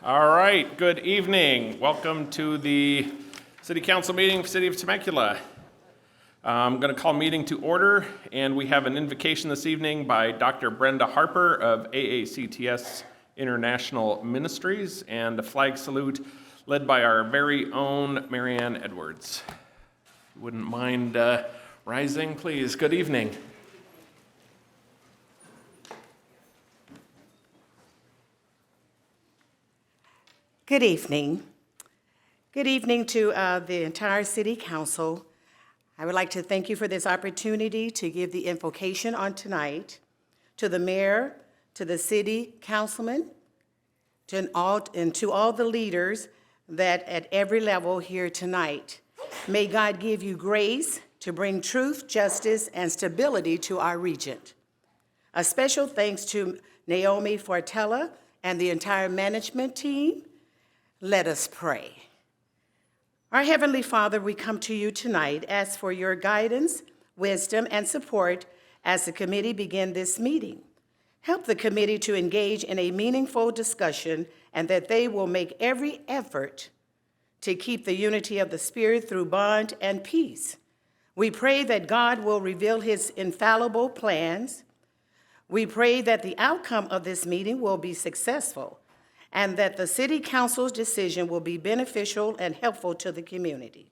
All right, good evening. Welcome to the City Council meeting for City of Temecula. I'm going to call meeting to order, and we have an invocation this evening by Dr. Brenda Harper of AACTS International Ministries, and a flag salute led by our very own Marianne Edwards. If you wouldn't mind rising, please. Good evening. Good evening. Good evening to the entire City Council. I would like to thank you for this opportunity to give the invocation on tonight, to the mayor, to the city councilmen, to all the leaders that at every level here tonight. May God give you grace to bring truth, justice, and stability to our region. A special thanks to Naomi Fortella and the entire management team. Let us pray. Our Heavenly Father, we come to you tonight, ask for your guidance, wisdom, and support as the committee begin this meeting. Help the committee to engage in a meaningful discussion and that they will make every effort to keep the unity of the Spirit through bond and peace. We pray that God will reveal his infallible plans. We pray that the outcome of this meeting will be successful and that the City Council's decision will be beneficial and helpful to the community.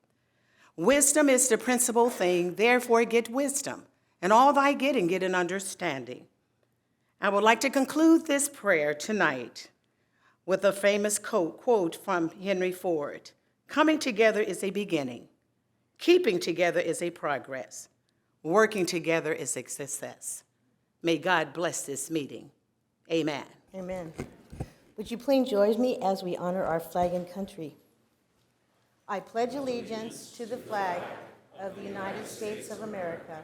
Wisdom is the principal thing, therefore get wisdom, and all thy getting, get an understanding. I would like to conclude this prayer tonight with a famous quote from Henry Ford. Coming together is a beginning. Keeping together is a progress. Working together is a success. May God bless this meeting. Amen. Amen. Would you please join me as we honor our flag and country? I pledge allegiance to the flag of the United States of America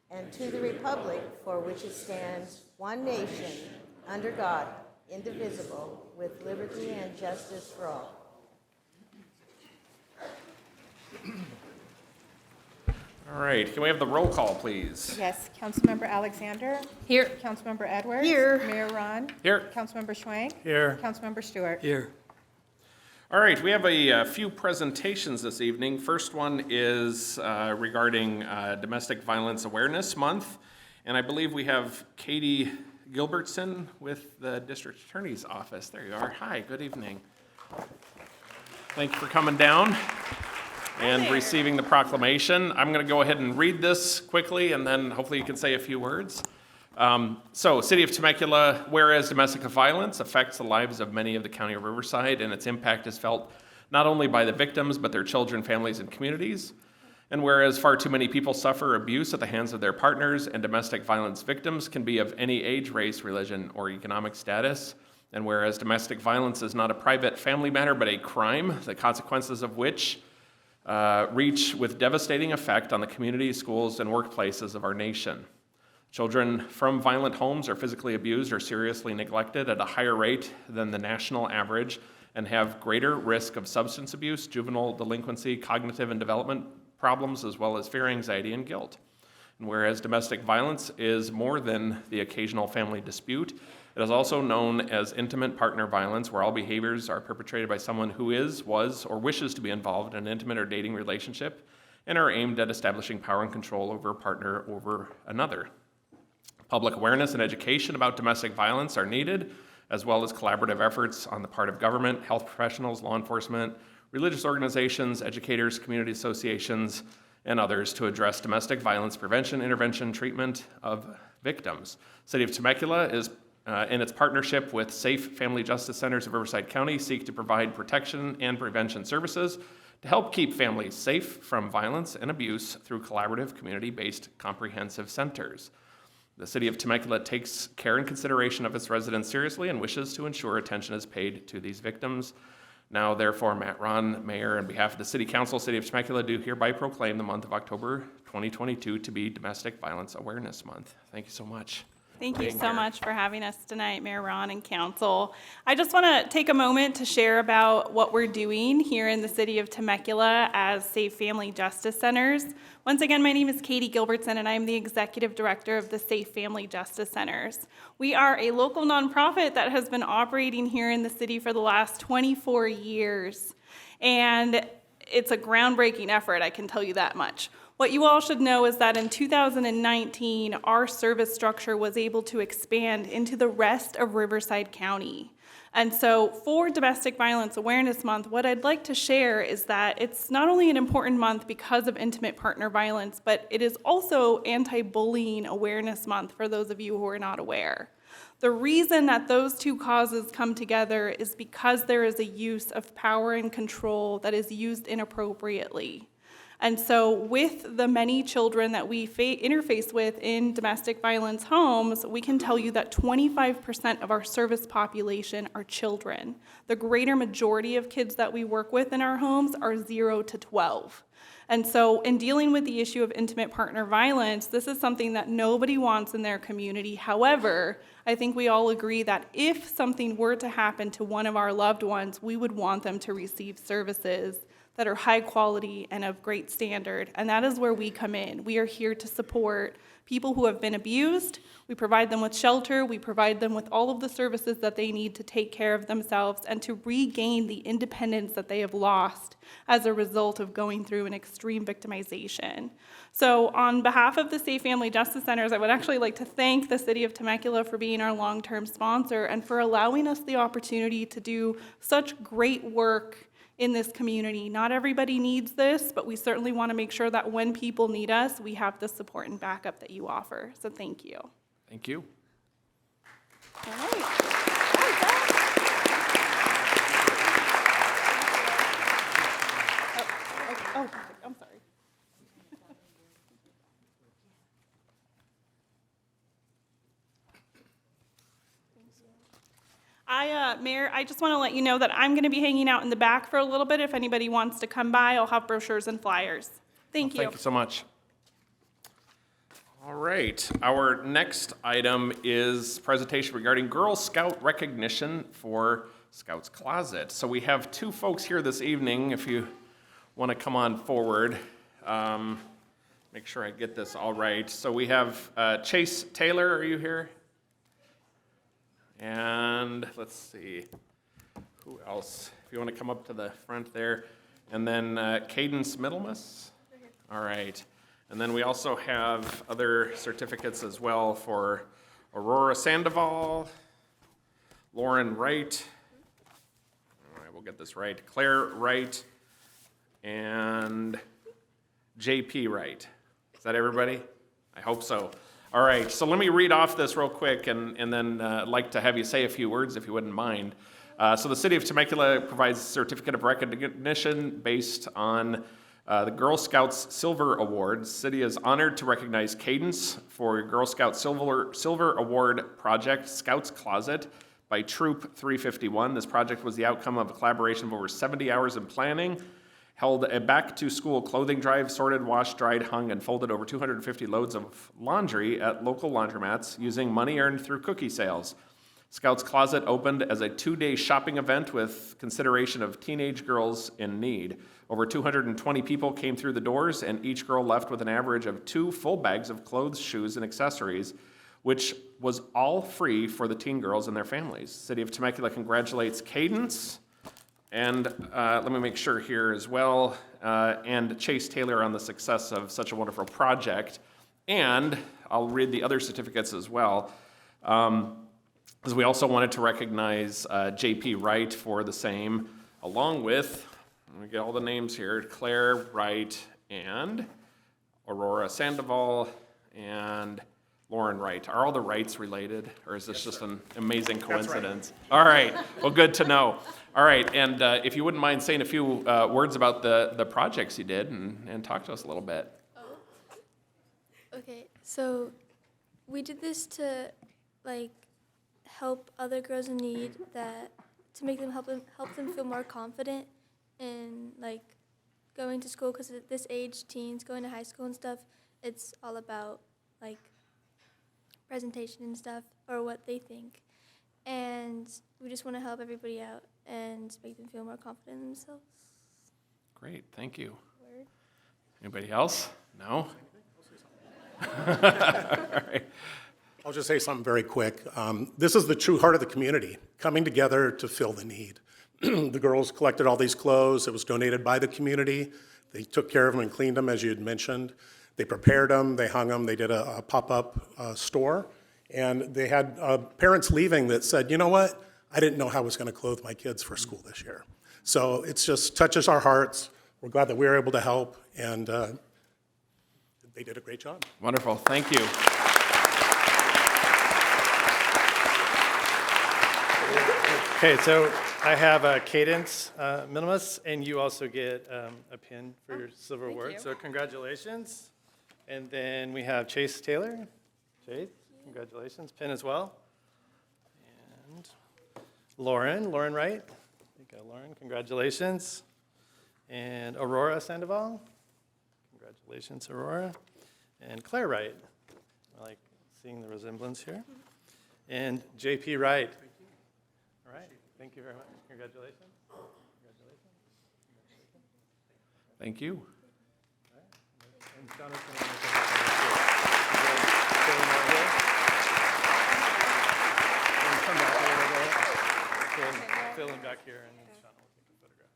and to the republic for which it stands, one nation, under God, indivisible, with liberty and justice for all. All right, can we have the roll call, please? Yes, Councilmember Alexander. Here. Councilmember Edwards. Here. Mayor Ron. Here. Councilmember Schwank. Here. Councilmember Stewart. Here. All right, we have a few presentations this evening. First one is regarding Domestic Violence Awareness Month, and I believe we have Katie Gilbertson with the District Attorney's Office. There you are. Hi, good evening. Thank you for coming down and receiving the proclamation. I'm going to go ahead and read this quickly, and then hopefully you can say a few words. So, City of Temecula, whereas domestic violence affects the lives of many of the County of Riverside, and its impact is felt not only by the victims, but their children, families, and communities. And whereas far too many people suffer abuse at the hands of their partners, and domestic violence victims can be of any age, race, religion, or economic status. And whereas domestic violence is not a private family matter, but a crime, the consequences of which reach with devastating effect on the communities, schools, and workplaces of our nation. Children from violent homes are physically abused or seriously neglected at a higher rate than the national average and have greater risk of substance abuse, juvenile delinquency, cognitive and development problems, as well as fear, anxiety, and guilt. And whereas domestic violence is more than the occasional family dispute, it is also known as intimate partner violence, where all behaviors are perpetrated by someone who is, was, or wishes to be involved in an intimate or dating relationship and are aimed at establishing power and control over a partner over another. Public awareness and education about domestic violence are needed, as well as collaborative efforts on the part of government, health professionals, law enforcement, religious organizations, educators, community associations, and others to address domestic violence prevention, intervention, treatment of victims. City of Temecula is in its partnership with Safe Family Justice Centers of Riverside County, seek to provide protection and prevention services to help keep families safe from violence and abuse through collaborative, community-based, comprehensive centers. The City of Temecula takes care and consideration of its residents seriously and wishes to ensure attention is paid to these victims. Now, therefore, Matt Ron, Mayor, on behalf of the City Council, City of Temecula, do hereby proclaim the month of October 2022 to be Domestic Violence Awareness Month. Thank you so much. Thank you being so here. much for having us tonight, Mayor Ron and council. I just want to take a moment to share about what we're doing here in the city of Temecula as Safe Family Justice Centers. Once again, my name is Katie Gilbertson, and I'm the Executive Director of the Safe Family Justice Centers. We are a local nonprofit that has been operating here in the city for the last 24 years. And it's a groundbreaking effort, I can tell you that much. What you all should know is that in 2019, our service structure was able to expand into the rest of Riverside County. And so for Domestic Violence Awareness Month, what I'd like to share is that it's not only an important month because of intimate partner violence, but it is also Anti-Bullying Awareness Month for those of you who are not aware. The reason that those two causes come together is because there is a use of power and control that is used inappropriately. And so with the many children that we interface with in domestic violence homes, we can tell you that 25% of our service population are children. The greater majority of kids that we work with in our homes are 0 to 12. And so in dealing with the issue of intimate partner violence, this is something that nobody wants in their community. However, I think we all agree that if something were to happen to one of our loved ones, we would want them to receive services that are high quality and of great standard, and that is where we come in. We are here to support people who have been abused. We provide them with shelter. We provide them with all of the services that they need to take care of themselves and to regain the independence that they have lost as a result of going through an extreme victimization. So on behalf of the Safe Family Justice Centers, I would actually like to thank the City of Temecula for being our long-term sponsor and for allowing us the opportunity to do such great work in this community. Not everybody needs this, but we certainly want to make sure that when people need us, we have the support and backup that you offer. So thank you. Thank you. All right. Oh, I'm sorry. Mayor, I just want to let you know that I'm going to be hanging out in the back for a little bit. If anybody wants to come by, I'll have brochures and flyers. Thank you. Thank you so much. All right, our next item is presentation regarding Girl Scout recognition for Scouts Closet. So we have two folks here this evening, if you want to come on forward. Make sure I get this all right. So we have Chase Taylor, are you here? And let's see, who else? If you want to come up to the front there. And then Cadence Middlemas. All right. And then we also have other certificates as well for Aurora Sandoval, Lauren Wright. All right, we'll get this right. Claire Wright and JP Wright. Is that everybody? I hope so. All right, so let me read off this real quick and then I'd like to have you say a few words if you wouldn't mind. So the City of Temecula provides a certificate of recognition based on the Girl Scouts Silver Award. The city is honored to recognize Cadence for Girl Scout Silver Award project, Scouts Closet, by Troop 351. This project was the outcome of a collaboration of over 70 hours in planning, held a back-to-school clothing drive, sorted, washed, dried, hung, and folded over 250 loads of laundry at local laundromats using money earned through cookie sales. Scouts Closet opened as a 2-day shopping event with consideration of teenage girls in need. Over 220 people came through the doors, and each girl left with an average of 2 full bags of clothes, shoes, and accessories, which was all free for the teen girls and their families. City of Temecula congratulates Cadence, and let me make sure here as well, and Chase Taylor on the success of such a wonderful project. And I'll read the other certificates as well. Because we also wanted to recognize JP Wright for the same, along with, let me get all the names here, Claire Wright and Aurora Sandoval and Lauren Wright. Are all the Wrights related, or is this just an amazing coincidence? Right. All right, well, good to know. All right, and if you wouldn't mind saying a few words about the projects you did and talk to us a little bit. Oh. Okay, so we did this to, help other girls in need, to make them help them feel more confident in, going to school, because at this age, teens going to high school and stuff, it's all about, presentation and stuff, or what they think. And we just want to help everybody out and make them feel more confident in themselves. Great, thank you. Word. Anybody else? No? I'll just say something very quick. This is the true heart of the community, coming together to fill the need. The girls collected all these clothes. It was donated by the community. They took care of them and cleaned them, as you had mentioned. They prepared them, they hung them, they did a pop-up store. And they had parents leaving that said, you know what? I didn't know how I was going to clothe my kids for school this year. So it just touches our hearts. We're glad that we were able to help, and they did a great job. Wonderful, thank you. Okay, so I have a cadence minimus, and you also get a pin for your silver award. So congratulations. And then we have Chase Taylor. Chase, congratulations, pin as well. And Lauren Wright. There you go, Lauren, congratulations. And Aurora Sandoval. Congratulations, Aurora. And Claire Wright. I like seeing the resemblance here. And JP Wright. All right, thank you very much. Congratulations. Congratulations. Thank you. And Jonathan, fill in more here. And come back a little bit. Fill in back here, and then Sean will take a photograph.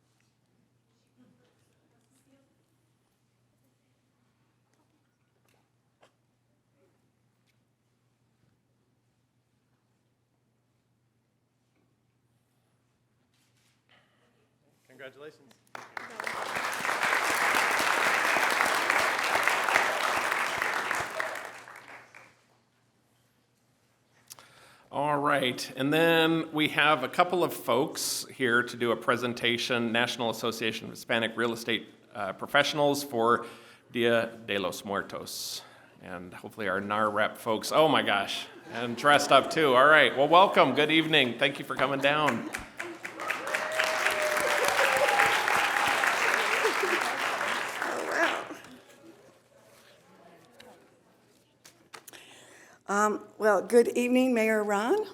Congratulations. All right, and then we have a couple of folks here to do a presentation, National Association of Hispanic Real Estate Professionals for Dia de los Muertos. And hopefully our NAR rep folks, oh my gosh, and dressed up too. All right, well, welcome, good evening. Thank you for coming down. Well, good evening, Mayor Ron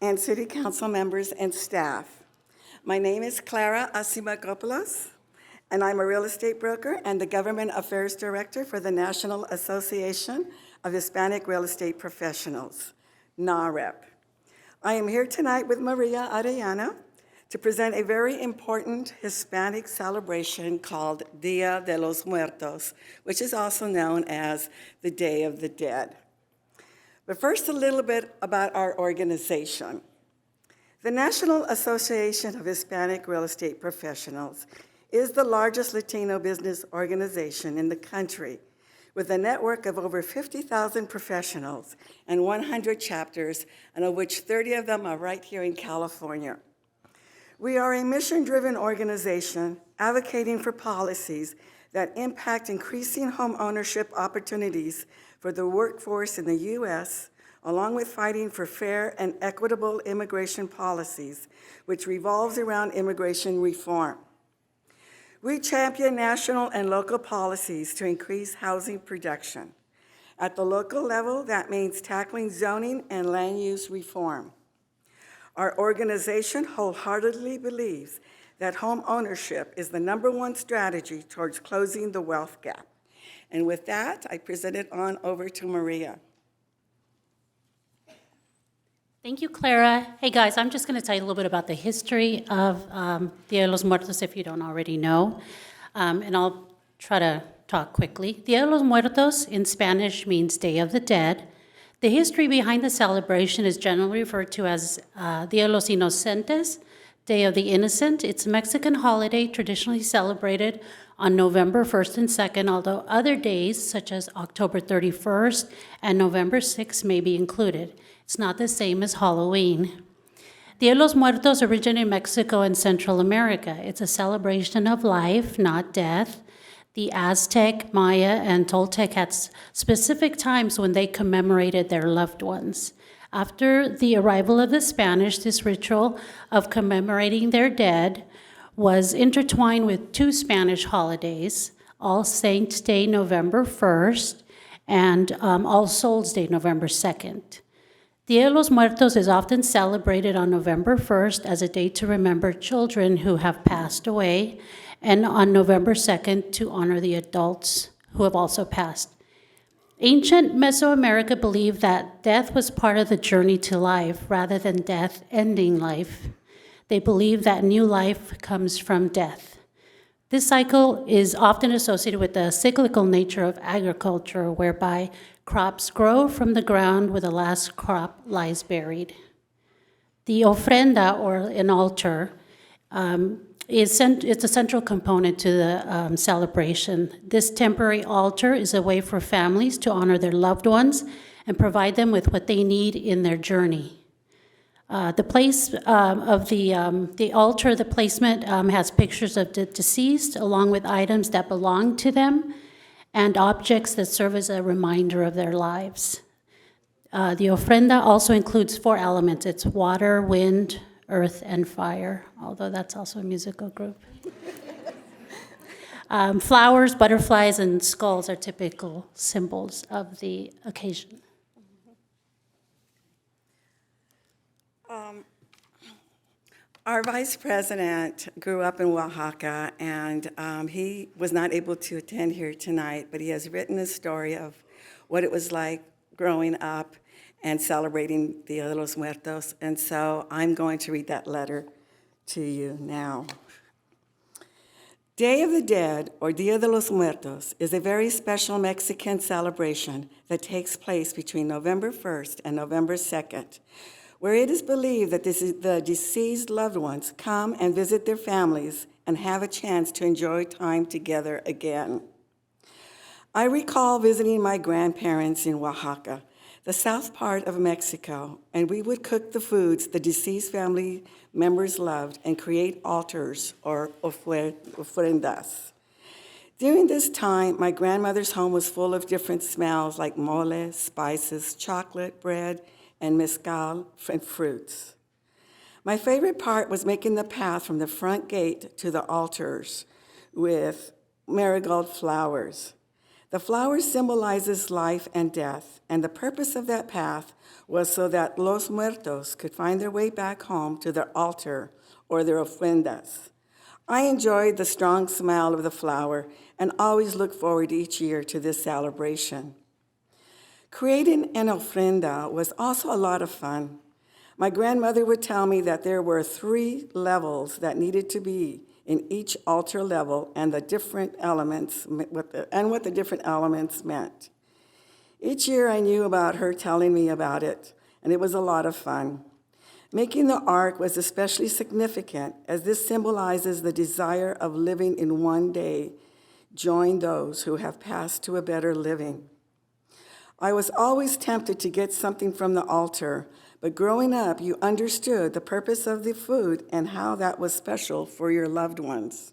and City Council members and staff. My name is Clara Asimakopoulos, and I'm a real estate broker and the Government Affairs Director for the National Association of Hispanic Real Estate Professionals, NAREP. I am here tonight with Maria Arellano to present a very important Hispanic celebration called Dia de los Muertos, which is also known as the Day of the Dead. But first, a little bit about our organization. The National Association of Hispanic Real Estate Professionals is the largest Latino business organization in the country, with a network of over 50,000 professionals and 100 chapters, and of which 30 of them are right here in California. We are a mission-driven organization advocating for policies that impact increasing home ownership opportunities for the workforce in the U.S., along with fighting for fair and equitable immigration policies, which revolves around immigration reform. We champion national and local policies to increase housing production. At the local level, that means tackling zoning and land use reform. Our organization wholeheartedly believes that home ownership is the #1 strategy towards closing the wealth gap. And with that, I present it on over to Maria. Thank you, Clara. Hey, guys, I'm just going to tell you a little bit about the history of Dia de los Muertos, if you don't already know. And I'll try to talk quickly. Dia de los Muertos in Spanish means Day of the Dead. The history behind the celebration is generally referred to as Dia de los Inocentes, Day of the Innocent. It's a Mexican holiday traditionally celebrated on November 1st and 2nd, although other days, such as October 31st and November 6th, may be included. It's not the same as Halloween. Dia de los Muertos originated in Mexico and Central America. It's a celebration of life, not death. The Aztec, Maya, and Toltec had specific times when they commemorated their loved ones. After the arrival of the Spanish, this ritual of commemorating their dead was intertwined with 2 Spanish holidays, All Saints' Day, November 1st, and All Souls' Day, November 2nd. Dia de los Muertos is often celebrated on November 1st as a day to remember children who have passed away, and on November 2nd to honor the adults who have also passed. Ancient Mesoamerica believed that death was part of the journey to life rather than death ending life. They believed that new life comes from death. This cycle is often associated with the cyclical nature of agriculture, whereby crops grow from the ground where the last crop lies buried. The ofrenda, or an altar, it's a central component to the celebration. This temporary altar is a way for families to honor their loved ones and provide them with what they need in their journey. The place of the altar, the placement has pictures of the deceased along with items that belong to them and objects that serve as a reminder of their lives. The ofrenda also includes 4 elements. It's water, wind, earth, and fire, although that's also a musical group. Flowers, butterflies, and skulls are typical symbols of the occasion. Our vice president grew up in Oaxaca, and he was not able to attend here tonight, but he has written a story of what it was like growing up and celebrating Dia de los Muertos, and so I'm going to read that letter to you now. Day of the Dead, or Dia de los Muertos, is a very special Mexican celebration that takes place between November 1st and November 2nd, where it is believed that the deceased loved ones come and visit their families and have a chance to enjoy time together again. I recall visiting my grandparents in Oaxaca, the south part of Mexico, and we would cook the foods the deceased family members loved and create altars, or ofrendas. During this time, my grandmother's home was full of different smells like mole, spices, chocolate, bread, and mezcal and fruits. My favorite part was making the path from the front gate to the altars with marigold flowers. The flowers symbolizes life and death, and the purpose of that path was so that los muertos could find their way back home to their altar or their ofrendas. I enjoyed the strong smell of the flower and always look forward each year to this celebration. Creating an ofrenda was also a lot of fun. My grandmother would tell me that there were 3 levels that needed to be in each altar level and the different elements, what the different elements meant. Each year I knew about her telling me about it, and it was a lot of fun. Making the ark was especially significant, as this symbolizes the desire of living in one day, join those who have passed to a better living. I was always tempted to get something from the altar, but growing up, you understood the purpose of the food and how that was special for your loved ones.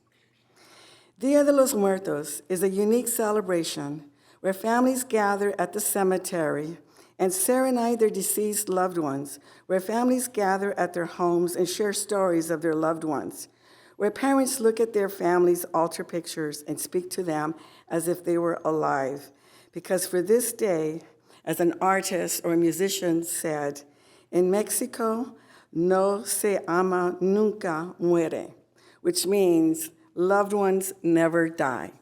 Dia de los Muertos is a unique celebration where families gather at the cemetery and serenade their deceased loved ones, where families gather at their homes and share stories of their loved ones, where parents look at their families' altar pictures and speak to them as if they were alive. Because for this day, as an artist or a musician said, in Mexico, no se ama nunca muere, which means loved ones never die.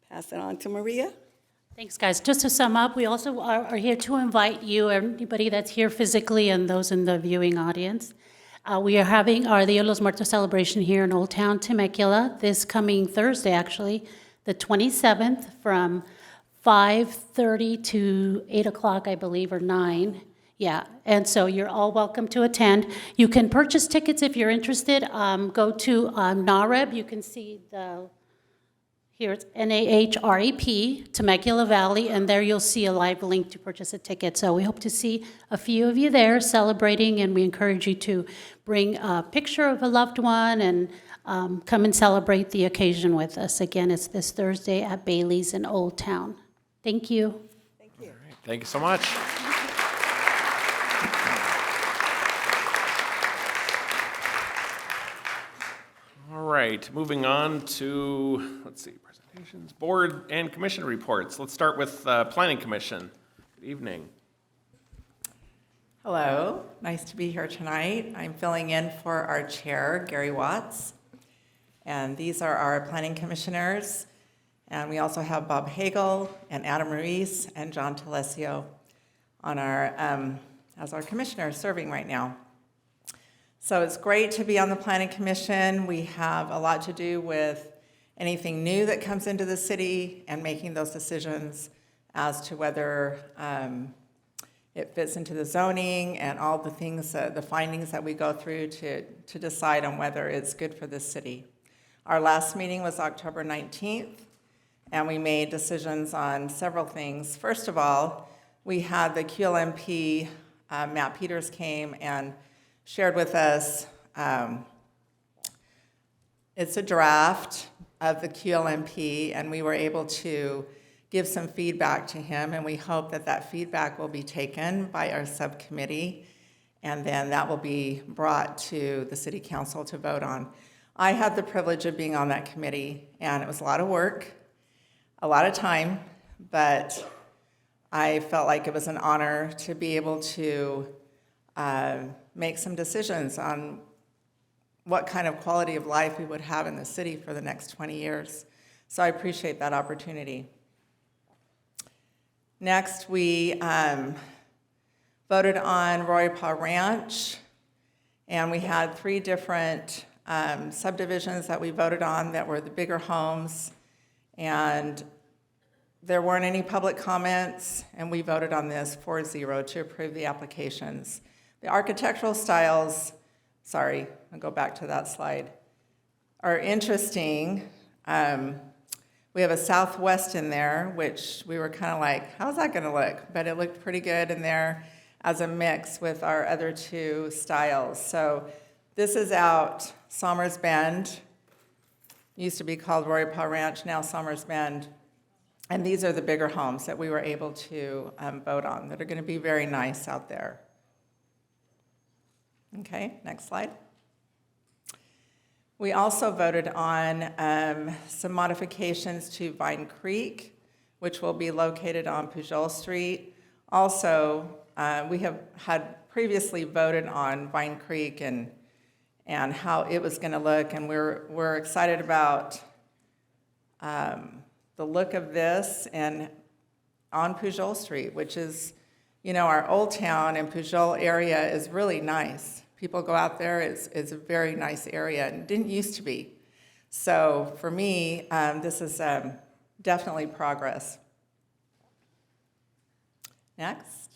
Pass it on to Maria. Thanks, guys. Just to sum up, we also are here to invite you, anybody that's here physically and those in the viewing audience. We are having our Dia de los Muertos celebration here in Old Town Temecula this coming Thursday, actually, the 27th, from 5:30 to 8 o'clock, I believe, or 9. Yeah, and so you're all welcome to attend. You can purchase tickets if you're interested. Go to NAREP. You can see here it's NAHREP, Temecula Valley, and there you'll see a live link to purchase a ticket. So we hope to see a few of you there celebrating, and we encourage you to bring a picture of a loved one and come and celebrate the occasion with us. Again, it's this Thursday at Bailey's in Old Town. Thank you. Thank you. All right, thank you so much. All right, moving on to, let's see, presentations, board and commission reports. Let's start with Planning Commission. Good evening. Hello, nice to be here tonight. I'm filling in for our chair, Gary Watts. And these are our planning commissioners. And we also have Bob Hagel and Adam Ruiz and John Telesio on our, as our commissioners serving right now. So it's great to be on the planning commission. We have a lot to do with anything new that comes into the city and making those decisions as to whether it fits into the zoning and all the things, the findings that we go through to decide on whether it's good for this city. Our last meeting was October 19th, and we made decisions on several things. First of all, we had the QLMP, Matt Peters came and shared with us, it's a draft of the QLMP, and we were able to give some feedback to him, and we hope that that feedback will be taken by our subcommittee, and then that will be brought to the city council to vote on. I had the privilege of being on that committee, and it was a lot of work, a lot of time, but I felt like it was an honor to be able to make some decisions on what kind of quality of life we would have in the city for the next 20 years. So I appreciate that opportunity. Next, we voted on Roy Pa Ranch, and we had 3 different subdivisions that we voted on that were the bigger homes, and there weren't any public comments, and we voted on this 4-0 to approve the applications. The architectural styles, sorry, I'll go back to that slide, are interesting. We have a southwest in there, which we were kind of like, how's that going to look? But it looked pretty good in there as a mix with our other 2 styles. So this is out Somers Bend. Used to be called Roy Pa Ranch, now Somers Bend. And these are the bigger homes that we were able to vote on that are going to be very nice out there. Okay, next slide. We also voted on some modifications to Vine Creek, which will be located on Pujol Street. Also, we have had previously voted on Vine Creek and how it was going to look, and we're excited about the look of this and on Pujol Street, which is, you know, our old town and Pujol area is really nice. People go out there, it's a very nice area, and it didn't used to be. So for me, this is definitely progress. Next.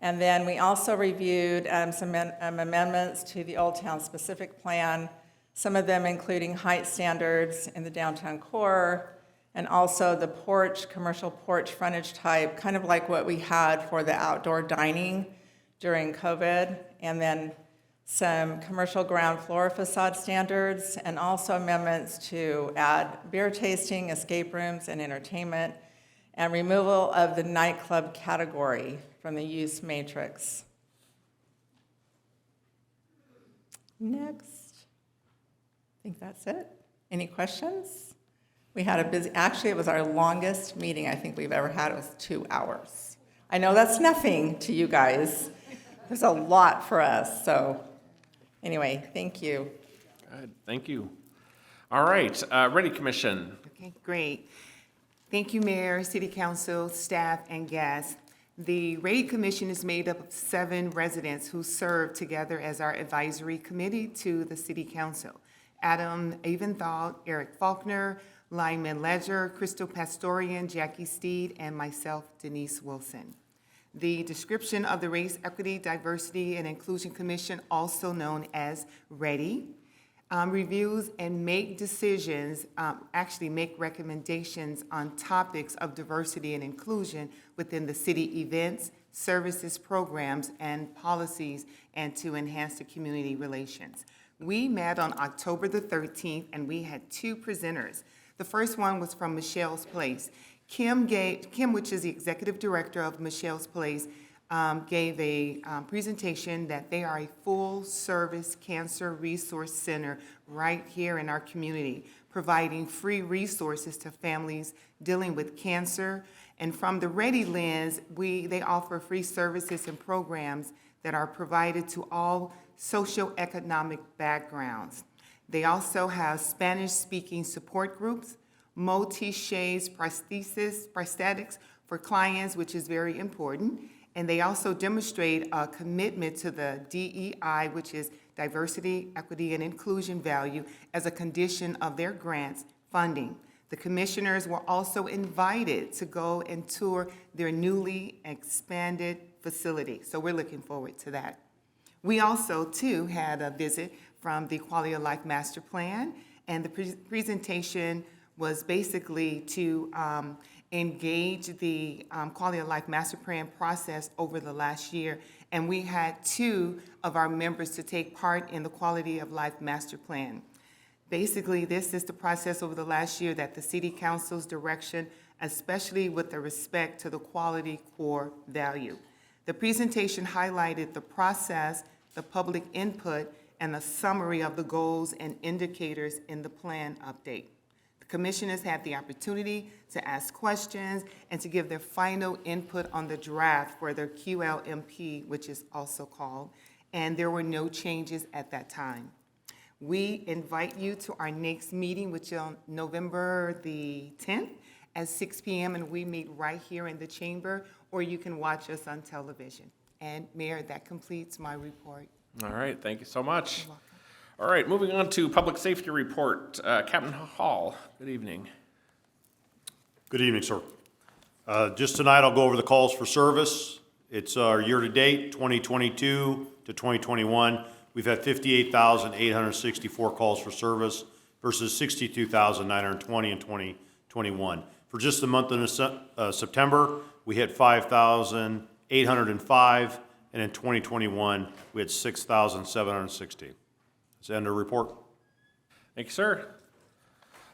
And then we also reviewed some amendments to the Old Town Specific Plan, some of them including height standards in the downtown core, and also the porch, commercial porch frontage type, kind of like what we had for the outdoor dining during COVID, and then some commercial ground floor facade standards, and also amendments to add beer tasting, escape rooms, and entertainment, and removal of the nightclub category from the use matrix. Next. I think that's it. Any questions? We had a busy, actually it was our longest meeting I think we've ever had. It was 2 hours. I know that's nothing to you guys. There's a lot for us, so anyway, thank you. Good, thank you. All right, Ready Commission. Okay, great. Thank you, Mayor, City Council, staff, and guests. The Ready Commission is made up of 7 residents who serve together as our advisory committee to the City Council. Adam Aventhal, Eric Faulkner, Lyman Ledger, Crystal Pastorian, Jackie Steed, and myself, Denise Wilson. The description of the Race, Equity, Diversity, and Inclusion Commission, also known as READY, reviews and make decisions, actually make recommendations on topics of diversity and inclusion within the city events, services, programs, and policies, and to enhance the community relations. We met on October the 13th, and we had 2 presenters. The first one was from Michelle's Place. Kim, which is the executive director of Michelle's Place, gave a presentation that they are a full-service cancer resource center right here in our community, providing free resources to families dealing with cancer And from the Ready lens, they offer free services and programs that are provided to all socioeconomic backgrounds. They also have Spanish-speaking support groups, multi-shades prosthetics for clients, which is very important. And they also demonstrate a commitment to the DEI, which is diversity, equity, and inclusion value, as a condition of their grants funding. The commissioners were also invited to go and tour their newly expanded facility. So we're looking forward to that. We also, too, had a visit from the Quality of Life Master Plan, and the presentation was basically to engage the Quality of Life Master Plan process over the last year. And we had 2 of our members to take part in the Quality of Life Master Plan. Basically, this is the process over the last year that the City Council's direction, especially with the respect to the quality core value. The presentation highlighted the process, the public input, and a summary of the goals and indicators in the plan update. The commissioners had the opportunity to ask questions and to give their final input on the draft for their QLMP, which is also called, and there were no changes at that time. We invite you to our next meeting, which is on November the 10th at 6 p.m., and we meet right here in the chamber, or you can watch us on television. And Mayor, that completes my report. All right, thank you so much. All right, moving on to public safety report. Captain Hall, good evening. Good evening, sir. Just tonight, I'll go over the calls for service. It's our year-to-date, 2022 to 2021. We've had 58,864 calls for service versus 62,920 in 2021. For just the month of September, we had 5,805, and in 2021, we had 6,760. That's the end of the report. Thank you, sir.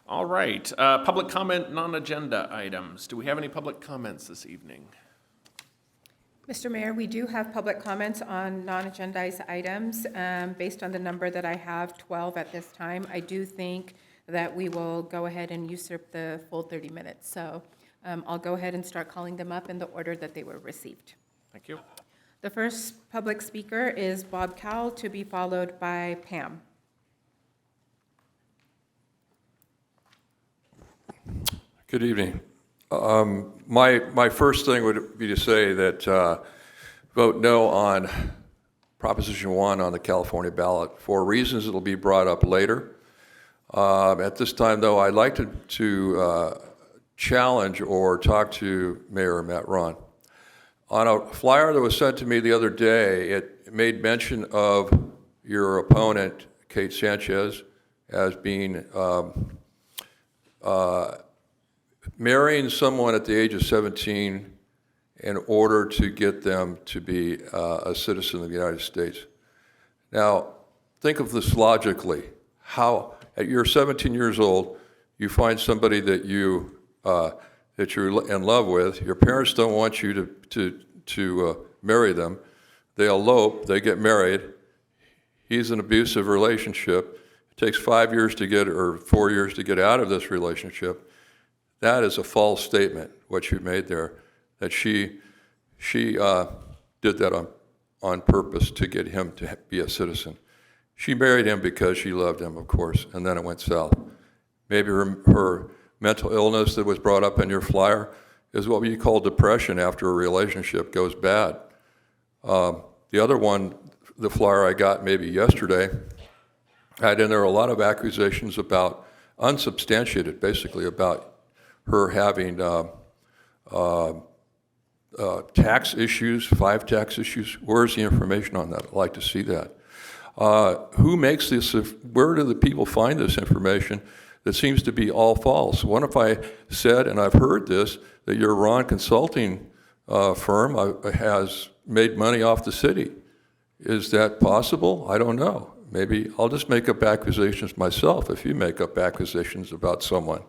All right, public comment, non-agenda items. Do we have any public comments this evening? Mr. Mayor, we do have public comments on non-agendized items. Based on the number that I have, 12 at this time, I do think that we will go ahead and usurp the full 30 minutes. So I'll go ahead and start calling them up in the order that they were received. Thank you. The first public speaker is Bob Cowell, to be followed by Pam. Good evening. My first thing would be to say that vote no on Proposition 1 on the California ballot for reasons that will be brought up later. At this time, though, I'd like to challenge or talk to Mayor Matt Ron. On a flyer that was sent to me the other day, it made mention of your opponent, Kate Sanchez, as being marrying someone at the age of 17 in order to get them to be a citizen of the United States. Now, think of this logically. How, at you're 17 years old, you find somebody that you're in love with. Your parents don't want you to marry them. They elope. They get married. He's in an abusive relationship. It takes 5 years to get, or 4 years to get out of this relationship. That is a false statement, what you made there, that she did that on purpose to get him to be a citizen. She married him because she loved him, of course, and then it went south. Maybe her mental illness that was brought up in your flyer is what you call depression after a relationship goes bad. The other one, the flyer I got maybe yesterday, had in there a lot of accusations about, unsubstantiated basically, about her having tax issues, 5 tax issues. Where's the information on that? I'd like to see that. Who makes this? Where do the people find this information that seems to be all false? What if I said, and I've heard this, that your Ron consulting firm has made money off the city? Is that possible? I don't know. Maybe I'll just make up accusations myself if you make up accusations about someone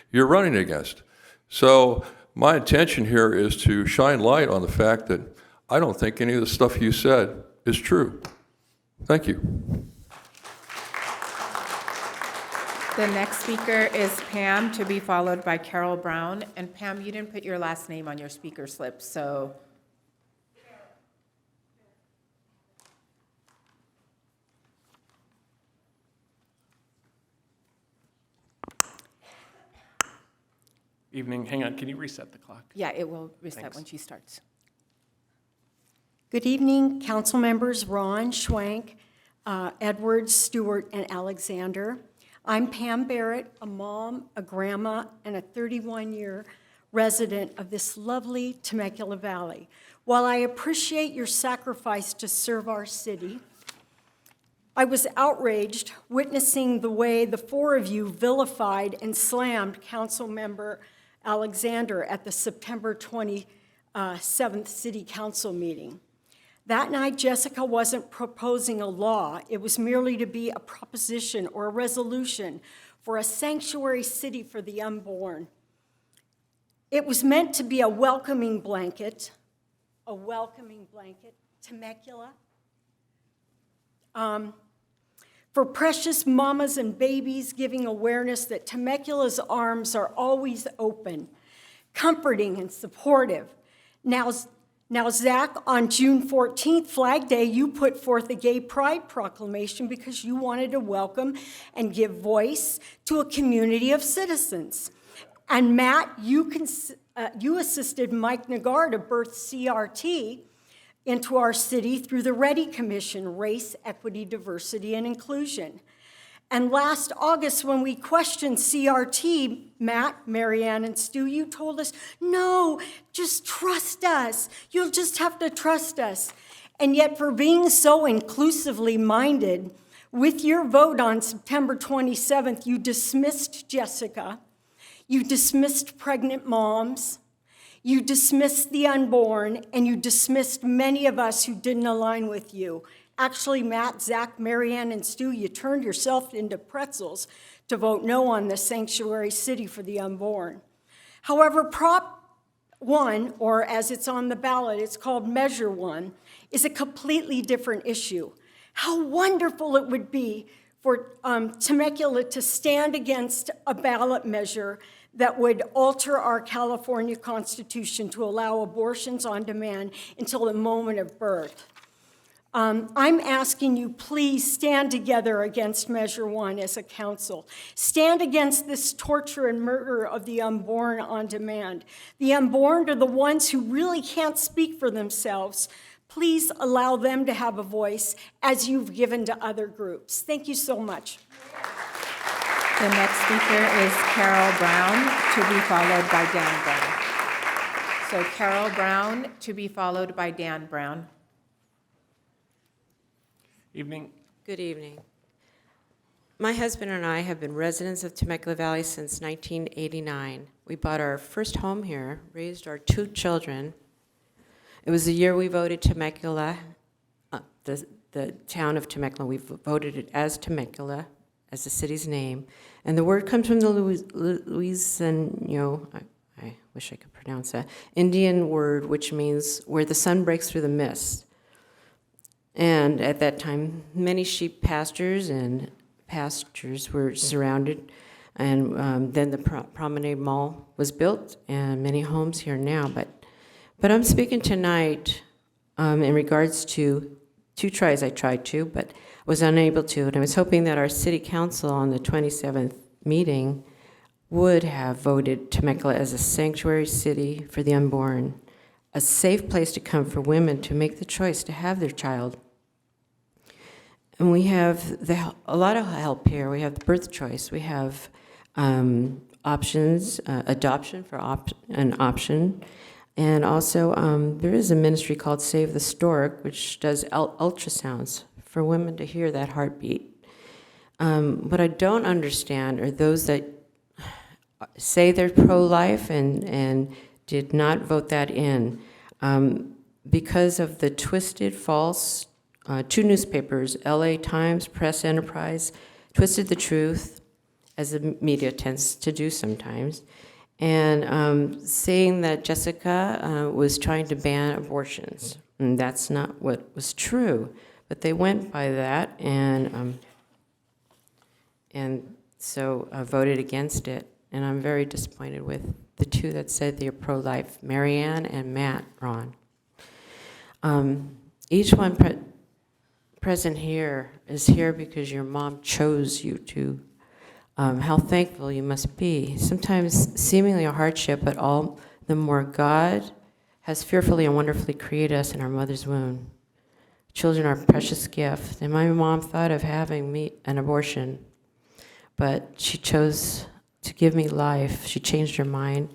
you're running against. So my intention here is to shine light on the fact that I don't think any of the stuff you said is true. Thank you. The next speaker is Pam, to be followed by Carol Brown. And Pam, you didn't put your last name on your speaker slip, so. Evening, hang on, can you reset the clock? Yeah, it will reset Thanks. when she starts. Good evening, council members Ron, Schwank, Edwards, Stewart, and Alexander. I'm Pam Barrett, a mom, a grandma, and a 31-year resident of this lovely Temecula Valley. While I appreciate your sacrifice to serve our city, I was outraged witnessing the way the four of you vilified and slammed Council Member Alexander at the September 27th City Council meeting. That night, Jessica wasn't proposing a law. It was merely to be a proposition or a resolution for a sanctuary city for the unborn. It was meant to be a welcoming blanket, Temecula, for precious mamas and babies, giving awareness that Temecula's arms are always open, comforting and supportive. Now, Zach, on June 14th, Flag Day, you put forth a gay pride proclamation because you wanted to welcome and give voice to a community of citizens. And Matt, you assisted Mike Nagar to birth CRT into our city through the READY Commission, Race, Equity, Diversity, and Inclusion. And last August, when we questioned CRT, Matt, Marianne, and Stu, you told us, no, just trust us. You'll just have to trust us. And yet, for being so inclusively minded, with your vote on September 27th, you dismissed Jessica, you dismissed pregnant moms, you dismissed the unborn, and you dismissed many of us who didn't align with you. Actually, Matt, Zach, Marianne, and Stu, you turned yourself into pretzels to vote no on the sanctuary city for the unborn. However, Prop 1, or as it's on the ballot, it's called Measure 1, is a completely different issue. How wonderful it would be for Temecula to stand against a ballot measure that would alter our California Constitution to allow abortions on demand until the moment of birth. I'm asking you, please stand together against Measure 1 as a council. Stand against this torture and murder of the unborn on demand. The unborn are the ones who really can't speak for themselves. Please allow them to have a voice as you've given to other groups. Thank you so much. The next speaker is Carol Brown, to be followed by Dan Brown. So Carol Brown, to be followed by Dan Brown. Evening. Good evening. My husband and I have been residents of Temecula Valley since 1989. We bought our first home here, raised our 2 children. It was the year we voted Temecula, the town of Temecula. We voted it as Temecula, as the city's name. And the word comes from the Louisiano, I wish I could pronounce that, Indian word, which means where the sun breaks through the mist. And at that time, many sheep pastures and pastures were surrounded, and then the Promenade Mall was built, and many homes here now. But I'm speaking tonight in regards to 2 tries I tried to, but was unable to, and I was hoping that our city council on the 27th meeting would have voted Temecula as a sanctuary city for the unborn, a safe place to come for women to make the choice to have their child. And we have a lot of help here. We have the birth choice. We have options, adoption for an option. And also there is a ministry called Save the Stork, which does ultrasounds for women to hear that heartbeat. What I don't understand are those that say they're pro-life and did not vote that in. Because of the twisted, false 2 newspapers, LA Times, Press Enterprise, twisted the truth, as the media tends to do sometimes, and saying that Jessica was trying to ban abortions. And that's not what was true. But they went by that, and so I voted against it. And I'm very disappointed with the two that said they're pro-life, Marianne and Matt Ron. Each one present here is here because your mom chose you to. How thankful you must be. Sometimes seemingly a hardship, but all the more God has fearfully and wonderfully created us in our mother's womb. Children are a precious gift, and my mom thought of having me an abortion, but she chose to give me life. She changed her mind.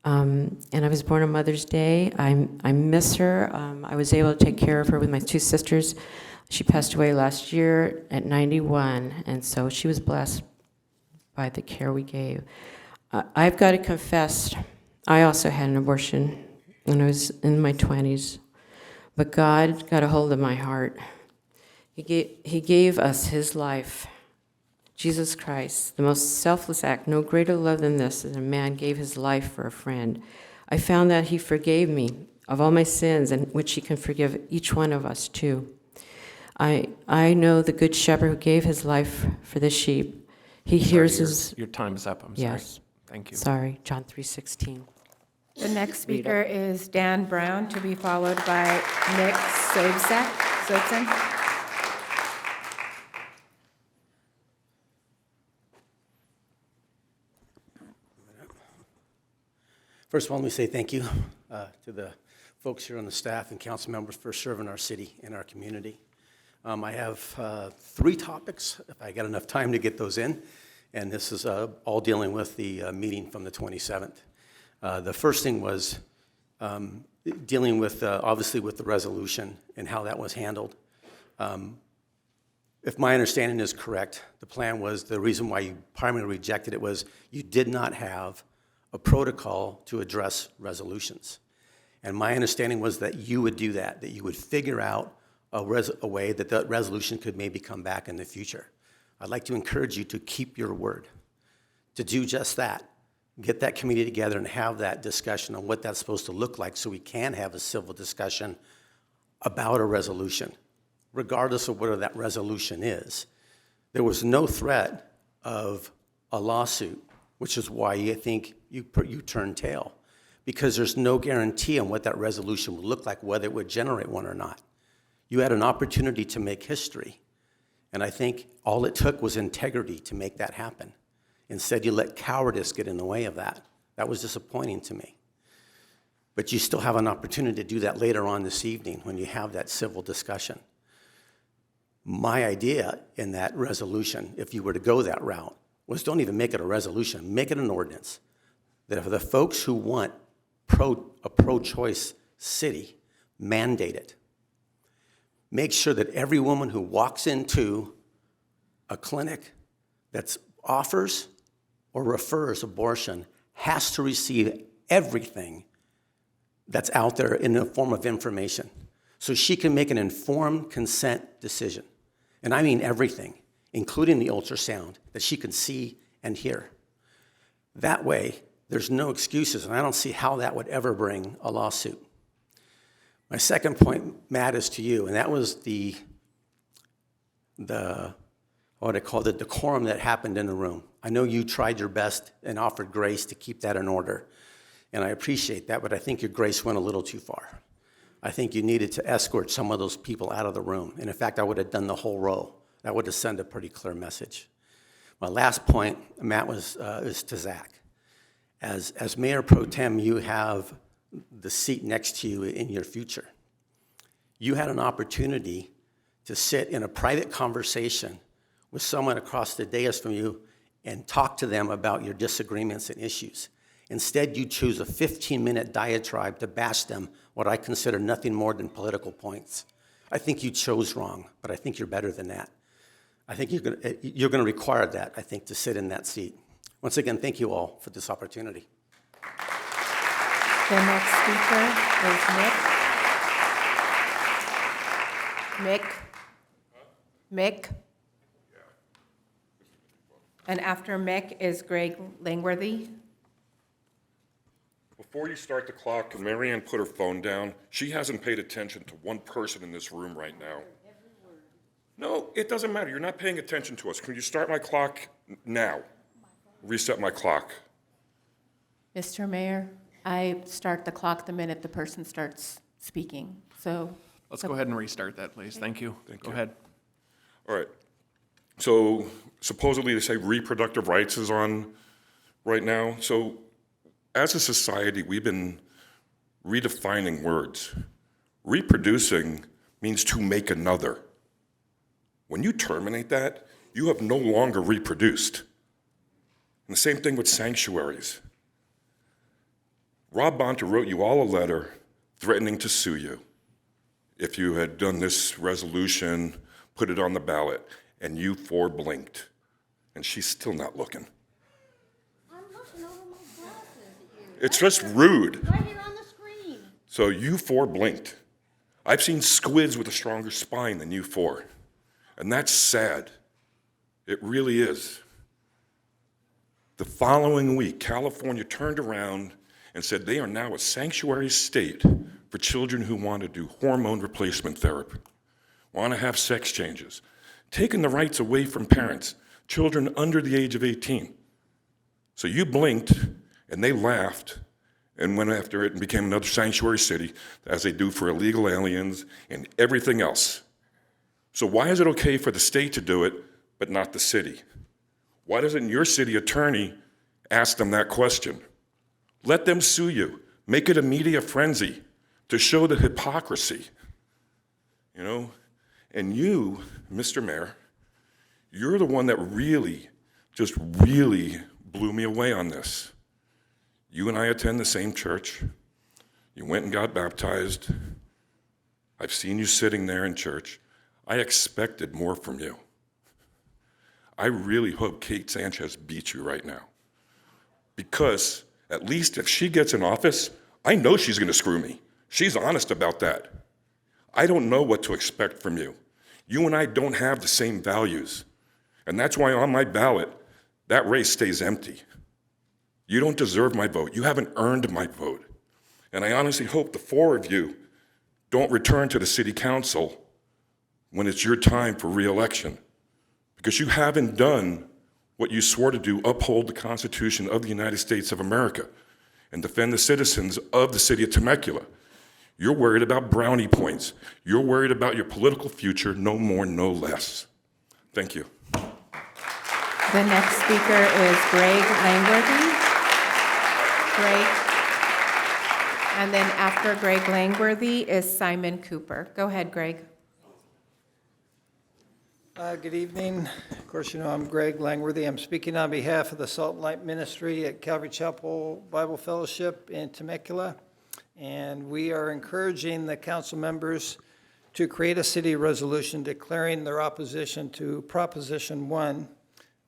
And I was born on Mother's Day. I miss her. I was able to take care of her with my two sisters. She passed away last year at 91, and so she was blessed by the care we gave. I've got to confess, I also had an abortion when I was in my 20s, but God got a hold of my heart. He gave us his life. Jesus Christ, the most selfless act, no greater love than this, that a man gave his life for a friend. I found that he forgave me of all my sins, and which he can forgive each one of us too. I know the good shepherd who gave his life for the sheep. He hears his... Your time's up, I'm Yes. sorry. Thank you. Sorry, John 3:16. The next speaker is Dan Brown, to be followed by Nick Sobson. First of all, let me say thank you to the folks here on the staff and council members for serving our city and our community. I have 3 topics, if I got enough time to get those in, and this is all dealing with the meeting from the 27th. The first thing was dealing with, obviously, with the resolution and how that was handled. If my understanding is correct, the plan was, the reason why you primarily rejected it was you did not have a protocol to address resolutions. And my understanding was that you would do that you would figure out a way that that resolution could maybe come back in the future. I'd like to encourage you to keep your word, to do just that. Get that committee together and have that discussion on what that's supposed to look like so we can have a civil discussion about a resolution, regardless of whatever that resolution is. There was no threat of a lawsuit, which is why I think you turned tail, because there's no guarantee on what that resolution would look like, whether it would generate one or not. You had an opportunity to make history, and I think all it took was integrity to make that happen. Instead, you let cowardice get in the way of that. That was disappointing to me. But you still have an opportunity to do that later on this evening when you have that civil discussion. My idea in that resolution, if you were to go that route, was don't even make it a resolution, make it an ordinance. That if the folks who want a pro-choice city, mandate it. Make sure that every woman who walks into a clinic that offers or refers abortion has to receive everything that's out there in the form of information, so she can make an informed consent decision. And I mean everything, including the ultrasound that she can see and hear. That way, there's no excuses, and I don't see how that would ever bring a lawsuit. My second point, Matt, is to you, and that was the what I call the decorum that happened in the room. I know you tried your best and offered grace to keep that in order, and I appreciate that, but I think your grace went a little too far. I think you needed to escort some of those people out of the room, and in fact, I would have done the whole row. That would have sent a pretty clear message. My last point, Matt, is to Zach. As Mayor Pro Tem, you have the seat next to you in your future. You had an opportunity to sit in a private conversation with someone across the dais from you and talk to them about your disagreements and issues. Instead, you choose a 15-minute diatribe to bash them, what I consider nothing more than political points. I think you chose wrong, but I think you're better than that. I think you're going to require that, I think, to sit in that seat. Once again, thank you all for this opportunity. The next speaker is Mick. And after Mick is Greg Langworthy. Before you start the clock, can Marianne put her phone down? She hasn't paid attention to one person in this room right now. No, it doesn't matter. You're not paying attention to us. Can you start my clock now? Reset my clock. Mr. Mayor, I start the clock the minute the person starts speaking, so. Let's go ahead and restart that, please. Thank you. Go ahead. All right. So supposedly they say reproductive rights is on right now. So as a society, we've been redefining words. Reproducing means to make another. When you terminate that, you have no longer reproduced. And the same thing with sanctuaries. Rob Bonta wrote you all a letter threatening to sue you if you had done this resolution, put it on the ballot, and you four blinked. And she's still not looking. I'm looking over my glasses at you. It's just rude. Right here on the screen. So you four blinked. I've seen squids with a stronger spine than you four. And that's sad. It really is. The following week, California turned around and said they are now a sanctuary state for children who want to do hormone replacement therapy, want to have sex changes, taking the rights away from parents, children under the age of 18. So you blinked, and they laughed and went after it and became another sanctuary city, as they do for illegal aliens and everything else. So why is it okay for the state to do it, but not the city? Why doesn't your city attorney ask them that question? Let them sue you. Make it a media frenzy to show the hypocrisy. You know? And you, Mr. Mayor, you're the one that really, just really blew me away on this. You and I attend the same church. You went and got baptized. I've seen you sitting there in church. I expected more from you. I really hope Kate Sanchez beats you right now. Because at least if she gets in office, I know she's going to screw me. She's honest about that. I don't know what to expect from you. You and I don't have the same values. And that's why on my ballot, that race stays empty. You don't deserve my vote. You haven't earned my vote. And I honestly hope the four of you don't return to the city council when it's your time for re-election, because you haven't done what you swore to do, uphold the Constitution of the United States of America and defend the citizens of the city of Temecula. You're worried about brownie points. You're worried about your political future, no more, no less. Thank you. The next speaker is Greg Langworthy. Greg. And then after Greg Langworthy is Simon Cooper. Go ahead, Greg. Good evening. Of course, you know I'm Greg Langworthy. I'm speaking on behalf of the Salt and Light Ministry at Calvary Chapel Bible Fellowship in Temecula. And we are encouraging the council members to create a city resolution declaring their opposition to Proposition 1.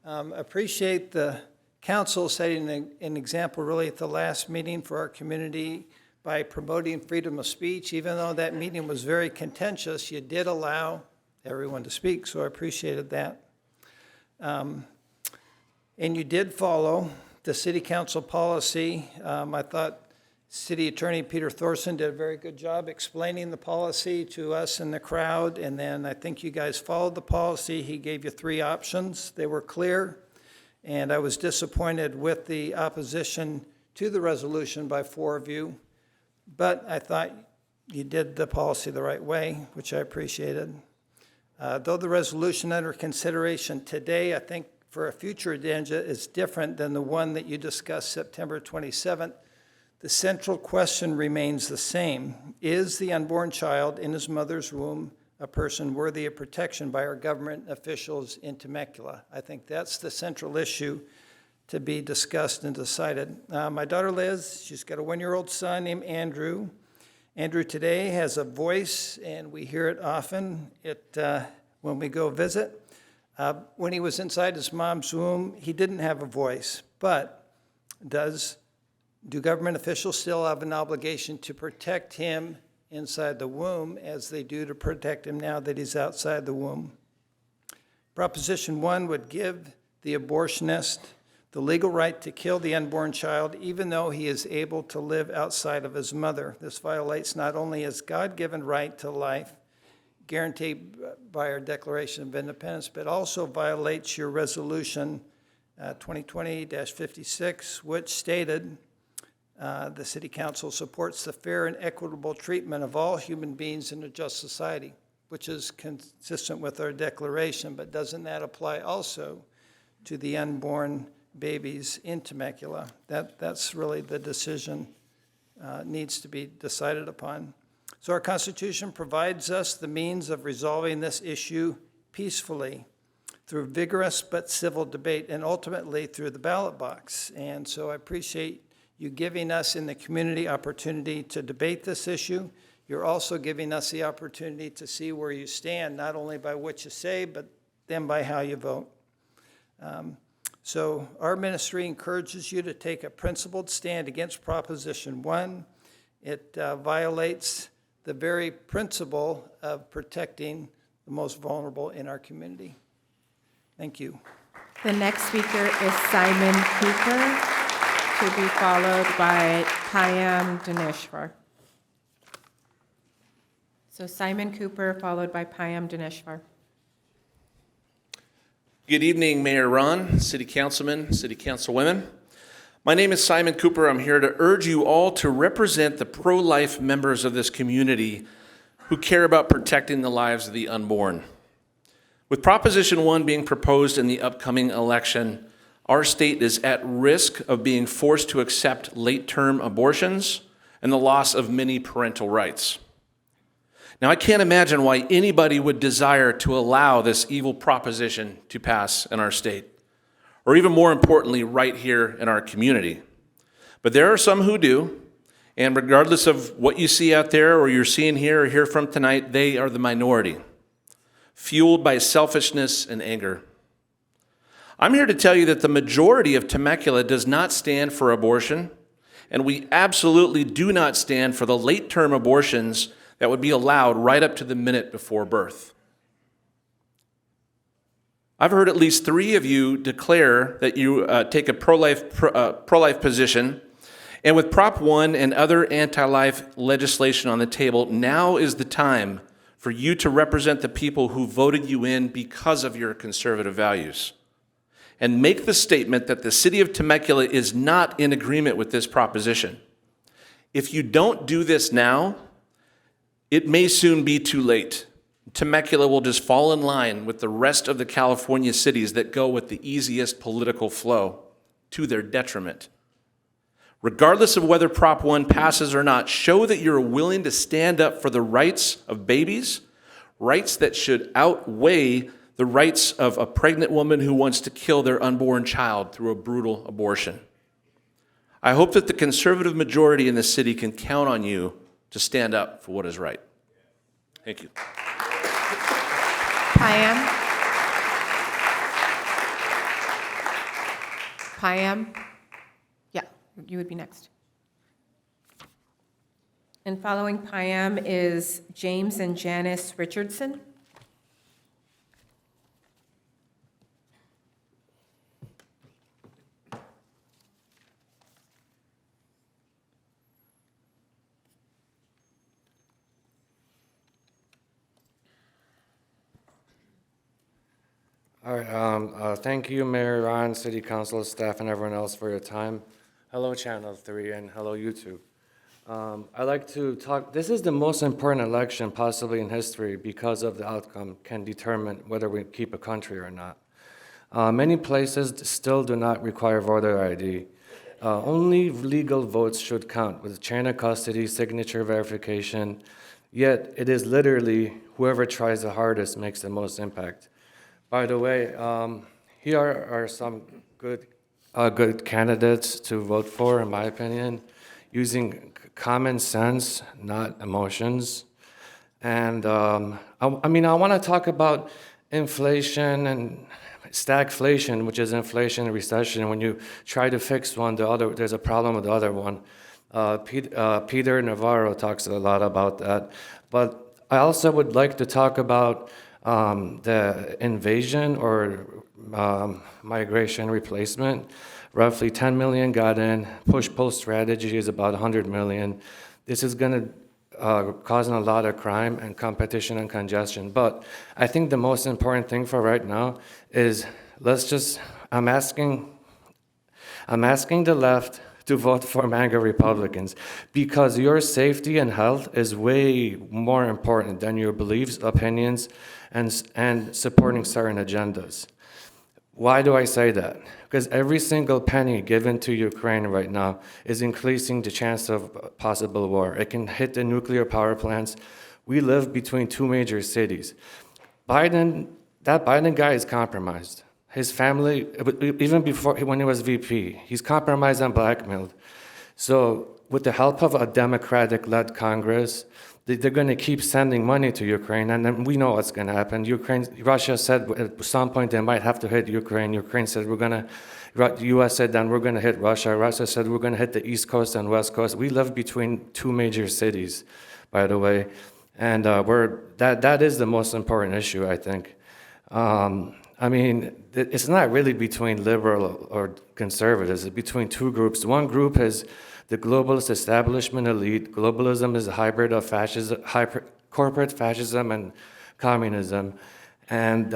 Appreciate the council setting an example really at the last meeting for our community by promoting freedom of speech. Even though that meeting was very contentious, you did allow everyone to speak, so I appreciated that. And you did follow the city council policy. I thought City Attorney Peter Thorson did a very good job explaining the policy to us in the crowd, and then I think you guys followed the policy. He gave you 3 options. They were clear, and I was disappointed with the opposition to the resolution by 4 of you, but I thought you did the policy the right way, which I appreciated. Though the resolution under consideration today, I think for a future agenda is different than the one that you discussed September 27th, the central question remains the same. Is the unborn child in his mother's womb a person worthy of protection by our government officials in Temecula? I think that's the central issue to be discussed and decided. My daughter Liz, she's got a 1-year-old son named Andrew. Andrew today has a voice, and we hear it often when we go visit. When he was inside his mom's womb, he didn't have a voice, but do government officials still have an obligation to protect him inside the womb as they do to protect him now that he's outside the womb? Proposition 1 would give the abortionist the legal right to kill the unborn child, even though he is able to live outside of his mother. This violates not only his God-given right to life guaranteed by our Declaration of Independence, but also violates your resolution 2020-56, which stated, the City Council supports the fair and equitable treatment of all human beings in a just society, which is consistent with our declaration, but doesn't that apply also to the unborn babies in Temecula? That's really the decision needs to be decided upon. So our Constitution provides us the means of resolving this issue peacefully through vigorous but civil debate and ultimately through the ballot box. And so I appreciate you giving us in the community opportunity to debate this issue. You're also giving us the opportunity to see where you stand, not only by what you say, but then by how you vote. So our ministry encourages you to take a principled stand against Proposition 1. It violates the very principle of protecting the most vulnerable in our community. Thank you. The next speaker is Simon Cooper, to be followed by Payam Dineshwar. So Simon Cooper, followed by Payam Dineshwar. Good evening, Mayor Ron, City Councilmen, City Councilwomen. My name is Simon Cooper. I'm here to urge you all to represent the pro-life members of this community who care about protecting the lives of the unborn. With Proposition 1 being proposed in the upcoming election, our state is at risk of being forced to accept late-term abortions and the loss of many parental rights. Now, I can't imagine why anybody would desire to allow this evil proposition to pass in our state, or even more importantly, right here in our community. But there are some who do, and regardless of what you see out there or you're seeing here or hear from tonight, they are the minority, fueled by selfishness and anger. I'm here to tell you that the majority of Temecula does not stand for abortion, and we absolutely do not stand for the late-term abortions that would be allowed right up to the minute before birth. I've heard at least 3 of you declare that you take a pro-life position, and with Prop 1 and other anti-life legislation on the table, now is the time for you to represent the people who voted you in because of your conservative values, and make the statement that the city of Temecula is not in agreement with this proposition. If you don't do this now, it may soon be too late. Temecula will just fall in line with the rest of the California cities that go with the easiest political flow, to their detriment. Regardless of whether Prop 1 passes or not, show that you're willing to stand up for the rights of babies, rights that should outweigh the rights of a pregnant woman who wants to kill their unborn child through a brutal abortion. I hope that the conservative majority in the city can count on you to stand up for what is right. Thank you. Payam? Payam? Yeah, you would be next. And following Payam is James and Janice Richardson. All right, thank you, Mayor Ron, City Council staff, and everyone else for your time. Hello, Channel 3, and hello, YouTube. I'd like to talk, this is the most important election possibly in history because of the outcome can determine whether we keep a country or not. Many places still do not require voter ID. Only legal votes should count with chain of custody, signature verification, yet it is literally whoever tries the hardest makes the most impact. By the way, here are some good candidates to vote for, in my opinion, using common sense, not emotions. And I want to talk about inflation and stagflation, which is inflation and recession. When you try to fix one, there's a problem with the other one. Peter Navarro talks a lot about that. But I also would like to talk about the invasion or migration replacement. Roughly 10 million got in. Push-pull strategy is about 100 million. This is going causing a lot of crime and competition and congestion. But I think the most important thing for right now is I'm asking the left to vote for MAGA Republicans because your safety and health is way more important than your beliefs, opinions, and supporting certain agendas. Why do I say that? Because every single penny given to Ukraine right now is increasing the chance of possible war. It can hit the nuclear power plants. We live between two major cities. That Biden guy is compromised. His family, even before when he was VP, he's compromised and blackmailed. So with the help of a Democratic-led Congress, they're going to keep sending money to Ukraine, and then we know what's going to happen. Russia said at some point they might have to hit Ukraine. Ukraine said the U.S. said then we're going to hit Russia. Russia said we're going to hit the East Coast and West Coast. We live between two major cities, by the way, and that is the most important issue, I think. I mean, it's not really between liberal or conservatives. It's between two groups. One group is the globalist establishment elite. Globalism is a hybrid of fascism, corporate fascism and communism. And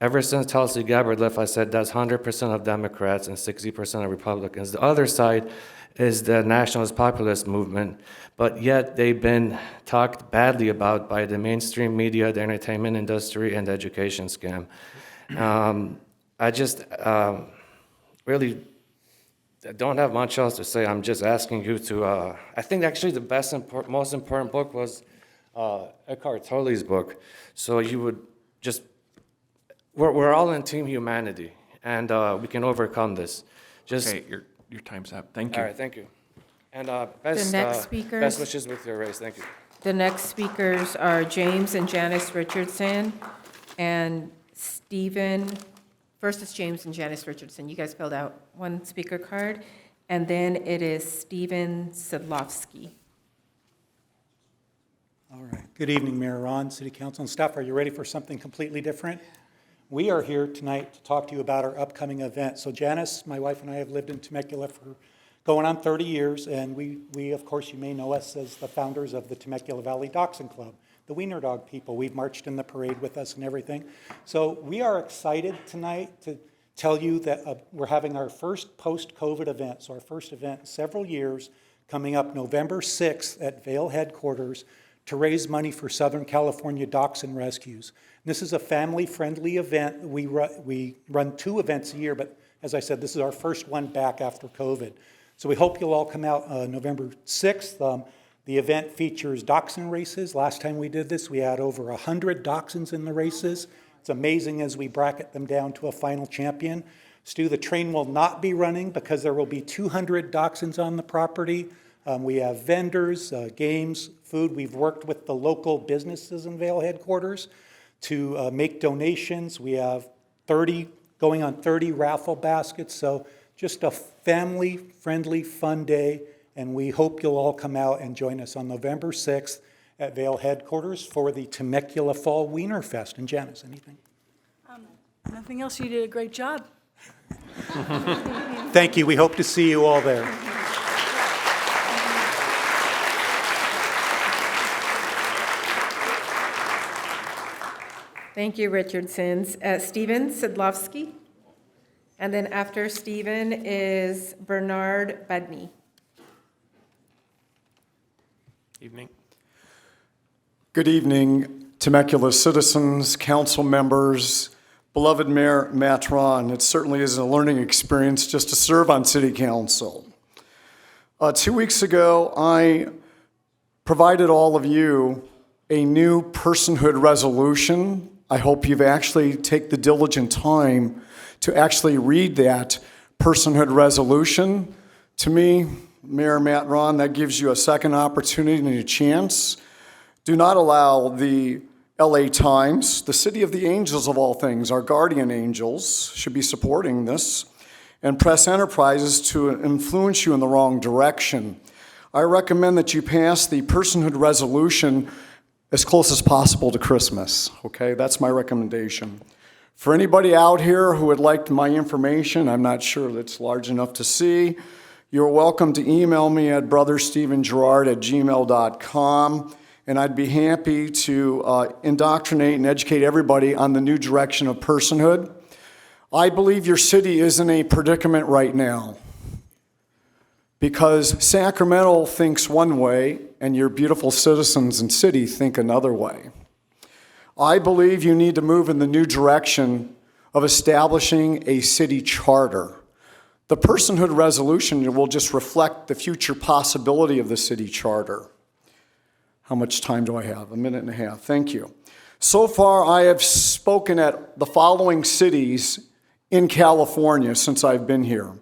ever since Tulsi Gabbard left, I said that's 100% of Democrats and 60% of Republicans. The other side is the nationalist populist movement, but yet they've been talked badly about by the mainstream media, the entertainment industry, and the education scam. I just really don't have much else to say. I'm just asking you to, I think actually the most important book was Eckhart Tolle's book. So you would just, we're all in team humanity, and we can overcome this. Okay, your time's up. Thank you. All right, thank you. And next best wishes with your race. Thank you. The next speakers are James and Janice Richardson, and Stephen. First is James and Janice Richardson. You guys filled out one speaker card, and then it is Stephen Sidlovsky. All right. Good evening, Mayor Ron, City Council, and staff. Are you ready for something completely different? We are here tonight to talk to you about our upcoming event. So Janice, my wife, and I have lived in Temecula for going on 30 years, and we, of course, you may know us as the founders of the Temecula Valley Dachshund Club, the Wiener Dog people. We've marched in the parade with us and everything. So we are excited tonight to tell you that we're having our first post-COVID event, so our first event in several years, coming up November 6th at Vail headquarters to raise money for Southern California Dachshund Rescues. And this is a family-friendly event. We run 2 events a year, but as I said, this is our first one back after COVID. So we hope you'll all come out November 6th. The event features dachshund races. Last time we did this, we had over 100 dachshunds in the races. It's amazing as we bracket them down to a final champion. Stu, the train will not be running because there will be 200 dachshunds on the property. We have vendors, games, food. We've worked with the local businesses in Vail headquarters to make donations. We have 30 raffle baskets. So just a family-friendly, fun day. And we hope you'll all come out and join us on November 6th at Vail headquarters for the Temecula Fall Wiener Fest. And Janice, anything? Nothing else. You did a great job. Thank you. We hope to see you all there. Thank you, Richardsons. Stephen Sidlovsky. And then after Stephen is Bernard Budney. Evening. Good evening, Temecula citizens, council members, beloved Mayor Matt Ron. It certainly is a learning experience just to serve on City Council. 2 weeks ago, I provided all of you a new personhood resolution. I hope you've actually taken the diligent time to actually read that personhood resolution. To me, Mayor Matt Ron, that gives you a second opportunity and a chance. Do not allow the LA Times, the city of the angels of all things, our guardian angels, should be supporting this, and press enterprises to influence you in the wrong direction. I recommend that you pass the personhood resolution as close as possible to Christmas, okay? That's my recommendation. For anybody out here who would like my information, I'm not sure that's large enough to see, You're welcome to email me at brotherstephengerard@gmail.com, and I'd be happy to indoctrinate and educate everybody on the new direction of personhood. I believe your city is in a predicament right now because Sacramento thinks one way and your beautiful citizens and city think another way. I believe you need to move in the new direction of establishing a city charter. The personhood resolution will just reflect the future possibility of the city charter. How much time do I have? 1.5 minutes. Thank you. So far, I have spoken at the following cities in California since I've been here: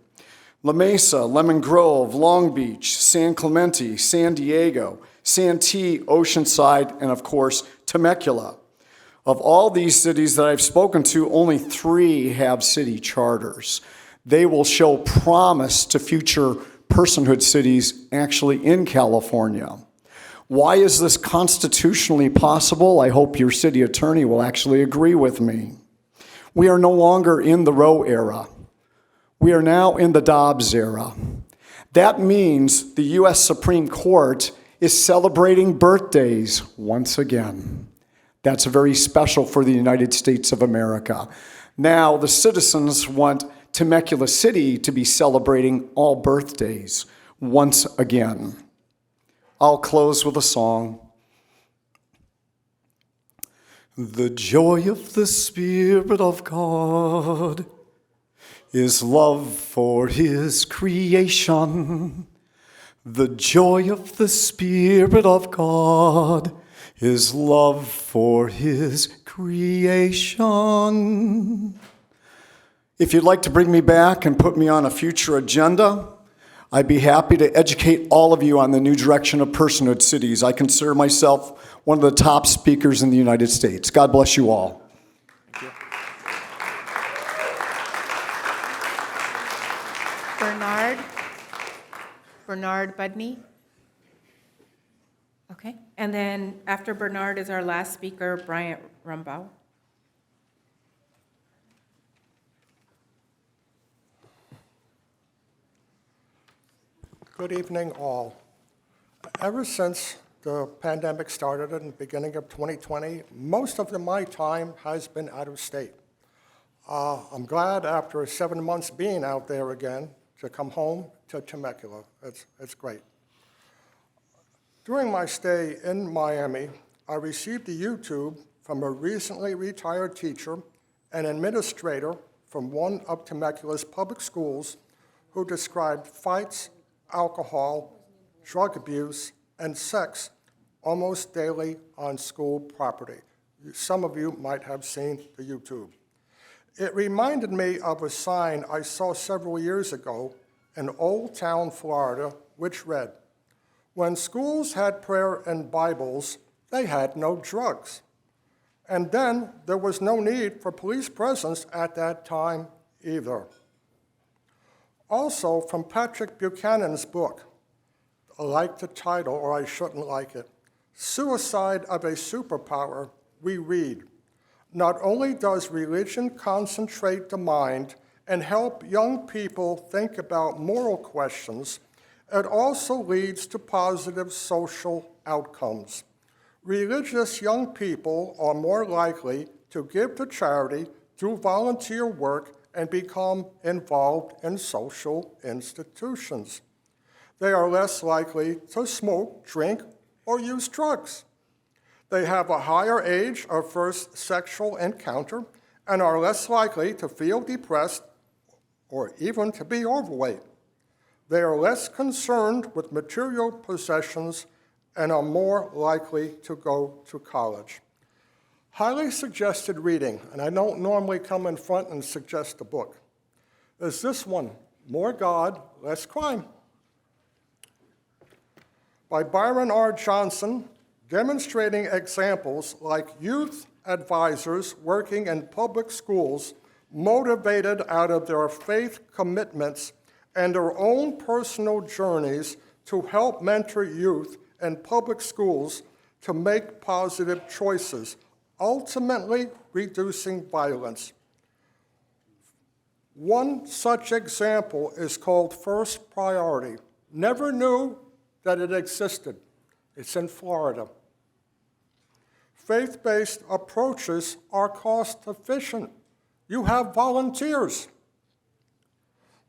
La Mesa, Lemon Grove, Long Beach, San Clemente, San Diego, Santee, Oceanside, and of course, Temecula. Of all these cities that I've spoken to, only 3 have city charters. They will show promise to future personhood cities actually in California. Why is this constitutionally possible? I hope your city attorney will actually agree with me. We are no longer in the Roe era. We are now in the Dobbs era. That means the U.S. Supreme Court is celebrating birthdays once again. That's very special for the United States of America. Now the citizens want Temecula City to be celebrating all birthdays once again. I'll close with a song. The joy of the Spirit of God is love for His creation. The joy of the Spirit of God is love for His creation. If you'd like to bring me back and put me on a future agenda, I'd be happy to educate all of you on the new direction of personhood cities. I consider myself one of the top speakers in the United States. God bless you all. Bernard Budney. Okay, and then after Bernard is our last speaker, Bryant Rumbaugh. Good evening, all. Ever since the pandemic started in the beginning of 2020, most of my time has been out of state. I'm glad after 7 months being out there again to come home to Temecula. It's great. During my stay in Miami, I received a YouTube from a recently retired teacher and administrator from one of Temecula's public schools who described fights, alcohol, drug abuse, and sex almost daily on school property. Some of you might have seen the YouTube. It reminded me of a sign I saw several years ago in Old Town, Florida, which read, "When schools had prayer and Bibles, they had no drugs." And then there was no need for police presence at that time either. Also, from Patrick Buchanan's book, I like the title, or I shouldn't like it, Suicide of a Superpower, we read, "Not only does religion concentrate the mind and help young people think about moral questions, it also leads to positive social outcomes. Religious young people are more likely to give to charity, do volunteer work, and become involved in social institutions. They are less likely to smoke, drink, or use drugs. They have a higher age of first sexual encounter and are less likely to feel depressed or even to be overweight. They are less concerned with material possessions and are more likely to go to college." Highly suggested reading, and I don't normally come in front and suggest a book, is this one, More God, Less Crime, by Byron R. Johnson, demonstrating examples like youth advisors working in public schools motivated out of their faith commitments and their own personal journeys to help mentor youth in public schools to make positive choices, ultimately reducing violence. One such example is called First Priority. Never knew that it existed. It's in Florida. Faith-based approaches are cost-efficient. You have volunteers.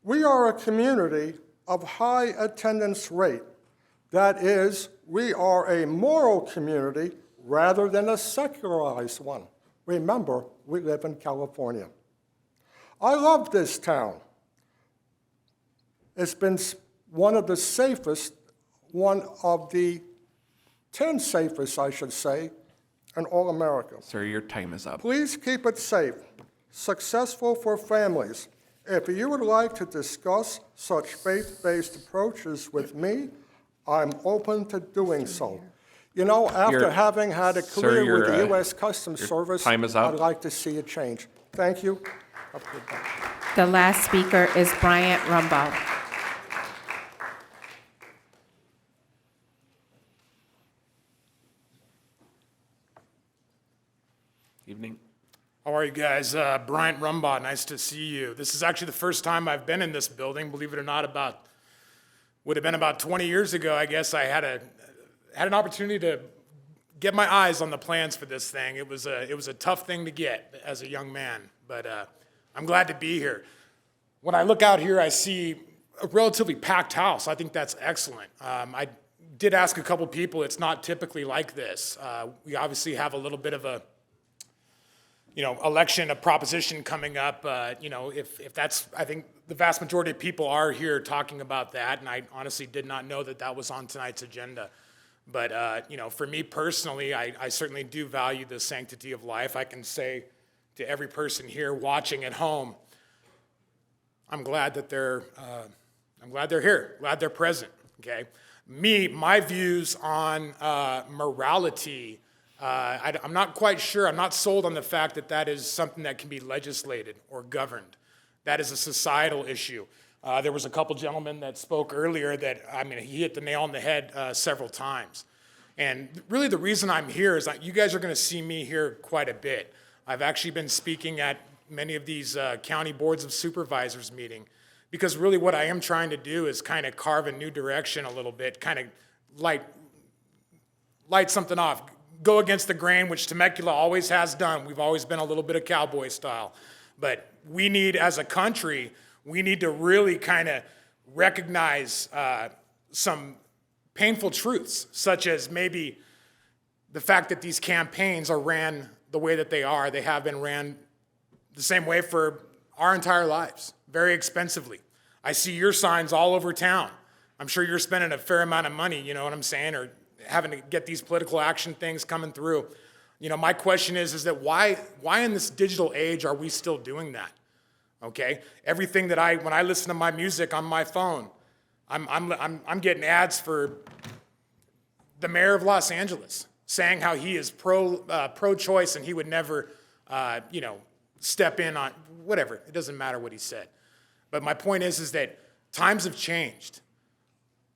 We are a community of high attendance rate. That is, we are a moral community rather than a secularized one. Remember, we live in California. I love this town. It's been one of the safest, one of the 10 safest, I should say, in all America. Sir, your time is up. Please keep it safe, successful for families. If you would like to discuss such faith-based approaches with me, I'm open to doing so. You know, after having had a career with the U.S. Customs Service, time is up. I'd like to see a change. Thank you. Have a good day. The last speaker is Bryant Rumbaugh. Evening. How are you guys? Bryant Rumbaugh, nice to see you. This is actually the first time I've been in this building, believe it or not. Would have been about 20 years ago, I guess. I had an opportunity to get my eyes on the plans for this thing. It was a tough thing to get as a young man, but I'm glad to be here. When I look out here, I see a relatively packed house. I think that's excellent. I did ask a couple people. It's not typically like this. We obviously have a little bit of a election, a proposition coming up. If that's, I think the vast majority of people are here talking about that, and I honestly did not know that was on tonight's agenda. But, for me personally, I certainly do value the sanctity of life. I can say to every person here watching at home, I'm glad that they're here, glad they're present, okay? My views on morality, I'm not quite sure. I'm not sold on the fact that is something that can be legislated or governed. That is a societal issue. There was a couple gentlemen that spoke earlier that, he hit the nail on the head several times. And really the reason I'm here is that you guys are going to see me here quite a bit. I've actually been speaking at many of these county boards of supervisors meeting, because really what I am trying to do is kind of carve a new direction a little bit, kind of light something off. Go against the grain, which Temecula always has done. We've always been a little bit of cowboy style. But we need, as a country, we need to really kind of recognize some painful truths, such as maybe the fact that these campaigns are ran the way that they are. They have been ran the same way for our entire lives, very expensively. I see your signs all over town. I'm sure you're spending a fair amount of money, you know what I'm saying, or having to get these political action things coming through. My question is that why in this digital age are we still doing that? Okay, everything that when I listen to my music on my phone, I'm getting ads for the mayor of Los Angeles saying how he is pro-choice and he would never, step in on whatever. It doesn't matter what he said. But my point is that times have changed.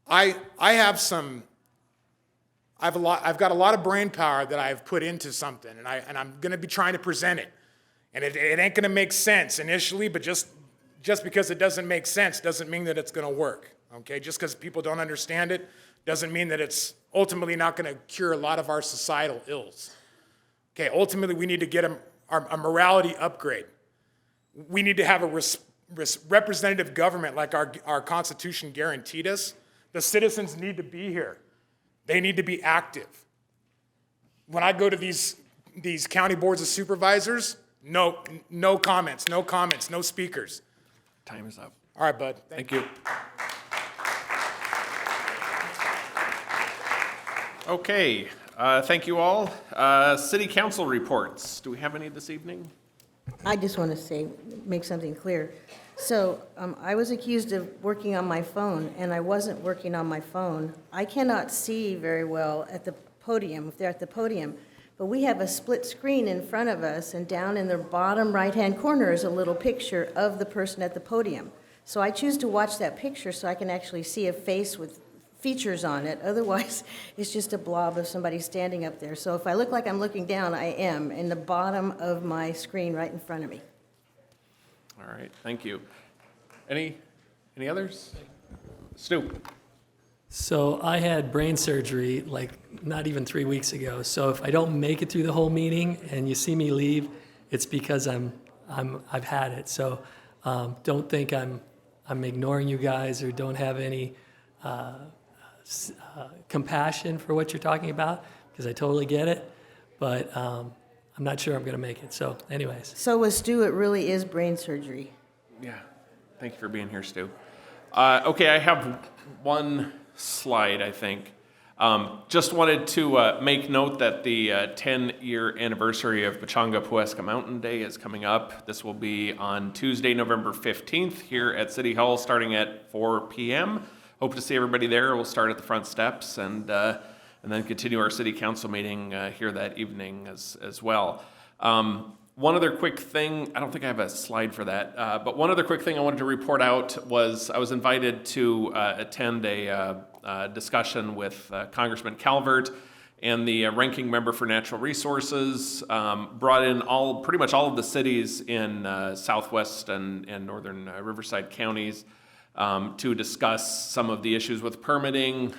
I've got a lot of brain power that I've put into something, and I'm going to be trying to present it. And it ain't going to make sense initially, but just because it doesn't make sense doesn't mean that it's going to work. Okay, just because people don't understand it doesn't mean that it's ultimately not going to cure a lot of our societal ills. Okay, ultimately we need to get a morality upgrade. We need to have a representative government like our Constitution guaranteed us. The citizens need to be here. They need to be active. When I go to these county boards of supervisors, no comments, no speakers. Time is up. All right, bud. Thank you. Okay, thank you all. City council reports. Do we have any this evening? I just want to make something clear. So I was accused of working on my phone, and I wasn't working on my phone. I cannot see very well at the podium, if they're at the podium, but we have a split screen in front of us, and down in the bottom right-hand corner is a little picture of the person at the podium. So I choose to watch that picture so I can actually see a face with features on it. Otherwise, it's just a blob of somebody standing up there. So if I look like I'm looking down, I am in the bottom of my screen right in front of me. All right, thank you. Any others? Stu? So I had brain surgery like not even 3 weeks ago. So if I don't make it through the whole meeting and you see me leave, it's because I've had it. So don't think I'm ignoring you guys or don't have any compassion for what you're talking about, because I totally get it. But I'm not sure I'm going to make it. So anyways. So with Stu, it really is brain surgery. Yeah, thank you for being here, Stu. Okay, I have one slide, I think. Just wanted to make note that the 10-year anniversary of Pechanga Puesca Mountain Day is coming up. This will be on Tuesday, November 15th here at City Hall, starting at 4 p.m. Hope to see everybody there. We'll start at the front steps and then continue our city council meeting here that evening as well. One other quick thing, I don't think I have a slide for that, but one other quick thing I wanted to report out was I was invited to attend a discussion with Congressman Calvert and the ranking member for natural resources, brought in pretty much all of the cities in southwest and northern Riverside counties to discuss some of the issues with permitting,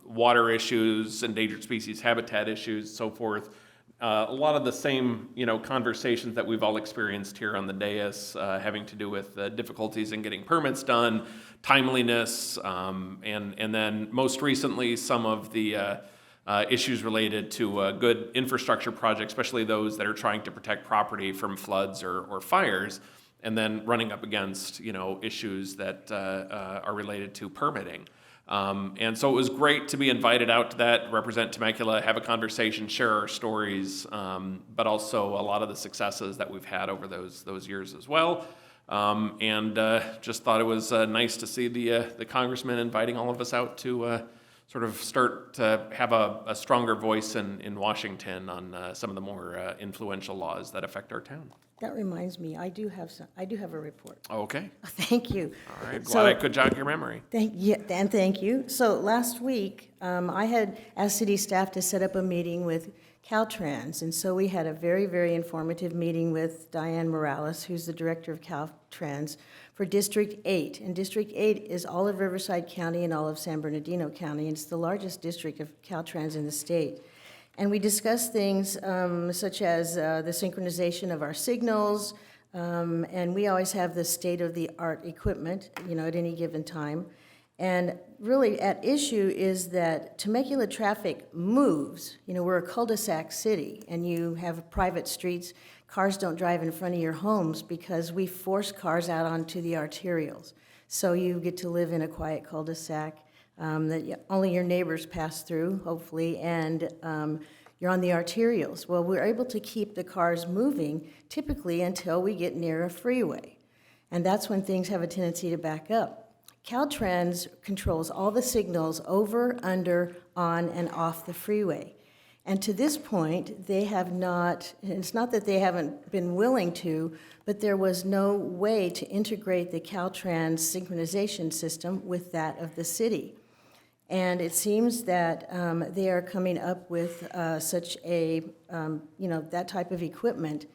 water issues, endangered species habitat issues, so forth. A lot of the same, conversations that we've all experienced here on the dais, having to do with difficulties in getting permits done, timeliness, and then most recently some of the issues related to good infrastructure projects, especially those that are trying to protect property from floods or fires, and then running up against, issues that are related to permitting. And so it was great to be invited out to that, represent Temecula, have a conversation, share our stories, but also a lot of the successes that we've had over those years as well. And just thought it was nice to see the congressman inviting all of us out to sort of start to have a stronger voice in Washington on some of the more influential laws that affect our town. That reminds me, I do have a report. Okay. Thank you. All right, glad I could jog your memory. Thank you. So last week, I had asked city staff to set up a meeting with Caltrans, and so we had a very, very informative meeting with Diane Morales, who's the director of Caltrans, for District 8. And District 8 is all of Riverside County and all of San Bernardino County, and it's the largest district of Caltrans in the state. And we discussed things such as the synchronization of our signals, and we always have the state-of-the-art equipment, at any given time. And really at issue is that Temecula traffic moves. We're a cul-de-sac city, and you have private streets. Cars don't drive in front of your homes because we force cars out onto the arterials. So you get to live in a quiet cul-de-sac that only your neighbors pass through, hopefully, and you're on the arterials. Well, we're able to keep the cars moving typically until we get near a freeway, and that's when things have a tendency to back up. Caltrans controls all the signals over, under, on, and off the freeway. And to this point, they have not, and it's not that they haven't been willing to, but there was no way to integrate the Caltrans synchronization system with that of the city. And it seems that they are coming up with such a, that type of equipment.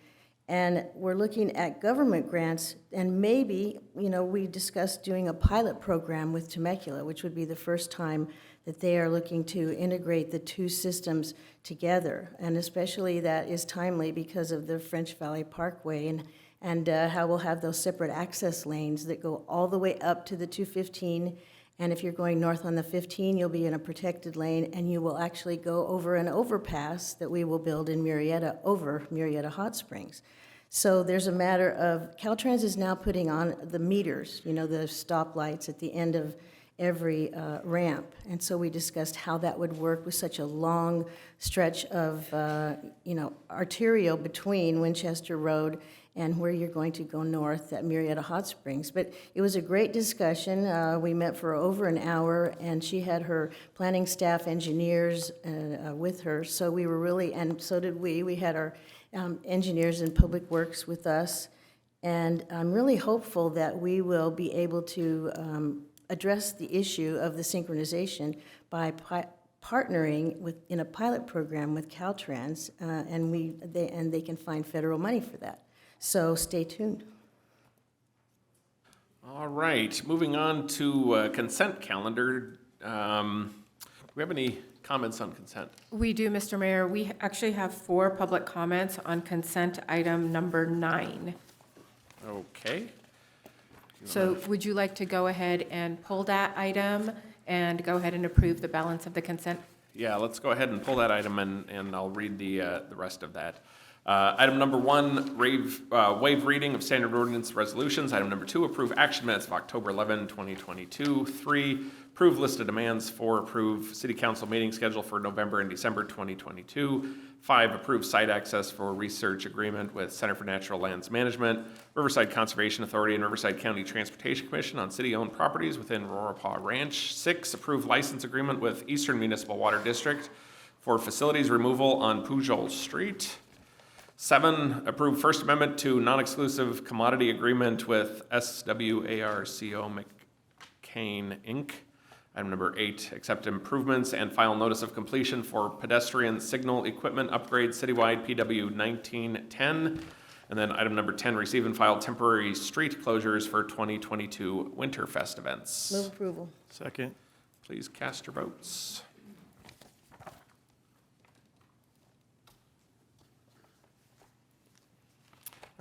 And we're looking at government grants, and maybe, we discussed doing a pilot program with Temecula, which would be the first time that they are looking to integrate the two systems together. And especially that is timely because of the French Valley Parkway and how we'll have those separate access lanes that go all the way up to the 215. And if you're going north on the 15, you'll be in a protected lane, and you will actually go over an overpass that we will build in over Murrieta Hot Springs. So there's a matter of, Caltrans is now putting on the meters, the stoplights at the end of every ramp. And so we discussed how that would work with such a long stretch of, arterial between Winchester Road and where you're going to go north at Murrieta Hot Springs. But it was a great discussion. We met for over an hour, and she had her planning staff engineers with her. So we were really, and so did we. We had our engineers in Public Works with us. And I'm really hopeful that we will be able to address the issue of the synchronization by partnering in a pilot program with Caltrans, and they can find federal money for that. So stay tuned. All right, moving on to consent calendar. Do we have any comments on consent? We do, Mr. Mayor. We actually have 4 public comments on consent item number 9. Okay. So would you like to go ahead and pull that item and go ahead and approve the balance of the consent? Yeah, let's go ahead and pull that item and I'll read the rest of that. Item number 1, waive reading of standard ordinance resolutions. Item number 2, approve action minutes of October 11, 2022. 3, approve list of demands. 4, approve city council meeting schedule for November and December 2022. 5, approve site access for research agreement with Center for Natural Lands Management, Riverside Conservation Authority, and Riverside County Transportation Commission on city-owned properties within Roripaw Ranch. 6, approve license agreement with Eastern Municipal Water District for facilities removal on Pujol Street. 7, approve First Amendment to non-exclusive commodity agreement with SWARCO McCain, Inc. Item number 8, accept improvements and file notice of completion for pedestrian signal equipment upgrade citywide PW 1910. And then item number 10, receive and file temporary street closures for 2022 Winterfest events. Move approval. Second. Please cast your votes.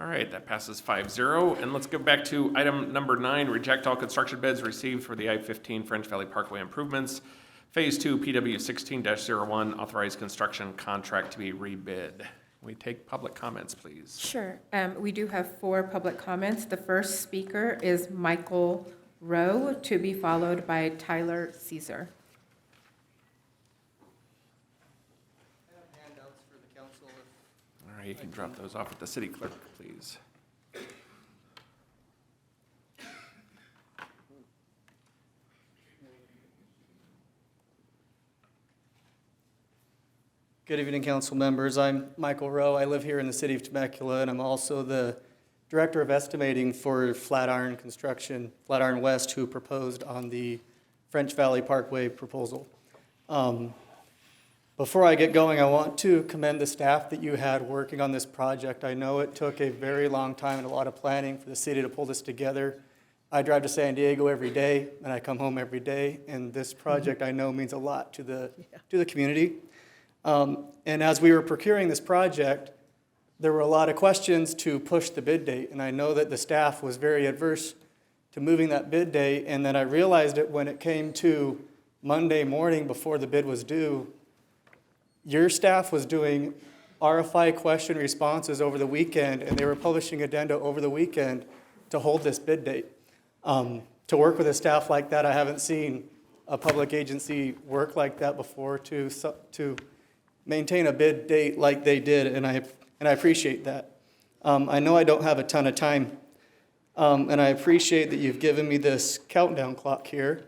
All right, that passes 5-0. And let's go back to item number 9, reject all construction bids received for the I-15 French Valley Parkway improvements. Phase 2, PW 16-01, authorized construction contract to be rebid. Can we take public comments, please? Sure. We do have 4 public comments. The first speaker is Michael Rowe, to be followed by Tyler Caesar. All right, you can drop those off at the city clerk, please. Good evening, council members. I'm Michael Rowe. I live here in the city of Temecula, and I'm also the director of estimating for Flatiron Construction, Flatiron West, who proposed on the French Valley Parkway proposal. Before I get going, I want to commend the staff that you had working on this project. I know it took a very long time and a lot of planning for the city to pull this together. I drive to San Diego every day, and I come home every day, and this project I know means a lot to the community. And as we were procuring this project, there were a lot of questions to push the bid date, and I know that the staff was very adverse to moving that bid date, and then I realized it when it came to Monday morning before the bid was due. Your staff was doing RFI question responses over the weekend, and they were publishing addenda over the weekend to hold this bid date. To work with a staff like that, I haven't seen a public agency work like that before to maintain a bid date like they did, and I appreciate that. I know I don't have a ton of time, and I appreciate that you've given me this countdown clock here.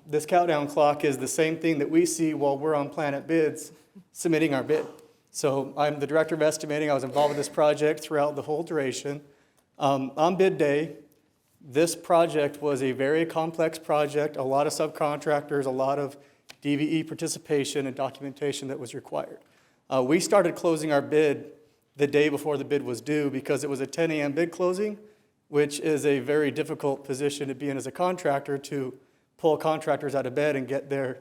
This countdown clock is the same thing that we see while we're on Planet Bids submitting our bid. So I'm the director of estimating. I was involved with this project throughout the whole duration. On bid day, this project was a very complex project, a lot of subcontractors, a lot of DVE participation and documentation that was required. We started closing our bid the day before the bid was due because it was a 10 a.m. bid closing, which is a very difficult position to be in as a contractor, to pull contractors out of bed and get their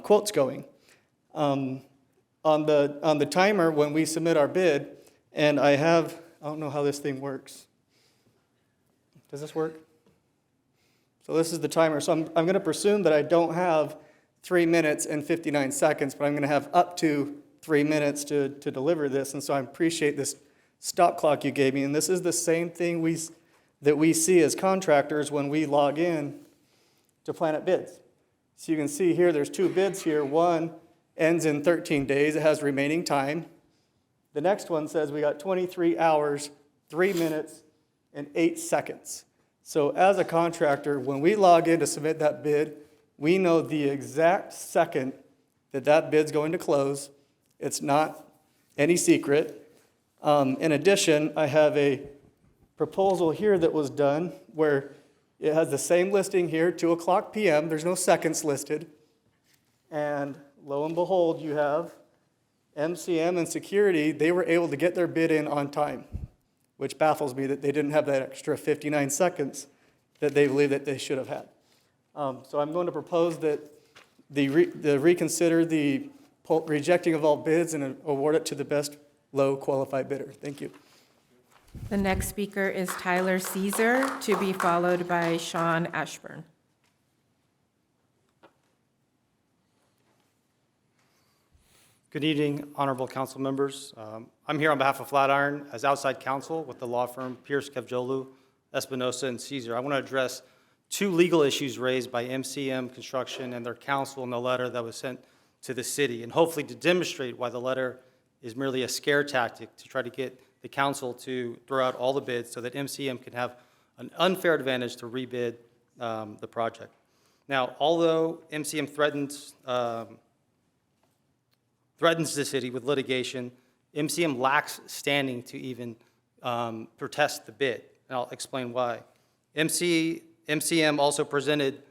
quotes going. On the timer, when we submit our bid, and I don't know how this thing works. Does this work? So this is the timer. So I'm going to presume that I don't have 3 minutes and 59 seconds, but I'm going to have up to 3 minutes to deliver this. And so I appreciate this stop clock you gave me. And this is the same thing that we see as contractors when we log in to Planet Bids. So you can see here, there's 2 bids here. One ends in 13 days. It has remaining time. The next one says we got 23 hours, 3 minutes, and 8 seconds. So as a contractor, when we log in to submit that bid, we know the exact second that bid's going to close. It's not any secret. In addition, I have a proposal here that was done where it has the same listing here, 2:00 p.m. There's no seconds listed. And lo and behold, you have MCM and security. They were able to get their bid in on time, which baffles me that they didn't have that extra 59 seconds that they believe that they should have had. So I'm going to propose that the reconsider the rejecting of all bids and award it to the best low qualified bidder. Thank you. The next speaker is Tyler Caesar, to be followed by Sean Ashburn. Good evening, honorable council members. I'm here on behalf of Flatiron as outside counsel with the law firm Pierce, Kevjolu, Espinosa, and Caesar. I want to address two legal issues raised by MCM Construction and their counsel in the letter that was sent to the city, and hopefully to demonstrate why the letter is merely a scare tactic to try to get the council to throw out all the bids so that MCM can have an unfair advantage to rebid the project. Now, although MCM threatens the city with litigation, MCM lacks standing to even protest the bid, and I'll explain why. MCM also presented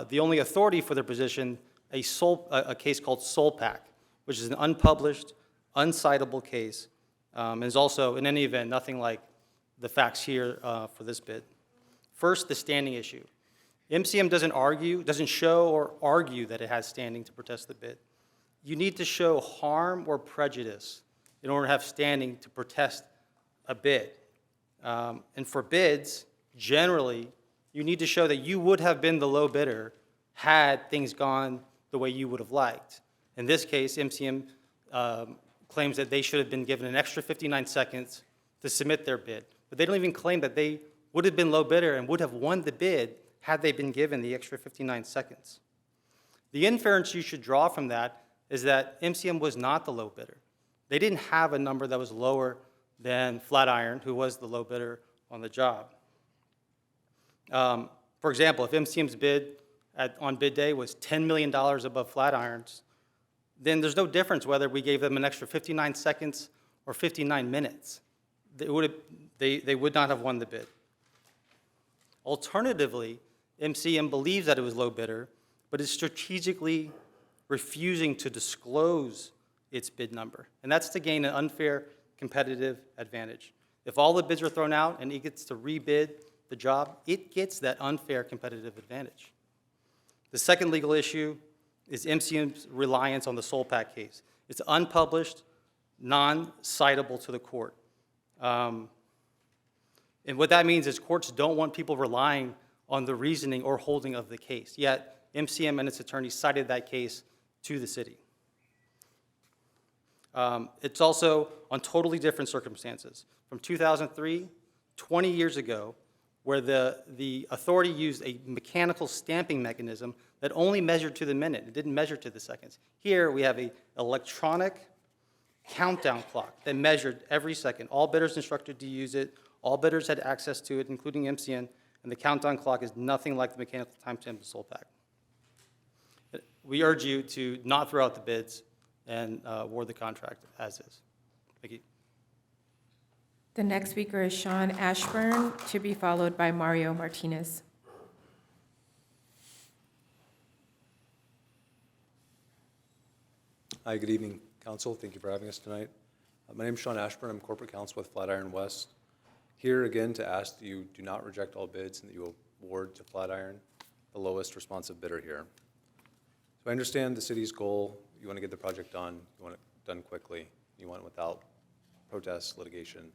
the only authority for their position, a case called Solpac, which is an unpublished, uncitable case, and is also, in any event, nothing like the facts here for this bid. First, the standing issue. MCM doesn't show or argue that it has standing to protest the bid. You need to show harm or prejudice in order to have standing to protest a bid. And for bids, generally, you need to show that you would have been the low bidder had things gone the way you would have liked. In this case, MCM claims that they should have been given an extra 59 seconds to submit their bid. But they don't even claim that they would have been low bidder and would have won the bid had they been given the extra 59 seconds. The inference you should draw from that is that MCM was not the low bidder. They didn't have a number that was lower than Flatiron, who was the low bidder on the job. For example, if MCM's bid on bid day was $10 million above Flatiron's, then there's no difference whether we gave them an extra 59 seconds or 59 minutes. They would not have won the bid. Alternatively, MCM believes that it was low bidder, but is strategically refusing to disclose its bid number. And that's to gain an unfair competitive advantage. If all the bids are thrown out and it gets to rebid the job, it gets that unfair competitive advantage. The second legal issue is MCM's reliance on the Solpac case. It's unpublished, non-citable to the court. And what that means is courts don't want people relying on the reasoning or holding of the case. Yet, MCM and its attorneys cited that case to the city. It's also on totally different circumstances. From 2003, 20 years ago, where the authority used a mechanical stamping mechanism that only measured to the minute. It didn't measure to the seconds. Here, we have an electronic countdown clock that measured every second. All bidders instructed to use it. All bidders had access to it, including MCN, and the countdown clock is nothing like the mechanical timestamp of Solpac. We urge you to not throw out the bids and award the contract as is. Thank you. The next speaker is Sean Ashburn, to be followed by Mario Martinez. Hi, good evening, Council. Thank you for having us tonight. My name is Sean Ashburn. I'm Corporate Counsel with Flatiron West. Here again to ask that you do not reject all bids and that you award to Flatiron the lowest responsive bidder here. So I understand the city's goal. You want to get the project done. You want it done quickly. You want it without protests, litigation,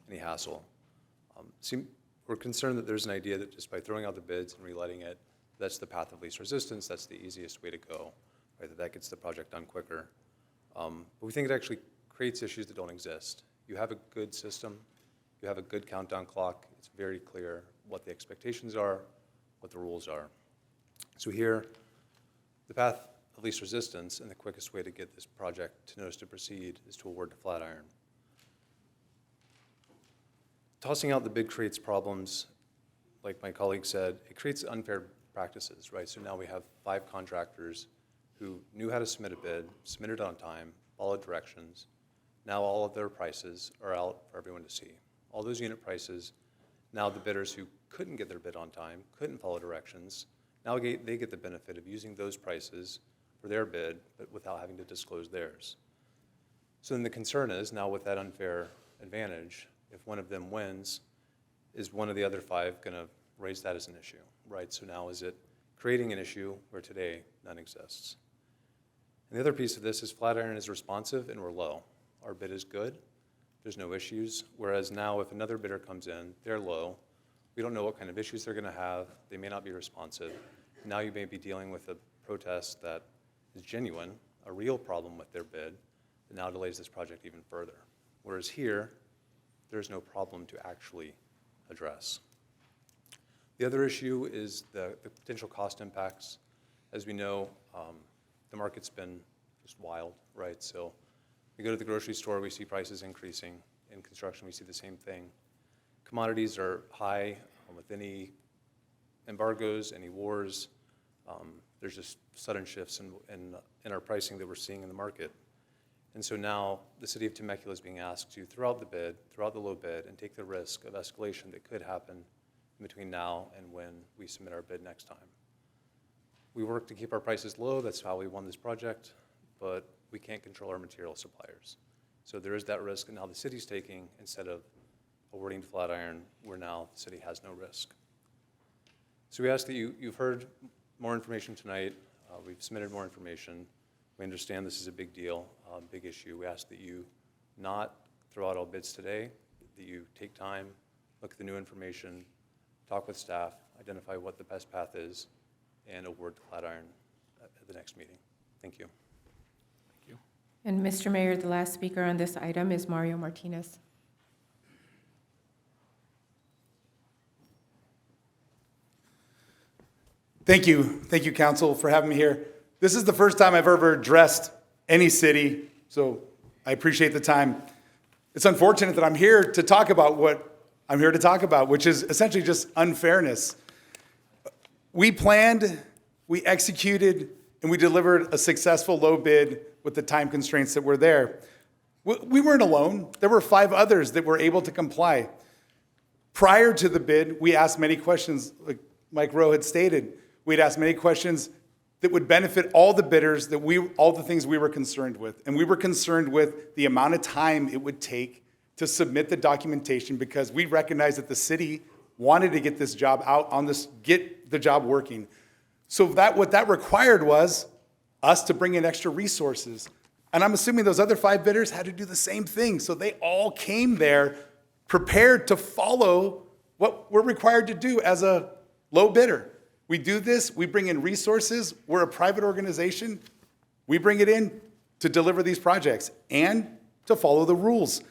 any hassle. We're concerned that there's an idea that just by throwing out the bids and relighting it, that's the path of least resistance. That's the easiest way to go, right? That gets the project done quicker. But we think it actually creates issues that don't exist. You have a good system. You have a good countdown clock. It's very clear what the expectations are, what the rules are. So here, the path of least resistance and the quickest way to get this project to notice to proceed is to award to Flatiron. Tossing out the bid creates problems. Like my colleague said, it creates unfair practices, right? So now we have 5 contractors who knew how to submit a bid, submitted on time, followed directions. Now all of their prices are out for everyone to see. All those unit prices, now the bidders who couldn't get their bid on time, couldn't follow directions, now they get the benefit of using those prices for their bid, but without having to disclose theirs. So then the concern is, now with that unfair advantage, if one of them wins, is one of the other 5 going to raised that as an issue, right? So now is it creating an issue where today none exists? And the other piece of this is Flatiron is responsive and we're low. Our bid is good, there's no issues, whereas now if another bidder comes in, they're low, we don't know what kind of issues they're gonna have, they may not be responsive. Now you may be dealing with a protest that is genuine, a real problem with their bid, that now delays this project even further. Whereas here, there's no problem to actually address. The other issue is the potential cost impacts. As we know, the market's been just wild, right? So we go to the grocery store, we see prices increasing. In construction, we see the same thing. Commodities are high with any embargoes, any wars. There's just sudden shifts in our pricing that we're seeing in the market. And so now the city of Temecula is being asked to throw out the bid, throw out the low bid, and take the risk of escalation that could happen in between now and when we submit our bid next time. We work to keep our prices low, that's how we won this project, but we can't control our material suppliers. So there is that risk, and now the city's taking, instead of awarding to Flatiron, where now the city has no risk. So we ask that you've heard more information tonight, we've submitted more information. We understand this is a big deal, big issue. We ask that you not throw out all bids today, that you take time, look at the new information, talk with staff, identify what the best path is, and award to Flatiron at the next meeting. Thank you. Thank you. And Mr. Mayor, the last speaker on this item is Mario Martinez. Thank you, council, for having me here. This is the first time I've ever addressed any city, so I appreciate the time. It's unfortunate that I'm here to talk about what I'm here to talk about, which is essentially just unfairness. We planned, we executed, and we delivered a successful low bid with the time constraints that were there. We weren't alone. There were 5 others that were able to comply. Prior to the bid, we asked many questions, like Mike Rowe had stated. We'd asked many questions that would benefit all the bidders, all the things we were concerned with. And we were concerned with the amount of time it would take to submit the documentation, because we recognized that the city wanted to get this job out on this, get the job working. So what that required was us to bring in extra resources. And I'm assuming those other 5 bidders had to do the same thing. So they all came there prepared to follow what we're required to do as a low bidder. We do this, we bring in resources, we're a private organization, we bring it in to deliver these projects and to follow the rules.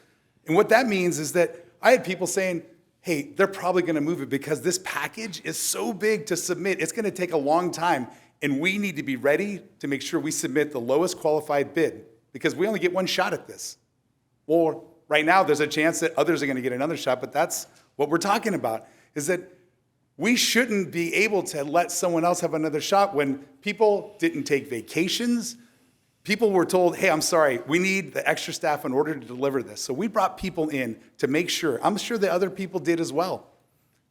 And what that means is that I had people saying, hey, they're probably gonna move it because this package is so big to submit, it's gonna take a long time, and we need to be ready to make sure we submit the lowest qualified bid, because we only get one shot at this. Well, right now, there's a chance that others are gonna get another shot, but that's what we're talking about, is that we shouldn't be able to let someone else have another shot when people didn't take vacations. People were told, hey, I'm sorry, we need the extra staff in order to deliver this. So we brought people in to make sure. I'm sure the other people did as well.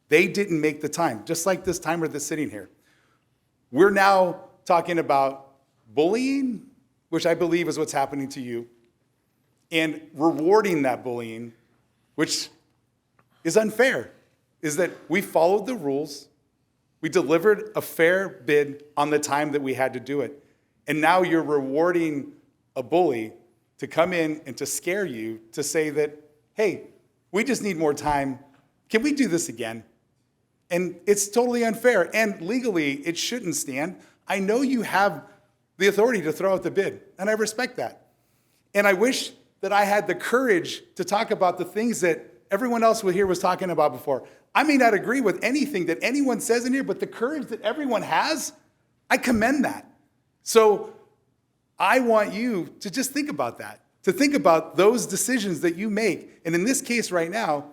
They didn't make the time, just like this timer that's sitting here. We're now talking about bullying, which I believe is what's happening to you, and rewarding that bullying, which is unfair. Is that we followed the rules, we delivered a fair bid on the time that we had to do it, and now you're rewarding a bully to come in and to scare you, to say that, hey, we just need more time, can we do this again? And it's totally unfair, and legally, it shouldn't stand. I know you have the authority to throw out the bid, and I respect that. And I wish that I had the courage to talk about the things that everyone else here was talking about before. I may not agree with anything that anyone says in here, but the courage that everyone has, I commend that. So I want you to just think about that, to think about those decisions that you make. And in this case right now,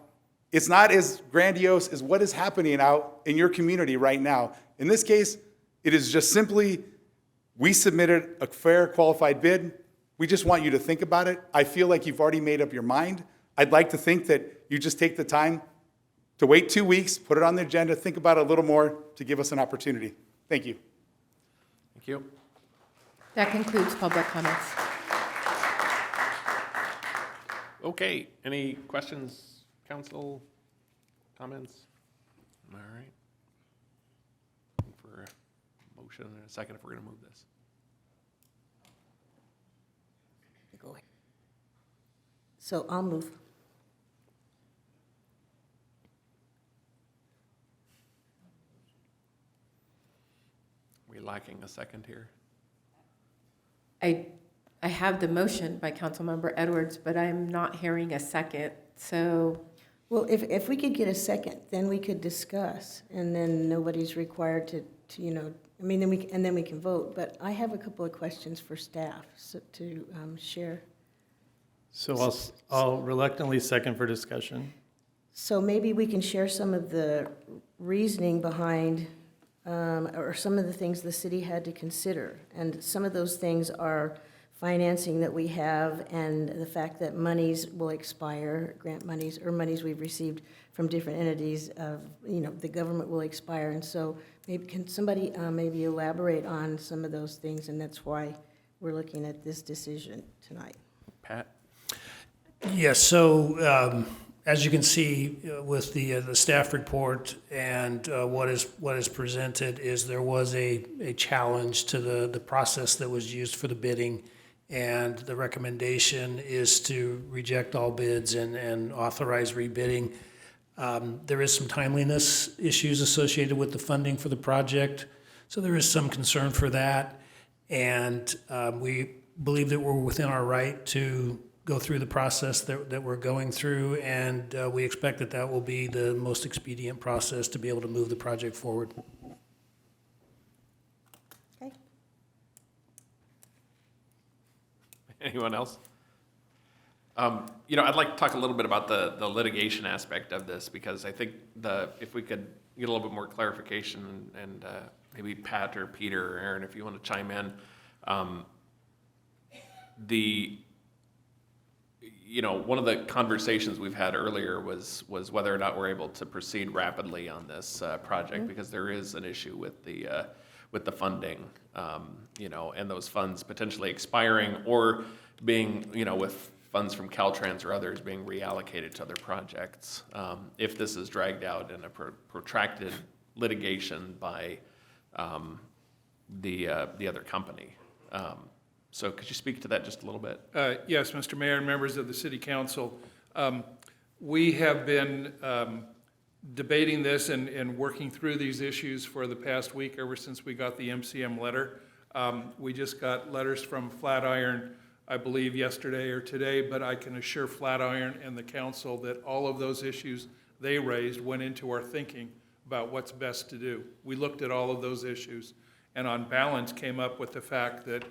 it's not as grandiose as what is happening out in your community right now. In this case, it is just simply, we submitted a fair, qualified bid. We just want you to think about it. I feel like you've already made up your mind. I'd like to think that you just take the time to wait 2 weeks, put it on the agenda, think about it a little more to give us an opportunity. Thank you. Thank you. That concludes public comments. Okay, any questions, council, comments? All right. motion and a second if we're going to move this. Go ahead. So I'll move. We're lacking a second here. I have the motion by Councilmember Edwards, but I'm not hearing a second, so. Well, if we could get a second, then we could discuss, and then nobody's required to I mean, then we can vote. But I have a couple of questions for staff to share. So I'll reluctantly second for discussion. So maybe we can share some of the reasoning behind, or some of the things the city had to consider. And some of those things are financing that we have and the fact that monies will expire, grant monies, or monies we've received from different entities, the government will expire. And so maybe can somebody maybe elaborate on some of those things, and that's why we're looking at this decision tonight. Pat? Yes, so as you can see with the staff report and what is presented is there was a challenge to the process that was used for the bidding, and the recommendation is to reject all bids and authorize rebidding. There is some timeliness issues associated with the funding for the project, so there is some concern for that, and we believe that we're within our right to go through the process that we're going through, and we expect that will be the most expedient process to be able to move the project forward. Okay. Anyone else? I'd like to talk a little bit about the litigation aspect of this, because I think if we could get a little bit more clarification, and maybe Pat or Peter or Aaron, if you want to chime in. One of the conversations we've had earlier was whether or not we're able to proceed rapidly on this project, because there is an issue with the funding, and those funds potentially expiring or being, with funds from Caltrans or others being reallocated to other projects, if this is dragged out in a protracted litigation by the other company. So could you speak to that just a little bit? Yes, Mr. Mayor and members of the City Council. We have been debating this and working through these issues for the past week, ever since we got the MCM letter. We just got letters from Flatiron, I believe yesterday or today, but I can assure Flatiron and the council that all of those issues they raised went into our thinking about what's best to do. We looked at all of those issues and on balance came up with the fact that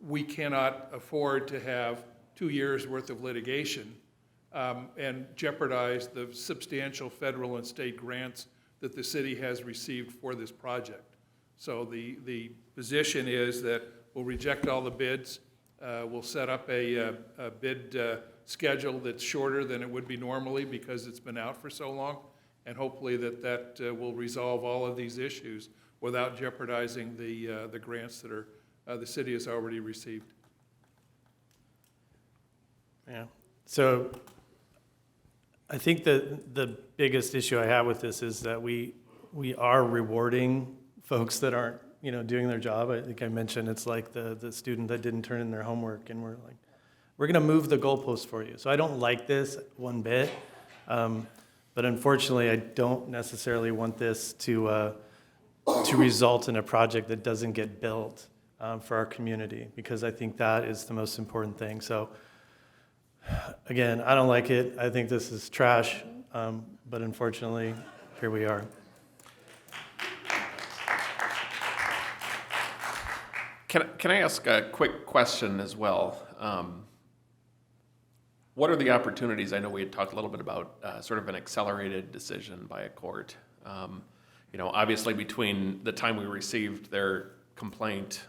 we cannot afford to have 2 years worth of litigation and jeopardize the substantial federal and state grants that the city has received for this project. So the position is that we'll reject all the bids. We'll set up a bid schedule that's shorter than it would be normally because it's been out for so long, and hopefully that will resolve all of these issues without jeopardizing the grants that the city has already received. Yeah. So I think that the biggest issue I have with this is that we are rewarding folks that aren't, doing their job. I think I mentioned it's like the student that didn't turn in their homework, and we're like, we're going to move the goalpost for you. So I don't like this one bit, but unfortunately, I don't necessarily want this to result in a project that doesn't get built for our community, because I think that is the most important thing. So again, I don't like it. I think this is trash, but unfortunately, here we are. Can I ask a quick question as well? What are the opportunities? I know we had talked a little bit about sort of an accelerated decision by a court. Obviously between the time we received their complaint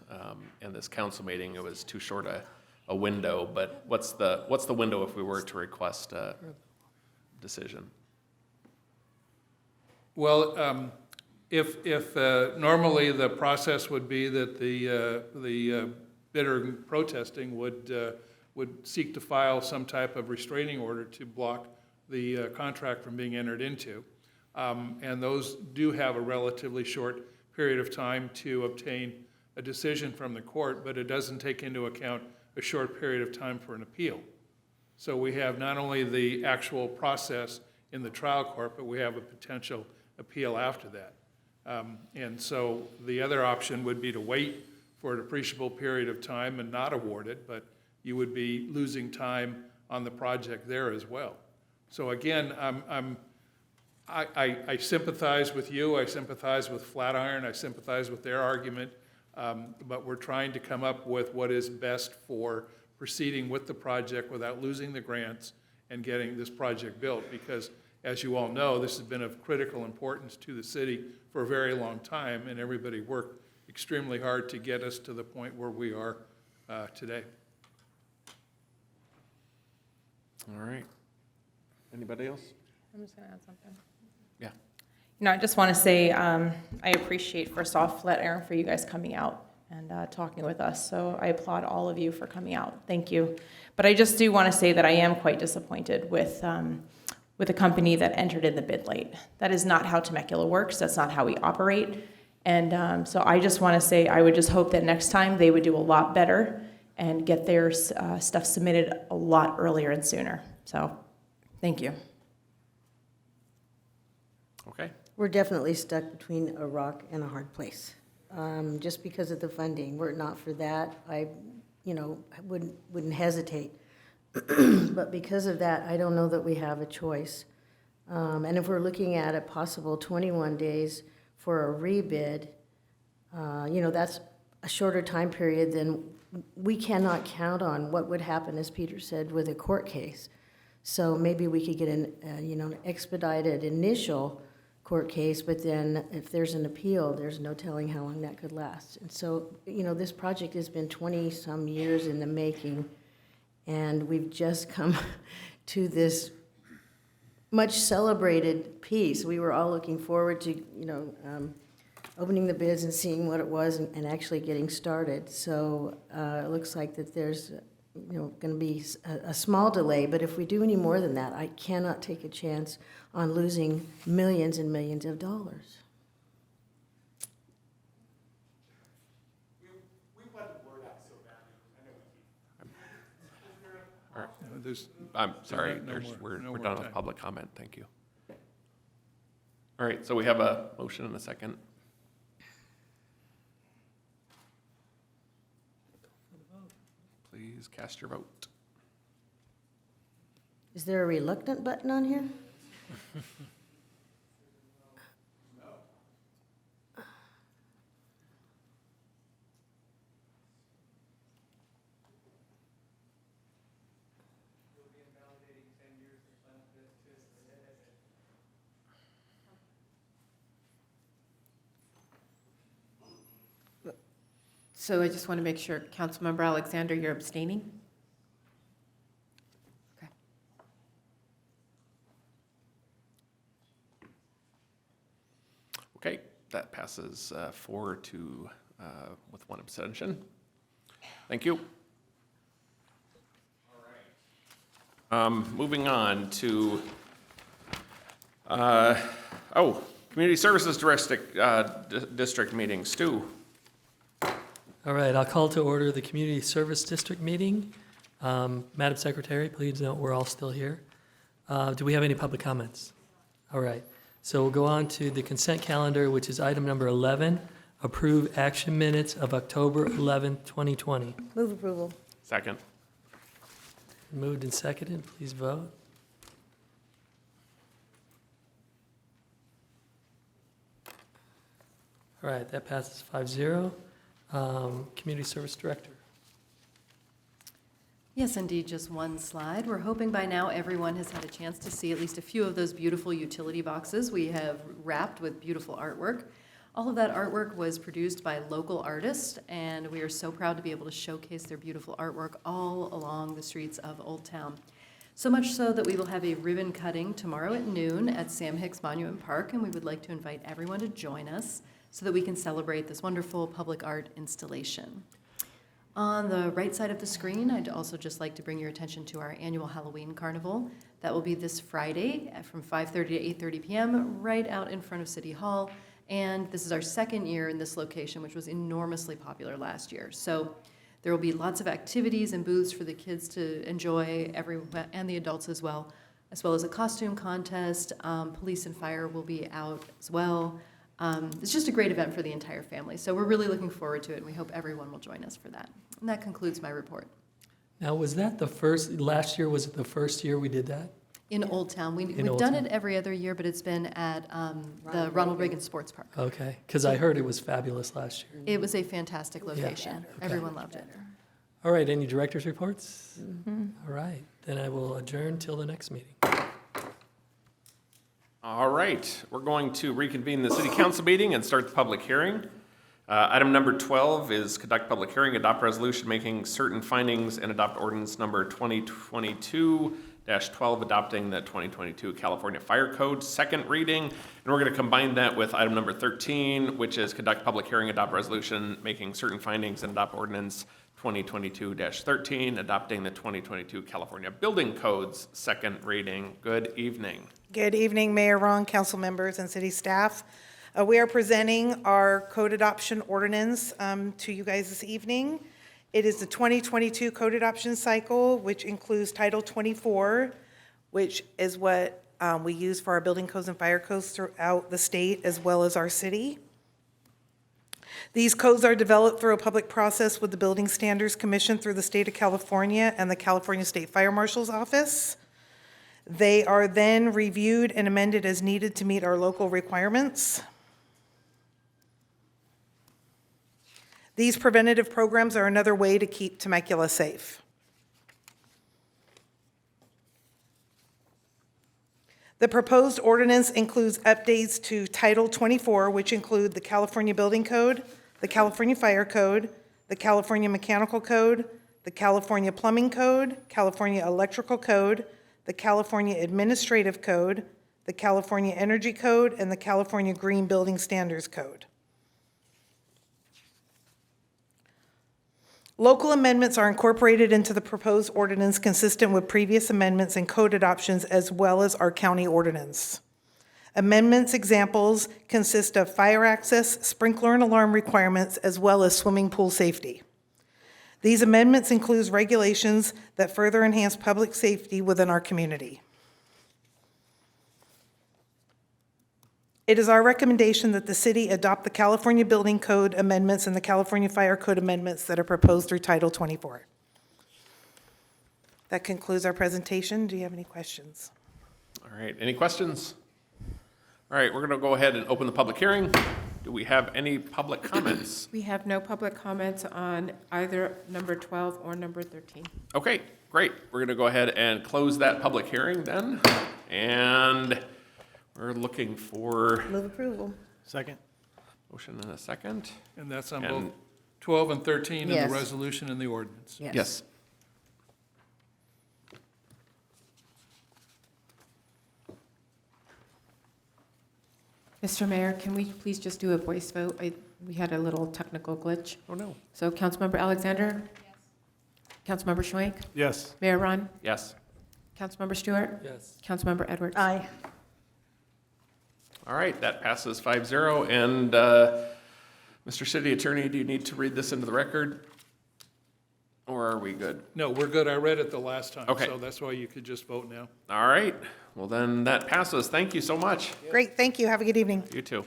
and this council meeting, it was too short a window. But what's the window if we were to request a decision? Well, if normally the process would be that the bidder protesting would seek to file some type of restraining order to block the contract from being entered into, and those do have a relatively short period of time to obtain a decision from the court, but it doesn't take into account a short period of time for an appeal. So we have not only the actual process in the trial court, but we have a potential appeal after that. And so the other option would be to wait for an appreciable period of time and not award it, but you would be losing time on the project there as well. So again, I sympathize with you, I sympathize with Flatiron, I sympathize with their argument, but we're trying to come up with what is best for proceeding with the project without losing the grants and getting this project built, because as you all know, this has been of critical importance to the city for a very long time, and everybody worked extremely hard to get us to the point where we are today. All right. Anybody else? I'm just going to add something. Yeah. You know, I just want to say I appreciate, first off, Flatiron, for you guys coming out and talking with us. So I applaud all of you for coming out. Thank you. But I just do want to say that I am quite disappointed with a company that entered in the bid late. That is not how Temecula works. That's not how we operate. And so I just want to say I would just hope that next time they would do a lot better and get their stuff submitted a lot earlier and sooner. So thank you. Okay. We're definitely stuck between a rock and a hard place, just because of the funding. Were it not for that, I wouldn't hesitate. But because of that, I don't know that we have a choice. And if we're looking at a possible 21 days for a rebid, that's a shorter time period than we cannot count on what would happen, as Peter said, with a court case. So maybe we could get an expedited initial court case, but then if there's an appeal, there's no telling how long that could last. And so, this project has been 20-some years in the making, and we've just come to this much celebrated piece. We were all looking forward to, opening the bids and seeing what it was and actually getting started. So it looks like that there's, going to be a small delay, but if we do any more than that, I cannot take a chance on losing millions and millions of dollars. All right. I'm sorry, we're done with public comment, thank you. All right, so we have a motion and a second. Please cast your vote. Is there a reluctant button on here? So I just want to make sure, Councilmember Alexander, you're abstaining? Okay. Okay, that passes 4-2 with one abstention. Thank you. All right. Moving on to, Community Services District meeting. Stu. All right, I'll call to order the Community Service District meeting. Madam Secretary, please note we're all still here. Do we have any public comments? All right, so we'll go on to the consent calendar, which is item number 11, approve action minutes of October 11, 2020. Move approval. Second. Moved and seconded, please vote. All right, that passes 5-0. Community Service Director. Yes, indeed, just one slide. We're hoping by now everyone has had a chance to see at least a few of those beautiful utility boxes we have wrapped with beautiful artwork. All of that artwork was produced by local artists, and we are so proud to be able to showcase their beautiful artwork all along the streets of Old Town. So much so that we will have a ribbon cutting tomorrow at noon at Sam Hicks Monument Park, and we would like to invite everyone to join us so that we can celebrate this wonderful public art installation. On the right side of the screen, I'd also just like to bring your attention to our annual Halloween Carnival. That will be this Friday from 5:30 to 8:30 p.m. right out in front of City Hall. And this is our second year in this location, which was enormously popular last year. So there will be lots of activities and booths for the kids to enjoy, and the adults as well as a costume contest. Police and fire will be out as well. It's just a great event for the entire family. So we're really looking forward to it, and we hope everyone will join us for that. And that concludes my report. Now, was that last year, was it the first year we did that? In Old Town. We've Old done Town. it every other year, but it's been at the Ronald Reagan Sports Park. Okay, because I heard it was fabulous last year. It was a fantastic location. Okay. Everyone loved it. All right, any director's reports? All right, then I will adjourn till the next meeting. All right, we're going to reconvene the city council meeting and start the public hearing. Item number 12 is conduct public hearing, adopt resolution making certain findings, and adopt ordinance number 2022-12, adopting the 2022 California Fire Code, second reading. And we're going to combine that with item number 13, which is conduct public hearing, adopt resolution making certain findings, and adopt ordinance 2022-13, adopting the 2022 California Building Codes, second reading. Good evening. Good evening, Mayor Ron, council members, and city staff. We are presenting our code adoption ordinance to you guys this evening. It is the 2022 code adoption cycle, which includes Title 24, which is what we use for our building codes and fire codes throughout the state as well as our city. These codes are developed through a public process with the Building Standards Commission through the state of California and the California State Fire Marshal's Office. They are then reviewed and amended as needed to meet our local requirements. These preventative programs are another way to keep Temecula safe. The proposed ordinance includes updates to Title 24, which include the California Building Code, the California Fire Code, the California Mechanical Code, the California Plumbing Code, California Electrical Code, the California Administrative Code, the California Energy Code, and the California Green Building Standards Code. Local amendments are incorporated into the proposed ordinance consistent with previous amendments and code adoptions as well as our county ordinance. Amendments examples consist of fire access, sprinkler and alarm requirements, as well as swimming pool safety. These amendments include regulations that further enhance public safety within our community. It is our recommendation that the city adopt the California Building Code amendments and the California Fire Code amendments that are proposed through Title 24. That concludes our presentation. Do you have any questions? All right, any questions? All right, we're going to go ahead and open the public hearing. Do we have any public comments? We have no public comments on either number 12 or number 13. Okay, great. We're going to go ahead and close that public hearing then. And we're looking for Move approval. Second. motion and a second. And that's on And- both 12 and 13 in Yes. the resolution and the ordinance. Yes. Mr. Mayor, can we please just do a voice vote? We had a little technical glitch. Oh, no. So Councilmember Alexander? Yes. Councilmember Schwenk? Yes. Mayor Ron? Yes. Councilmember Stewart? Yes. Councilmember Edwards? Aye. All right, that passes 5-0. And Mr. City Attorney, do you need to read this into the record? Or are we good? No, we're good. I read it the last time. Okay. So that's why you could just vote now. All right, well then that passes. Thank you so much. Great, thank you. Have a good evening. You too.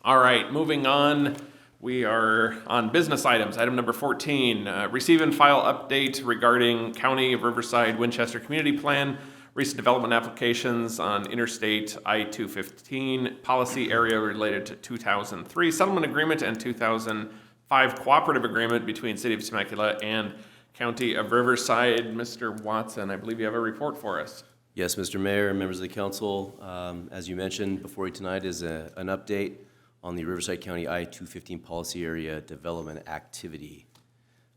All right, moving on. We are on business items. Item number 14, receive and file update regarding County of Riverside Winchester Community Plan, recent development applications on Interstate I-215 policy area related to 2003 settlement agreement and 2005 cooperative agreement between City of Temecula and County of Riverside. Mr. Watson, I believe you have a report for us. Yes, Mr. Mayor, members of the council, as you mentioned before you tonight is an update on the Riverside County I-215 policy area development activity.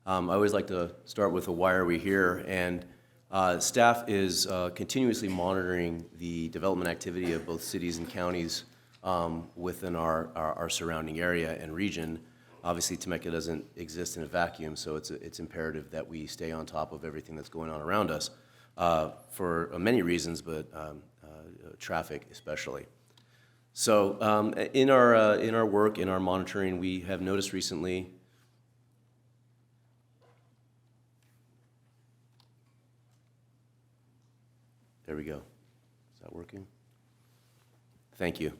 I always like to start with a why are we here, and staff is continuously monitoring the development activity of both cities and counties within our surrounding area and region. Obviously, Temecula doesn't exist in a vacuum, so it's imperative that we stay on top of everything that's going on around us for many reasons, but traffic especially. So in our work, in our monitoring, we have noticed recently there we go. Is that working? Thank you.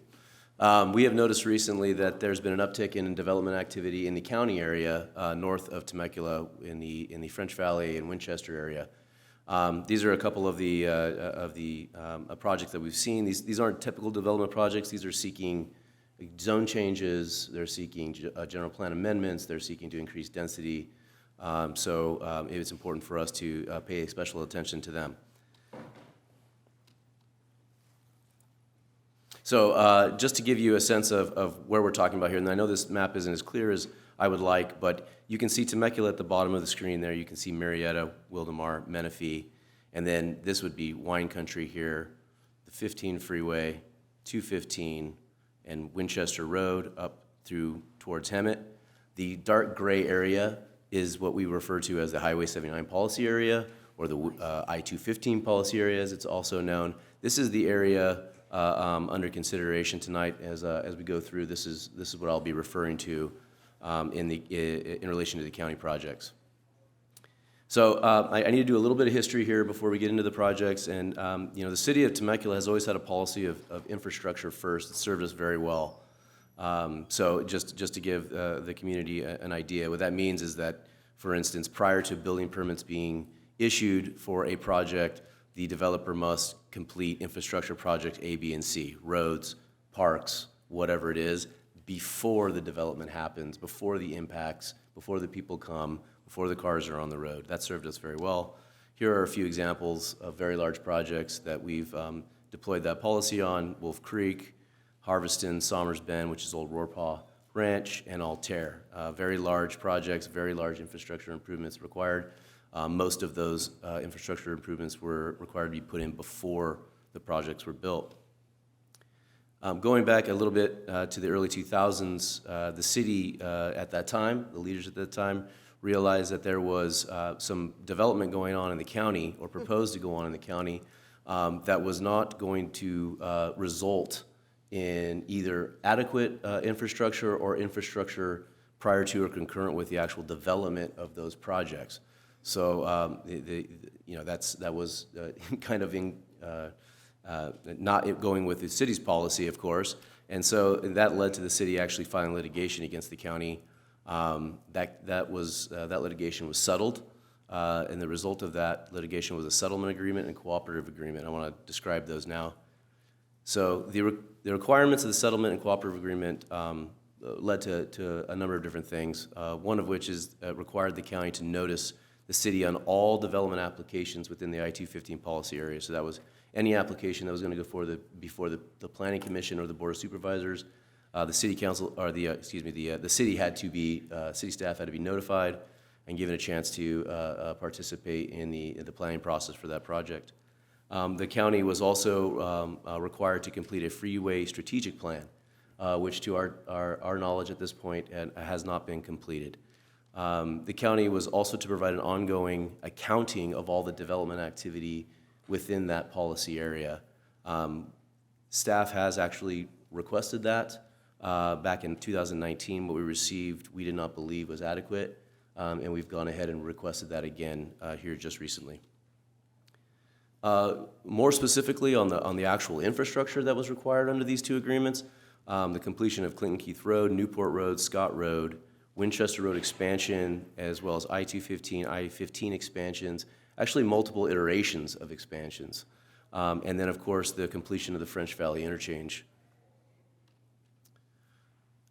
We have noticed recently that there's been an uptick in development activity in the county area north of Temecula in the French Valley and Winchester area. These are a couple of the projects that we've seen. These aren't typical development projects. These are seeking zone changes. They're seeking general plan amendments. They're seeking to increase density. So it's important for us to pay special attention to them. So just to give you a sense of where we're talking about here, and I know this map isn't as clear as I would like, but you can see Temecula at the bottom of the screen there. You can see Marietta, Wildemar, Menifee, and then this would be wine country here, the 15 freeway, 215, and Winchester Road up through towards Hemet. The dark gray area is what we refer to as the Highway 79 policy area, or the I-215 policy area as it's also known. This is the area under consideration tonight as we go through. This is what I'll be referring to in relation to the county projects. So I need to do a little bit of history here before we get into the projects. And the city of Temecula has always had a policy of infrastructure first. It's served us very well. So just to give the community an idea, what that means is that, for instance, prior to building permits being issued for a project, the developer must complete infrastructure project A, B, and C, roads, parks, whatever it is, before the development happens, before the impacts, before the people come, before the cars are on the road. That served us very well. Here are a few examples of very large projects that we've deployed that policy on: Wolf Creek, Harveston, Somers Bend, which is Old Roarpaw Ranch, and Altair. Very large projects, very large infrastructure improvements required. Most of those infrastructure improvements were required to be put in before the projects were built. Going back a little bit to the early 2000s, the city at that time, the leaders at that time, realized that there was some development going on in the county, or proposed to go on in the county, that was not going to result in either adequate infrastructure or infrastructure prior to or concurrent with the actual development of those projects. So that was kind of not going with the city's policy, of course, and so that led to the city actually filing litigation against the county. That litigation was settled, and the result of that litigation was a settlement agreement and cooperative agreement. I want to describe those now. So the requirements of the settlement and cooperative agreement led to a number of different things. One of which is required the county to notice the city on all development applications within the I-215 policy area. So that was any application that was going to go before the Planning Commission or the Board of Supervisors. The city council, or the city had to be, city staff had to be notified and given a chance to participate in the planning process for that project. The county was also required to complete a freeway strategic plan, which to our knowledge at this point has not been completed. The county was also to provide an ongoing accounting of all the development activity within that policy area. Staff has actually requested that back in 2019. What we received, we did not believe was adequate, and we've gone ahead and requested that again here just recently. More specifically on the actual infrastructure that was required under these two agreements, the completion of Clinton Keith Road, Newport Road, Scott Road, Winchester Road expansion, as well as I-215, I-15 expansions, actually multiple iterations of expansions. And then, of course, the completion of the French Valley interchange.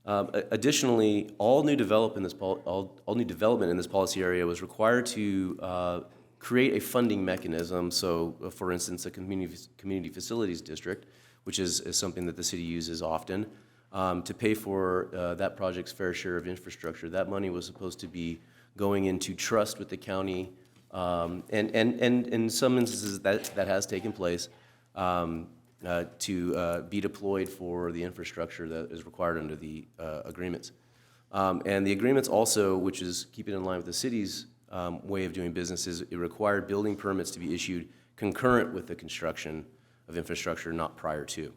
Additionally, all new development in this policy area was required to create a funding mechanism. So, for instance, a community facilities district, which is something that the city uses often, to pay for that project's fair share of infrastructure. That money was supposed to be going into trust with the county, and in some instances that has taken place, to be deployed for the infrastructure that is required under the agreements. And the agreements also, which is keeping in line with the city's way of doing business, is it required building permits to be issued concurrent with the construction of infrastructure, not prior to.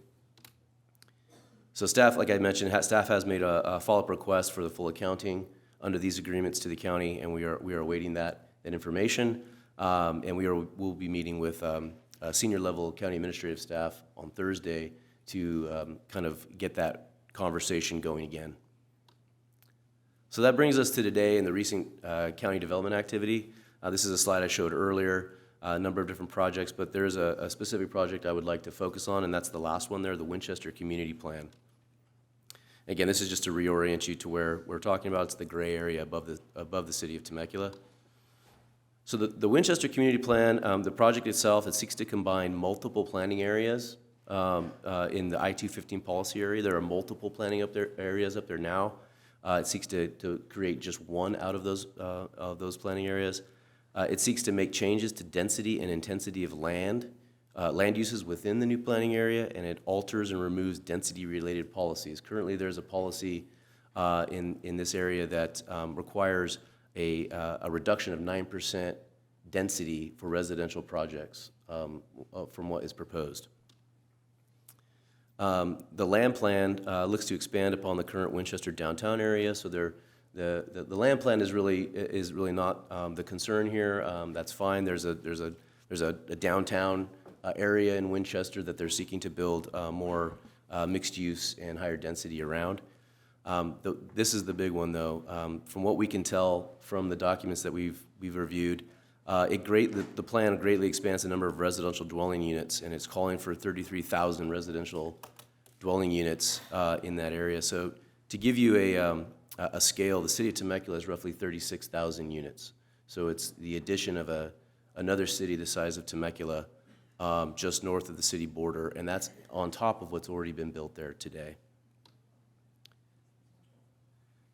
So staff, like I mentioned, staff has made a follow-up request for the full accounting under these agreements to the county, and we are awaiting that information. And we'll be meeting with senior level county administrative staff on Thursday to kind of get that conversation going again. So that brings us to today and the recent county development activity. This is a slide I showed earlier, a number of different projects, but there's a specific project I would like to focus on, and that's the last one there, the Winchester Community Plan. Again, this is just to reorient you to where we're talking about. It's the gray area above the city of Temecula. So the Winchester Community Plan, the project itself, it seeks to combine multiple planning areas in the I-215 policy area. There are multiple planning areas up there now. It seeks to create just one out of those planning areas. It seeks to make changes to density and intensity of land uses within the new planning area, and it alters and removes density-related policies. Currently, there's a policy in this area that requires a reduction of 9% density for residential projects from what is proposed. The land plan looks to expand upon the current Winchester downtown area, so the land plan is really not the concern here. That's fine. There's a downtown area in Winchester that they're seeking to build more mixed use and higher density around. This is the big one, though. From what we can tell from the documents that we've reviewed, the plan greatly expands the number of residential dwelling units, and it's calling for 33,000 residential dwelling units in that area. So to give you a scale, the city of Temecula is roughly 36,000 units. So it's the addition of another city the size of Temecula just north of the city border, and that's on top of what's already been built there today.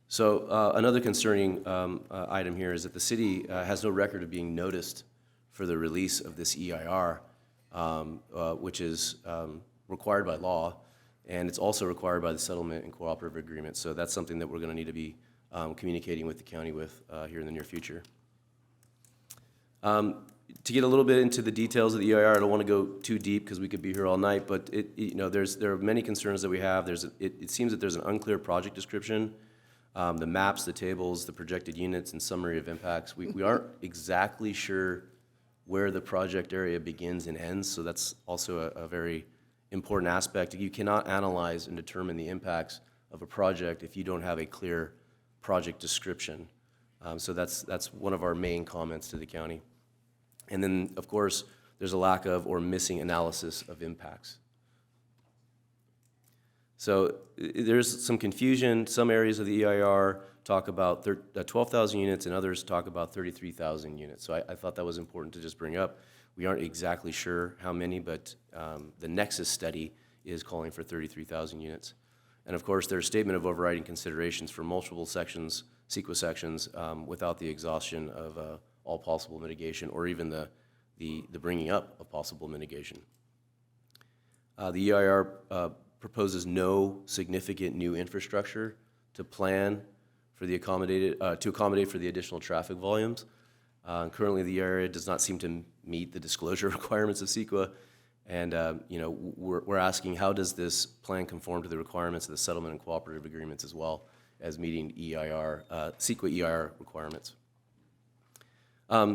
So another concerning item here is that the city has no record of being noticed for the release of this EIR, which is required by law, and it's also required by the settlement and cooperative agreement. So that's something that we're going to need to be communicating with the county with here in the near future. To get a little bit into the details of the EIR, I don't want to go too deep because we could be here all night, but there are many concerns that we have. It seems that there's an unclear project description. The maps, the tables, the projected units, and summary of impacts. We aren't exactly sure where the project area begins and ends, so that's also a very important aspect. You cannot analyze and determine the impacts of a project if you don't have a clear project description. So that's one of our main comments to the county. And then, of course, there's a lack of or missing analysis of impacts. So there's some confusion. Some areas of the EIR talk about 12,000 units and others talk about 33,000 units. So I thought that was important to just bring up. We aren't exactly sure how many, but the Nexus study is calling for 33,000 units. And of course, there's statement of overriding considerations for multiple sections, CEQA sections, without the exhaustion of all possible mitigation or even the bringing up of possible mitigation. The EIR proposes no significant new infrastructure to plan for the to accommodate for the additional traffic volumes. Currently, the area does not seem to meet the disclosure requirements of CEQA, and we're asking, how does this plan conform to the requirements of the settlement and cooperative agreements as well as meeting CEQA EIR requirements?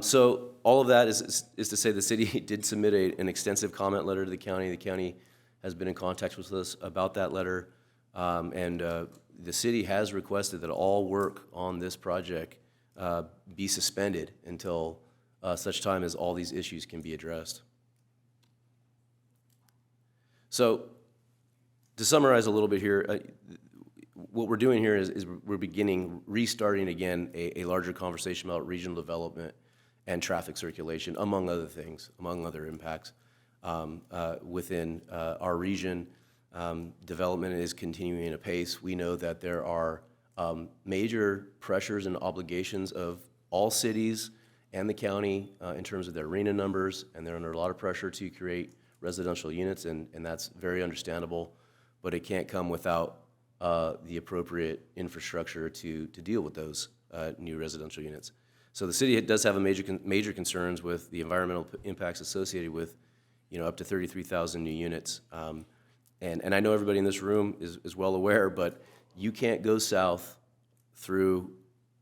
So all of that is to say the city did submit an extensive comment letter to the county. The county has been in contact with us about that letter, and the city has requested that all work on this project be suspended until such time as all these issues can be addressed. So to summarize a little bit here, what we're doing here is we're restarting again a larger conversation about regional development and traffic circulation, among other things, among other impacts. Within our region, development is continuing at a pace. We know that there are major pressures and obligations of all cities and the county in terms of their RENA numbers, and they're under a lot of pressure to create residential units, and that's very understandable, but it can't come without the appropriate infrastructure to deal with those new residential units. So the city does have a major concerns with the environmental impacts associated with up to 33,000 new units. and I know everybody in this room is well aware, but you can't go south through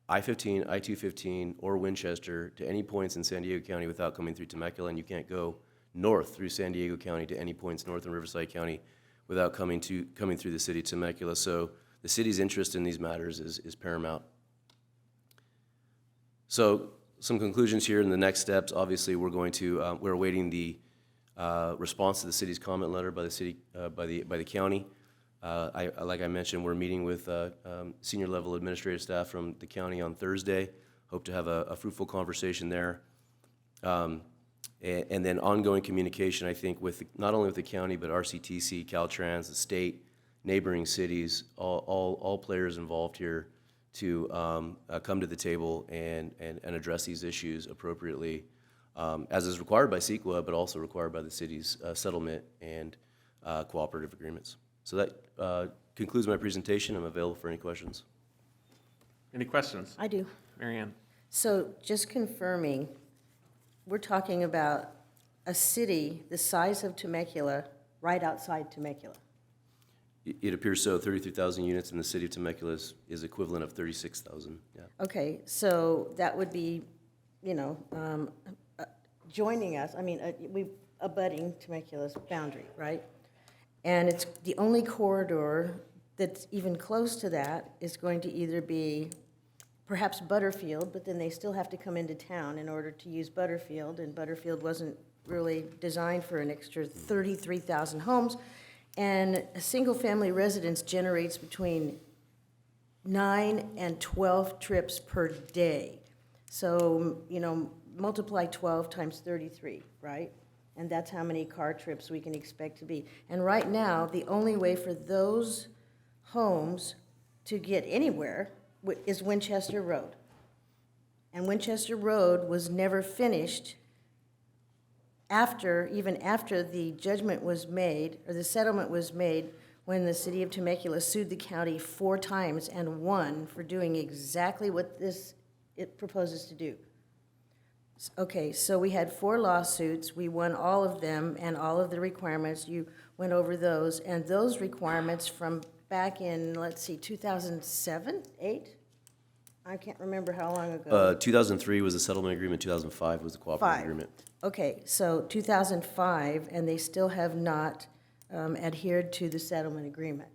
I-15, I-215, or Winchester to any points in San Diego County without coming through Temecula, and you can't go north through San Diego County to any points north in Riverside County without coming through the city of Temecula. So the city's interest in these matters is paramount. So some conclusions here in the next steps. Obviously, we're awaiting the response to the city's comment letter by the city, by the county. Like I mentioned, we're meeting with senior level administrative staff from the county on Thursday. Hope to have a fruitful conversation there. And then ongoing communication, I think, with not only with the county, but RCTC, Caltrans, the state, neighboring cities, all players involved here to come to the table and address these issues appropriately, as is required by CEQA, but also required by the city's settlement and cooperative agreements. So that concludes my presentation. I'm available for any questions. Any questions? I do. Marianne? So just confirming, we're talking about a city the size of Temecula, right outside Temecula. It appears so. 33,000 units in the city of Temecula is equivalent of 36,000, yeah. Okay, so that would be, joining us, we abutting Temecula's boundary, right? And it's the only corridor that's even close to that is going to either be perhaps Butterfield, but then they still have to come into town in order to use Butterfield, and Butterfield wasn't really designed for an extra 33,000 homes. And a single-family residence generates between 9 and 12 trips per day. So, multiply 12 times 33, right? And that's how many car trips we can expect to be. And right now, the only way for those homes to get anywhere is Winchester Road. And Winchester Road was never finished even after the judgment was made, or the settlement was made, when the city of Temecula sued the county 4 times and won for doing exactly what it proposes to do. Okay, so we had 4 lawsuits. We won all of them and all of the requirements. You went over those, and those requirements from back in, 2007, 8? I can't remember how long ago. 2003 was the settlement agreement, 2005 was the cooperative agreement. Okay, so 2005, and they still have not adhered to the settlement agreement.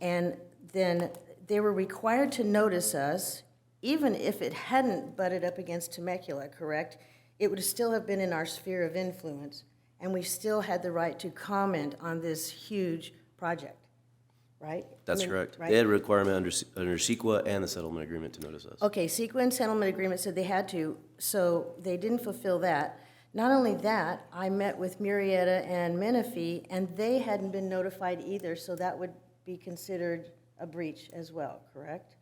And then they were required to notice us, even if it hadn't butted up against Temecula, correct? It would still have been in our sphere of influence, and we still had the right to comment on this huge project, right? That's correct. Right? They had a requirement under CEQA and the settlement agreement to notice us. Okay, CEQA and settlement agreement said they had to, so they didn't fulfill that. Not only that, I met with Murrieta and Menifee, and they hadn't been notified either, so that would be considered a breach as well, correct?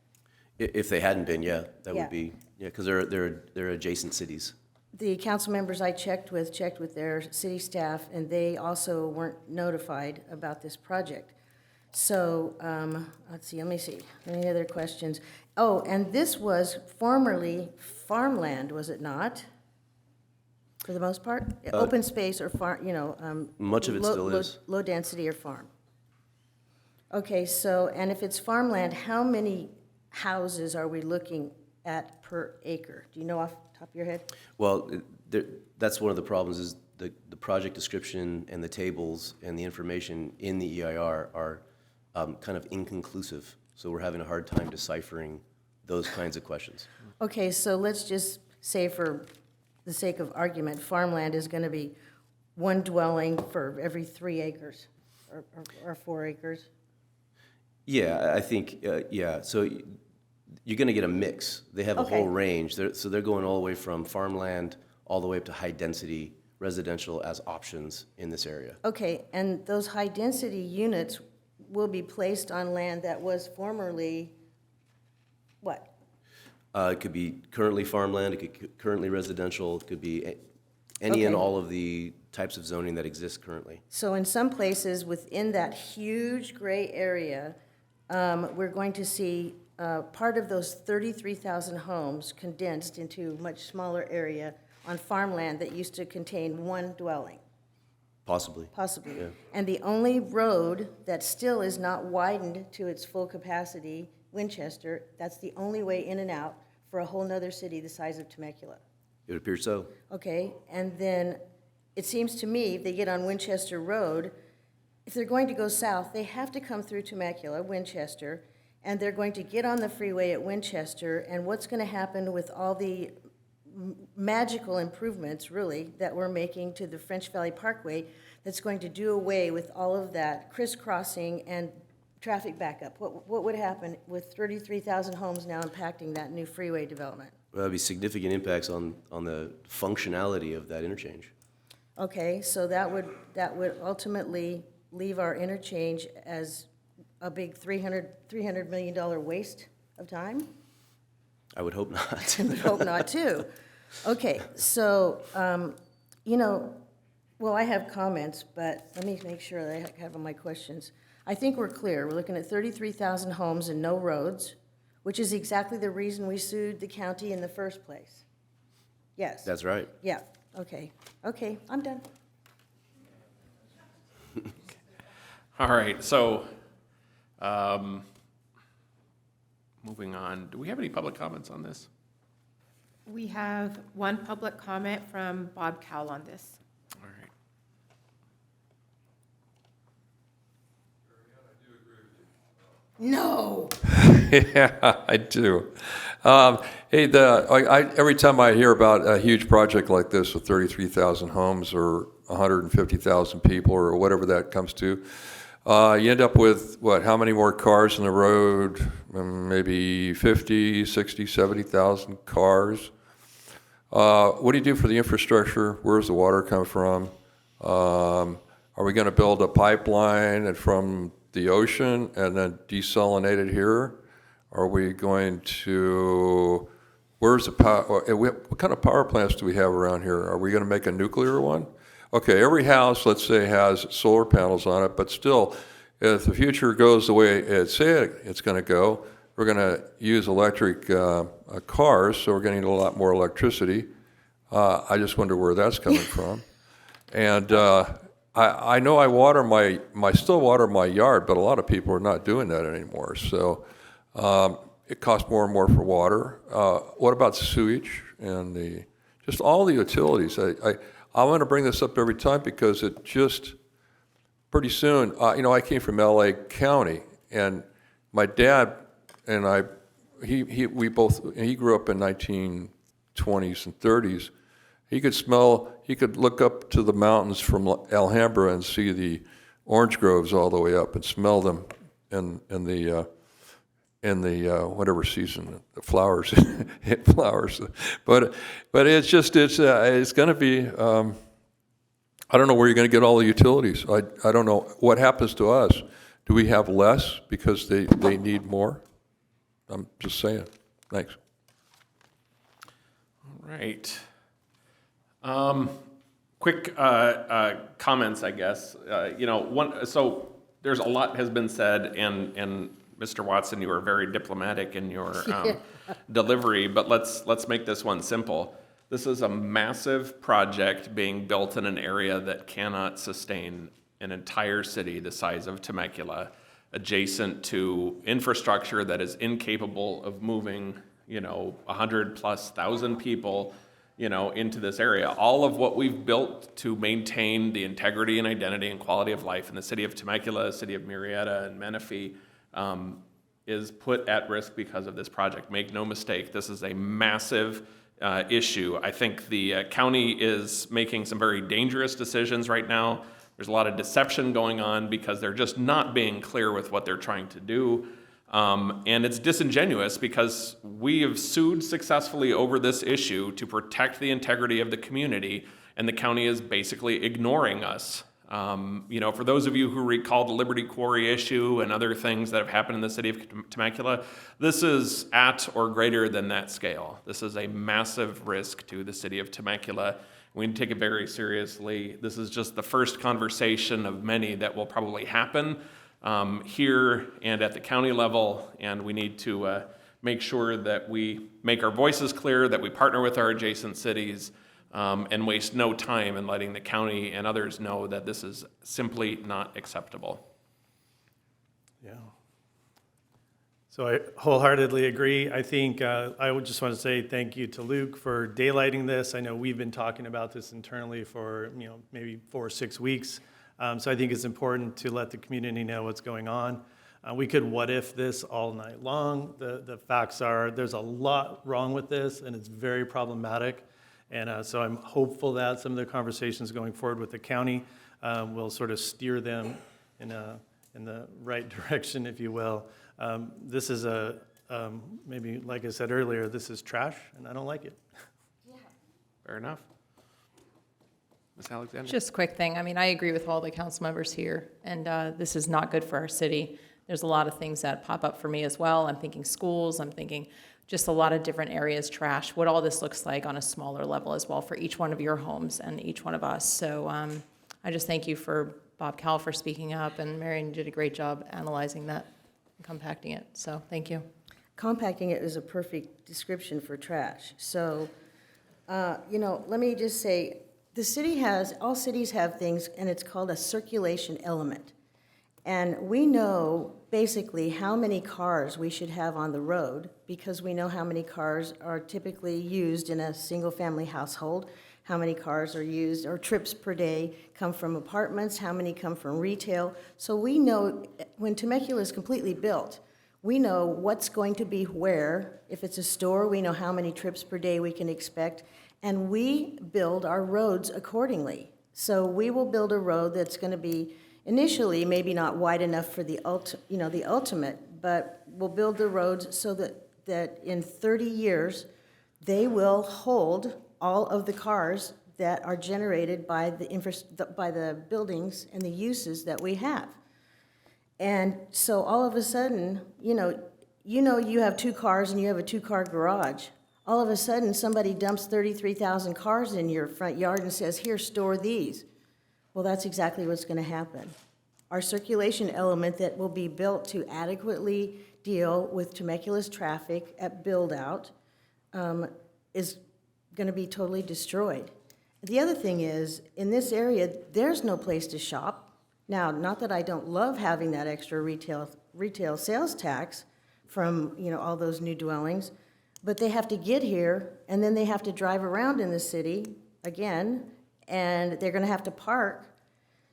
If they hadn't been, yeah, that Yeah. would be, because they're adjacent cities. The council members I checked with their city staff, and they also weren't notified about this project. So, let me see, any other questions? Oh, and this was formerly farmland, was it not? For the most part? Open space or farm, Much of it still is. Low density or farm. Okay, so, and if it's farmland, how many houses are we looking at per acre? Do you know off the top of your head? Well, that's one of the problems is the project description and the tables and the information in the EIR are kind of inconclusive. So we're having a hard time deciphering those kinds of questions. Okay, so let's just say for the sake of argument, farmland is going to be 1 dwelling for every 3 acres or 4 acres? Yeah, I think, yeah. So you're going to get a mix. They have a Okay. whole range. So they're going all the way from farmland all the way up to high-density residential as options in this area. Okay, and those high-density units will be placed on land that was formerly, what? It could be currently farmland, it could currently residential, it could be any and Okay. all of the types of zoning that exist currently. So in some places within that huge gray area, we're going to see part of those 33,000 homes condensed into a much smaller area on farmland that used to contain 1 dwelling. Possibly. Possibly. Yeah. And the only road that still is not widened to its full capacity, Winchester, that's the only way in and out for a whole nother city the size of Temecula. It would appear so. Okay, and then it seems to me if they get on Winchester Road, if they're going to go south, they have to come through Temecula, Winchester, and they're going to get on the freeway at Winchester, and what's going to happen with all the magical improvements, really, that we're making to the French Valley Parkway that's going to do away with all of that crisscrossing and traffic backup? What would happen with 33,000 homes now impacting that new freeway development? Well, that'd be significant impacts on the functionality of that interchange. Okay, so that would ultimately leave our interchange as a big $300 million waste of time? I would hope not. I would hope not, too. Okay, so, well, I have comments, but let me make sure that I have my questions. I think we're clear. We're looking at 33,000 homes and no roads, which is exactly the reason we sued the county in the first place. Yes? That's right. Yeah, okay. Okay, I'm done. All right, so, moving on. Do we have any public comments on this? We have one public comment from Bob Cowell on this. All right. No. Yeah, I do. Hey, every time I hear about a huge project like this with 33,000 homes or 150,000 people or whatever that comes to, you end up with, how many more cars on the road? Maybe 50, 60, 70,000 cars. What do you do for the infrastructure? Where's the water come from? Are we going to build a pipeline and from the ocean and then desalinate it here? Are we going to, where's the power, what kind of power plants do we have around here? Are we going to make a nuclear one? Okay, every house, let's say, has solar panels on it, but still, if the future goes the way it's going to go, we're going to use electric cars, so we're going to need a lot more electricity. I just wonder where that's coming from. And I know I still water my yard, but a lot of people are not doing that anymore. So it costs more and more for water. What about sewage and just all the utilities? I want to bring this up every time because it just, pretty soon, I came from LA County, and my dad and he grew up in 1920s and 30s. He could look up to the mountains from Alhambra and see the orange groves all the way up and smell them in the whatever season the flowers flowers. But it's going to be. I don't know where you're going to get all the utilities. I don't know what happens to us. Do we have less because they need more? I'm just saying. Thanks. All right. Quick comments, I guess. So there's a lot has been said, and Mr. Watson, you were very diplomatic in your delivery, but let's make this one simple. This is a massive project being built in an area that cannot sustain an entire city the size of Temecula, adjacent to infrastructure that is incapable of moving, 100,000+ people, into this area. All of what we've built to maintain the integrity and identity and quality of life in the city of Temecula, city of Murrieta, and Menifee is put at risk because of this project. Make no mistake, this is a massive issue. I think the county is making some very dangerous decisions right now. There's a lot of deception going on because they're just not being clear with what they're trying to do. And it's disingenuous because we have sued successfully over this issue to protect the integrity of the community, and the county is basically ignoring us. For those of you who recall the Liberty Quarry issue and other things that have happened in the city of Temecula, this is at or greater than that scale. This is a massive risk to the city of Temecula. We need to take it very seriously. This is just the first conversation of many that will probably happen here and at the county level, and we need to make sure that we make our voices clear, that we partner with our adjacent cities, and waste no time in letting the county and others know that this is simply not acceptable. Yeah. So I wholeheartedly agree. I think I would just want to say thank you to Luke for daylighting this. I know we've been talking about this internally for maybe 4 or 6 weeks. So I think it's important to let the community know what's going on. We could what if this all night long. The facts are there's a lot wrong with this, and it's very problematic. And so I'm hopeful that some of the conversations going forward with the county will sort of steer them in the right direction, if you will. This is maybe like I said earlier, this is trash, and I don't like it. Yeah. Fair enough. Ms. Alexander? Just a quick thing. I mean, I agree with all the council members here, and this is not good for our city. There's a lot of things that pop up for me as well. I'm thinking schools, I'm thinking just a lot of different areas, trash, what all this looks like on a smaller level as well for each one of your homes and each one of us. So I just thank you for Bob Cowell for speaking up, and Marion did a great job analyzing that and compacting it. So thank you. Compacting it is a perfect description for trash. So, let me just say, all cities have things, and it's called a circulation element. And we know basically how many cars we should have on the road because we know how many cars are typically used in a single-family household, how many cars are used or trips per day come from apartments, how many come from retail. So we know when Temecula is completely built, we know what's going to be where. If it's a store, we know how many trips per day we can expect, and we build our roads accordingly. So we will build a road that's going to be initially maybe not wide enough for the ultimate, but we'll build the roads so that in 30 years, they will hold all of the cars that are generated by the buildings and the uses that we have. And so all of a sudden, you have 2 cars and you have a 2-car garage. All of a sudden, somebody dumps 33,000 cars in your front yard and says, here, store these. Well, that's exactly what's going to happen. Our circulation element that will be built to adequately deal with Temecula's traffic at build-out is going to be totally destroyed. The other thing is, in this area, there's no place to shop. Now, not that I don't love having that extra retail sales tax from all those new dwellings, but they have to get here, and then they have to drive around in the city again, and they're going to have to park.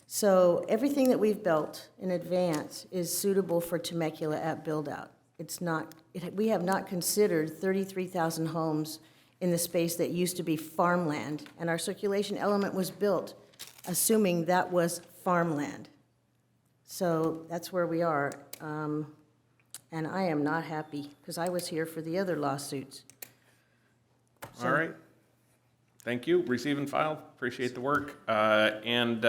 So everything that we've built in advance is suitable for Temecula at build-out. We have not considered 33,000 homes in the space that used to be farmland, and our circulation element was built assuming that was farmland. So that's where we are, and I am not happy because I was here for the other lawsuits. All right. Thank you. Receive and file. Appreciate the work. And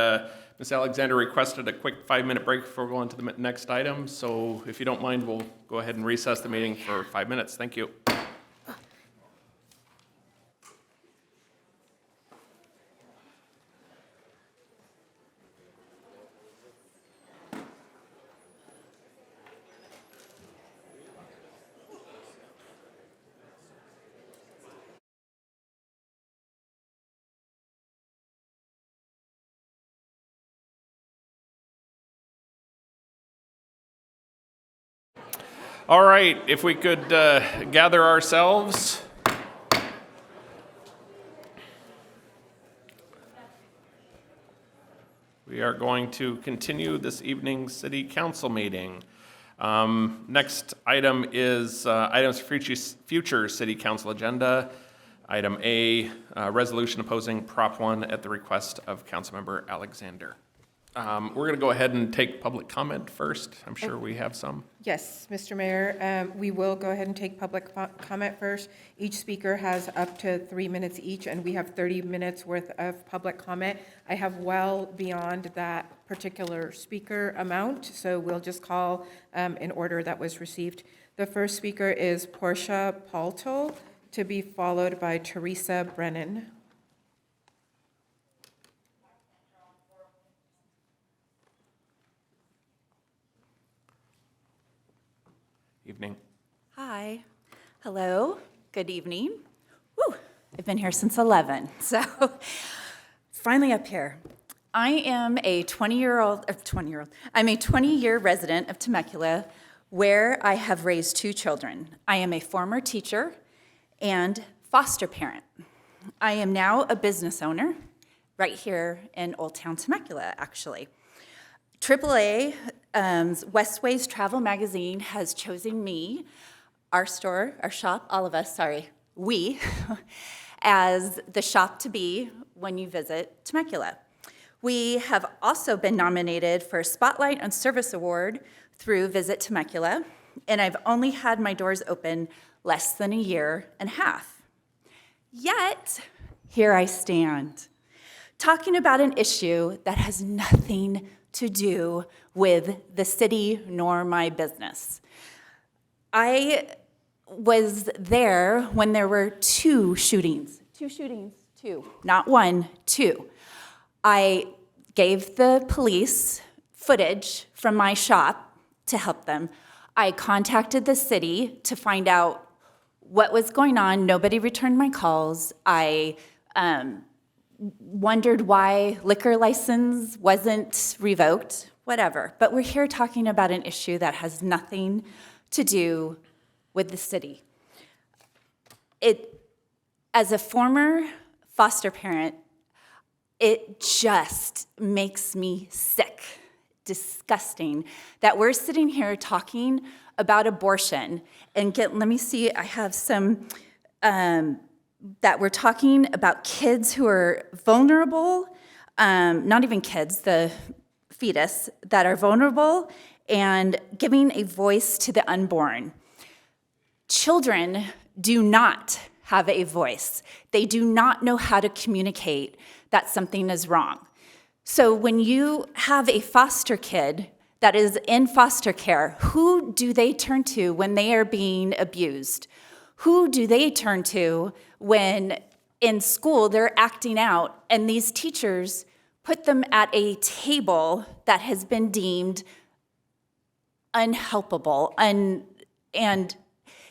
Ms. Alexander requested a quick 5-minute break before we go on to the next item. So if you don't mind, we'll go ahead and recess the meeting for 5 minutes. Thank you. All right, if we could gather ourselves. We are going to continue this evening's city council meeting. Next item is items for future city council agenda. Item A, resolution opposing Prop 1 at the request of Councilmember Alexander. We're going to go ahead and take public comment first. I'm sure we have some. Yes, Mr. Mayor, we will go ahead and take public comment first. Each speaker has up to 3 minutes each, and we have 30 minutes worth of public comment. I have well beyond that particular speaker amount, so we'll just call in order that was received. The first speaker is Portia Palto, to be followed by Teresa Brennan. Evening. Hi. Hello. Good evening. Woo. I've been here since 11, so finally up here. I am a 20-year resident of Temecula, where I have raised 2 children. I am a former teacher and foster parent. I am now a business owner right here in Old Town Temecula, actually. AAA, Westways Travel Magazine has chosen me, our shop, all of us, we, as the shop to be when you visit Temecula. We have also been nominated for a Spotlight on Service Award through Visit Temecula, and I've only had my doors open less than a year and a half. Yet, here I stand, talking about an issue that has nothing to do with the city nor my business. I was there when there were 2 shootings. 2 shootings, 2, not 1, 2. I gave the police footage from my shop to help them. I contacted the city to find out what was going on. Nobody returned my calls. I wondered why liquor license wasn't revoked, whatever. But we're here talking about an issue that has nothing to do with the city. As a former foster parent, it just makes me sick, disgusting, that we're sitting here talking about abortion. And let me see, I have some, that we're talking about kids who are vulnerable, not even kids, the fetus, that are vulnerable, and giving a voice to the unborn. Children do not have a voice. They do not know how to communicate that something is wrong. So when you have a foster kid that is in foster care, who do they turn to when they are being abused? Who do they turn to when in school they're acting out and these teachers put them at a table that has been deemed unhelpable? And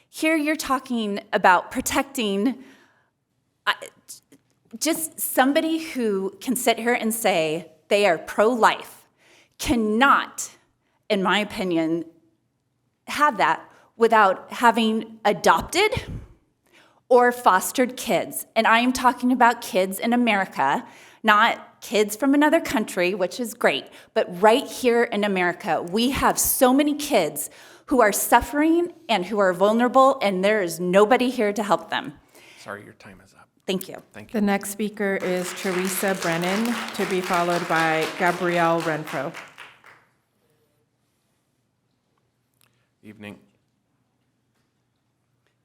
here you're talking about protecting just somebody who can sit here and say they are pro-life cannot, in my opinion, have that without having adopted or fostered kids. And I am talking about kids in America, not kids from another country, which is great, but right here in America, we have so many kids who are suffering and who are vulnerable, and there is nobody here to help them. Sorry, your time is up. Thank you. Thank you. The next speaker is Teresa Brennan, to be followed by Gabrielle Renfro. Evening.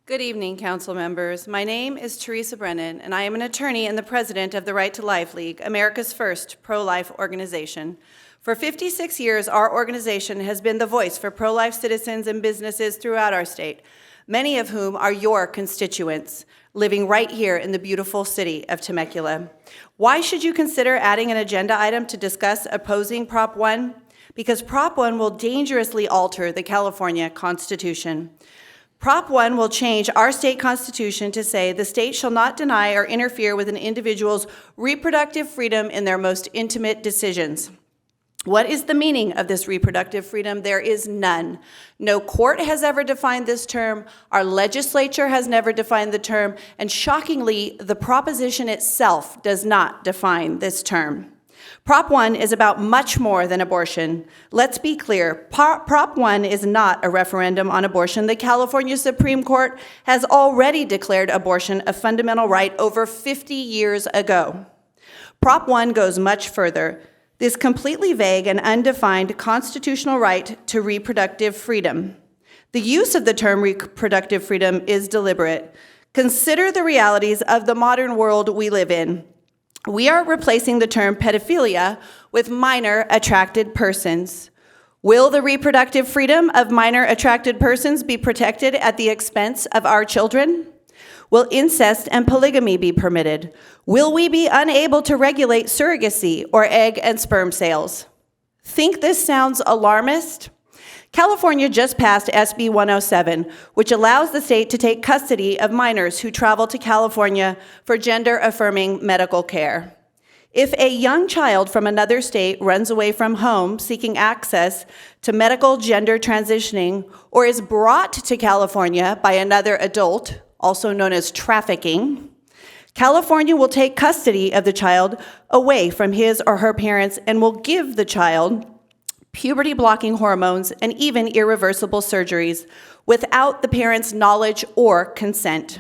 Good evening, council members. My name is Teresa Brennan, and I am an attorney and the president of the Right to Life League, America's first pro-life organization. For 56 years, our organization has been the voice for pro-life citizens and businesses throughout our state, many of whom are your constituents, living right here in the beautiful city of Temecula. Why should you consider adding an agenda item to discuss opposing Prop 1? Because Prop 1 will dangerously alter the California Constitution. Prop 1 will change our state constitution to say the state shall not deny or interfere with an individual's reproductive freedom in their most intimate decisions. What is the meaning of this reproductive freedom? There is none. No court has ever defined this term, our legislature has never defined the term, and shockingly, the proposition itself does not define this term. Prop 1 is about much more than abortion. Let's be clear, Prop 1 is not a referendum on abortion. The California Supreme Court has already declared abortion a fundamental right over 50 years ago. Prop 1 goes much further. This completely vague and undefined constitutional right to reproductive freedom. The use of the term reproductive freedom is deliberate. Consider the realities of the modern world we live in. We are replacing the term pedophilia with minor attracted persons. Will the reproductive freedom of minor attracted persons be protected at the expense of our children? Will incest and polygamy be permitted? Will we be unable to regulate surrogacy or egg and sperm sales? Think this sounds alarmist? California just passed SB 107, which allows the state to take custody of minors who travel to California for gender-affirming medical care. If a young child from another state runs away from home seeking access to medical gender transitioning or is brought to California by another adult, also known as trafficking, California will take custody of the child away from his or her parents and will give the child puberty-blocking hormones and even irreversible surgeries without the parents' knowledge or consent.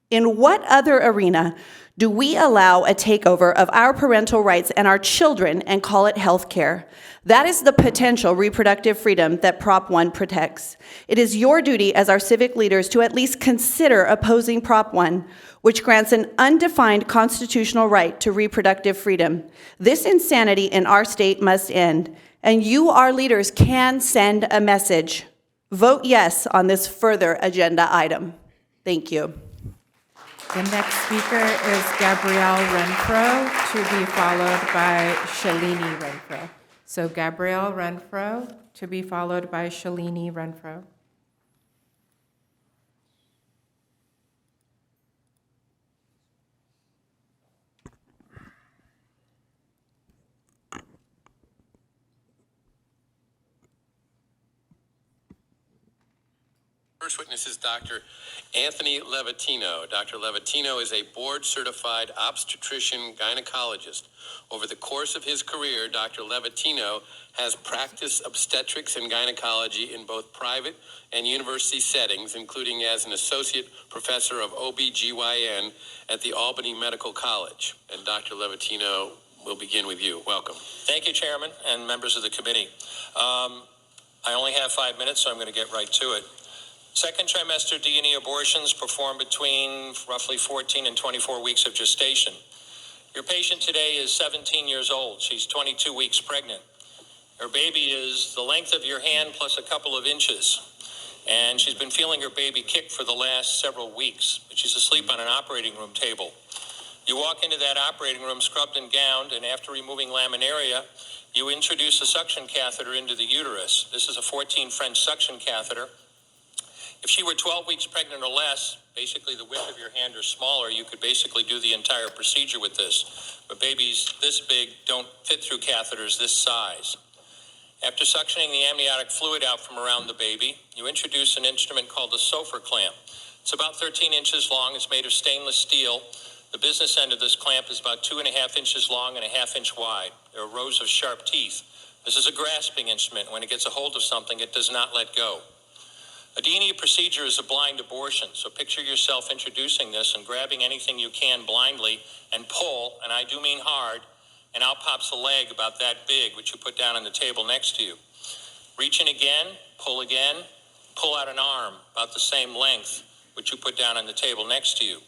In what other arena do we allow a takeover of our parental rights and our children and call it health care? That is the potential reproductive freedom that Prop 1 protects. It is your duty as our civic leaders to at least consider opposing Prop 1, which grants an undefined constitutional right to reproductive freedom. This insanity in our state must end, and you, our leaders, can send a message. Vote yes on this further agenda item. Thank you. The next speaker is Gabrielle Renfro, to be followed by Shalini Renfro. So Gabrielle Renfro, to be followed by Shalini Renfro. First witness is Dr. Anthony Levatino. Dr. Levatino is a board-certified obstetrician gynecologist. Over the course of his career, Dr. Levatino has practiced obstetrics and gynecology in both private and university settings, including as an associate professor of OB/GYN at the Albany Medical College. And Dr. Levatino, we'll begin with you. Welcome. Thank you, Chairman and members of the committee. I only have 5 minutes, so I'm going to get right to it. Second trimester D&E abortions performed between roughly 14 and 24 weeks of gestation. Your patient today is 17 years old. She's 22 weeks pregnant. Her baby is the length of your hand plus a couple of inches. And she's been feeling her baby kick for the last several weeks, but she's asleep on an operating room table. You walk into that operating room scrubbed and gowned, and after removing laminaria, you introduce a suction catheter into the uterus. This is a 14 French suction catheter. If she were 12 weeks pregnant or less, basically the width of your hand or smaller, you could basically do the entire procedure with this. But babies this big don't fit through catheters this size. After suctioning the amniotic fluid out from around the baby, you introduce an instrument called the Sofer clamp. It's about 13 inches long. It's made of stainless steel. The business end of this clamp is about 2.5 inches long and a half-inch wide. There are rows of sharp teeth. This is a grasping instrument. When it gets a hold of something, it does not let go. A D&E procedure is a blind abortion, so picture yourself introducing this and grabbing anything you can blindly and pull, and I do mean hard, and out pops a leg about that big, which you put down on the table next to you. Reach in again, pull out an arm about the same length, which you put down on the table next to you,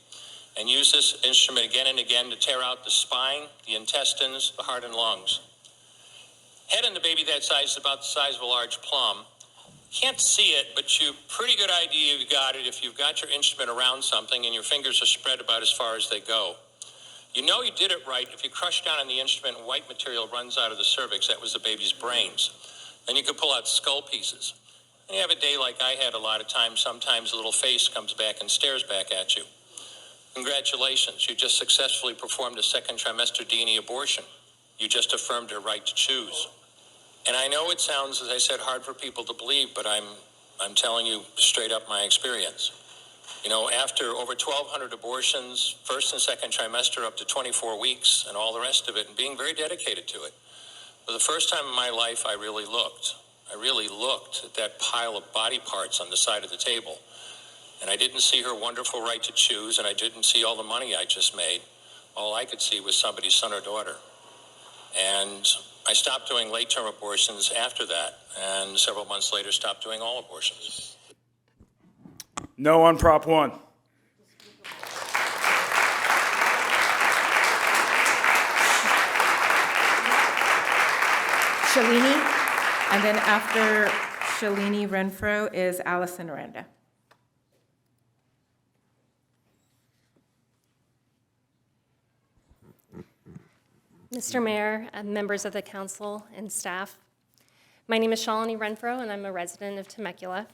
and use this instrument again and again to tear out the spine, the intestines, the heart, and lungs. Head in the baby that size is about the size of a large plum. Can't see it, but you pretty good idea you've got it if you've got your instrument around something and your fingers are spread about as far as they go. You know you did it right if you crush down on the instrument and white material runs out of the cervix. That was the baby's brains. Then you could pull out skull pieces. And you have a day like I had a lot of times. Sometimes the little face comes back and stares back at you. Congratulations, you just successfully performed a second trimester D&E abortion. You just affirmed her right to choose. And I know it sounds, as I said, hard for people to believe, but I'm telling you straight up my experience. You know, after over 1,200 abortions, first and second trimester up to 24 weeks and all the rest of it, and being very dedicated to it, for the first time in my life, I really looked. I really looked at that pile of body parts on the side of the table. And I didn't see her wonderful right to choose, and I didn't see all the money I just made. All I could see was somebody's son or daughter. And I stopped doing late-term abortions after that, and several months later stopped doing all abortions. No on Prop 1. Shalini, and then after Shalini Renfro is Allison Aranda. Mr. Mayor, and members of the council and staff, My name is Shalini Renfro, and I'm a resident of Temecula.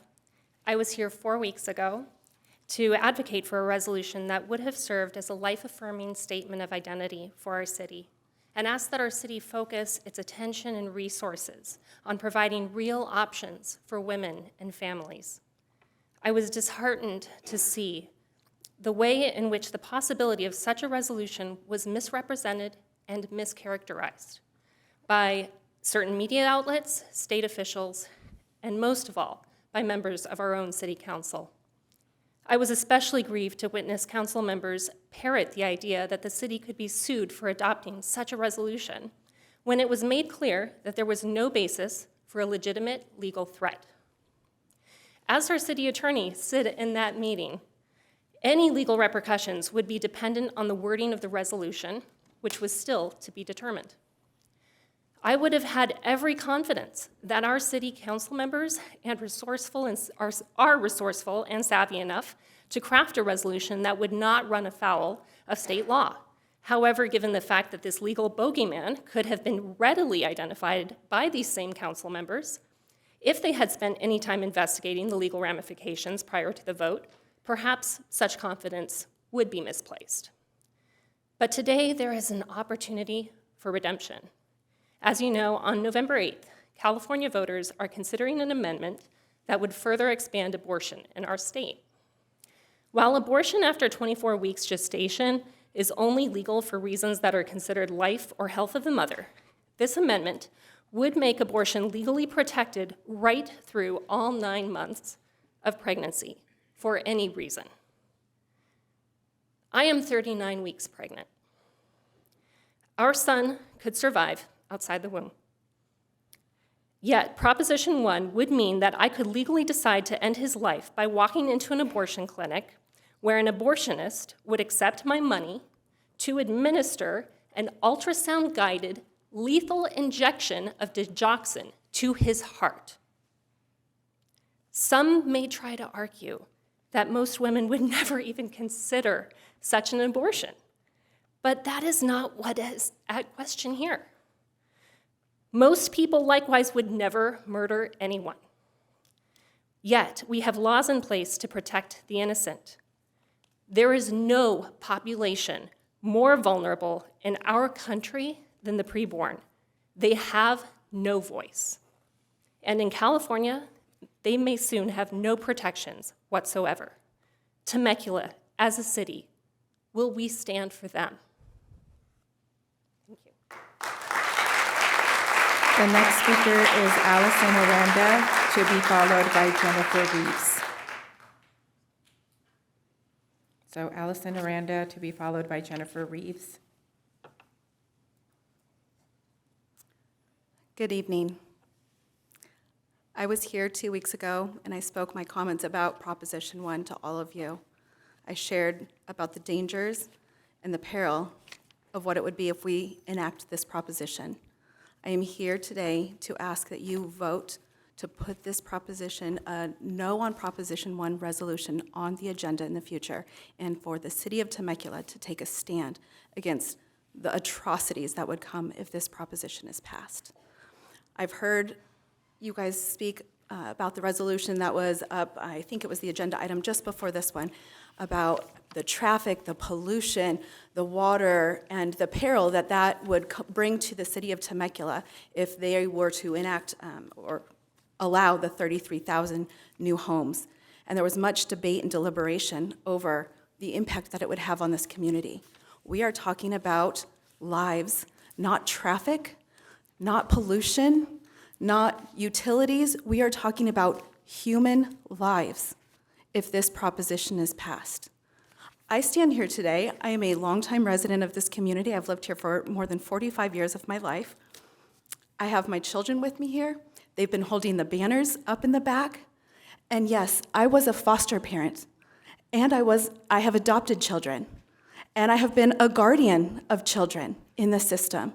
I was here 4 weeks ago to advocate for a resolution that would have served as a life-affirming statement of identity for our city, and ask that our city focus its attention and resources on providing real options for women and families. I was disheartened to see the way in which the possibility of such a resolution was misrepresented and mischaracterized by certain media outlets, state officials, and most of all, by members of our own city council. I was especially grieved to witness council members parrot the idea that the city could be sued for adopting such a resolution when it was made clear that there was no basis for a legitimate legal threat. As our city attorney said in that meeting, any legal repercussions would be dependent on the wording of the resolution, which was still to be determined. I would have had every confidence that our city council members are resourceful and savvy enough to craft a resolution that would not run afoul of state law. However, given the fact that this legal bogeyman could have been readily identified by these same council members, if they had spent any time investigating the legal ramifications prior to the vote, perhaps such confidence would be misplaced. But today, there is an opportunity for redemption. As you know, on November 8th, California voters are considering an amendment that would further expand abortion in our state. While abortion after 24 weeks gestation is only legal for reasons that are considered life or health of the mother, this amendment would make abortion legally protected right through all 9 months of pregnancy for any reason. I am 39 weeks pregnant. Our son could survive outside the womb. Yet, Proposition 1 would mean that I could legally decide to end his life by walking into an abortion clinic where an abortionist would accept my money to administer an ultrasound-guided lethal injection of digoxin to his heart. Some may try to argue that most women would never even consider such an abortion, but that is not what is at question here. Most people likewise would never murder anyone. Yet, we have laws in place to protect the innocent. There is no population more vulnerable in our country than the preborn. They have no voice. And in California, they may soon have no protections whatsoever. Temecula, as a city, will we stand for them? The next speaker is Allison Aranda, to be followed by Jennifer Reeves. So Allison Aranda, to be followed by Jennifer Reeves. Good evening. I was here 2 weeks ago, and I spoke my comments about Proposition 1 to all of you. I shared about the dangers and the peril of what it would be if we enact this proposition. I am here today to ask that you vote to put this proposition, a no on Proposition 1 resolution on the agenda in the future, and for the city of Temecula to take a stand against the atrocities that would come if this proposition is passed. I've heard you guys speak about the resolution that was up, I think it was the agenda item just before this one, about the traffic, the pollution, the water, and the peril that that would bring to the city of Temecula if they were to enact or allow the 33,000 new homes. And there was much debate and deliberation over the impact that it would have on this community. We are talking about lives, not traffic, not pollution, not utilities. We are talking about human lives if this proposition is passed. I stand here today. I am a longtime resident of this community. I've lived here for more than 45 years of my life. I have my children with me here. They've been holding the banners up in the back. And yes, I was a foster parent, and I have adopted children, and I have been a guardian of children in the system.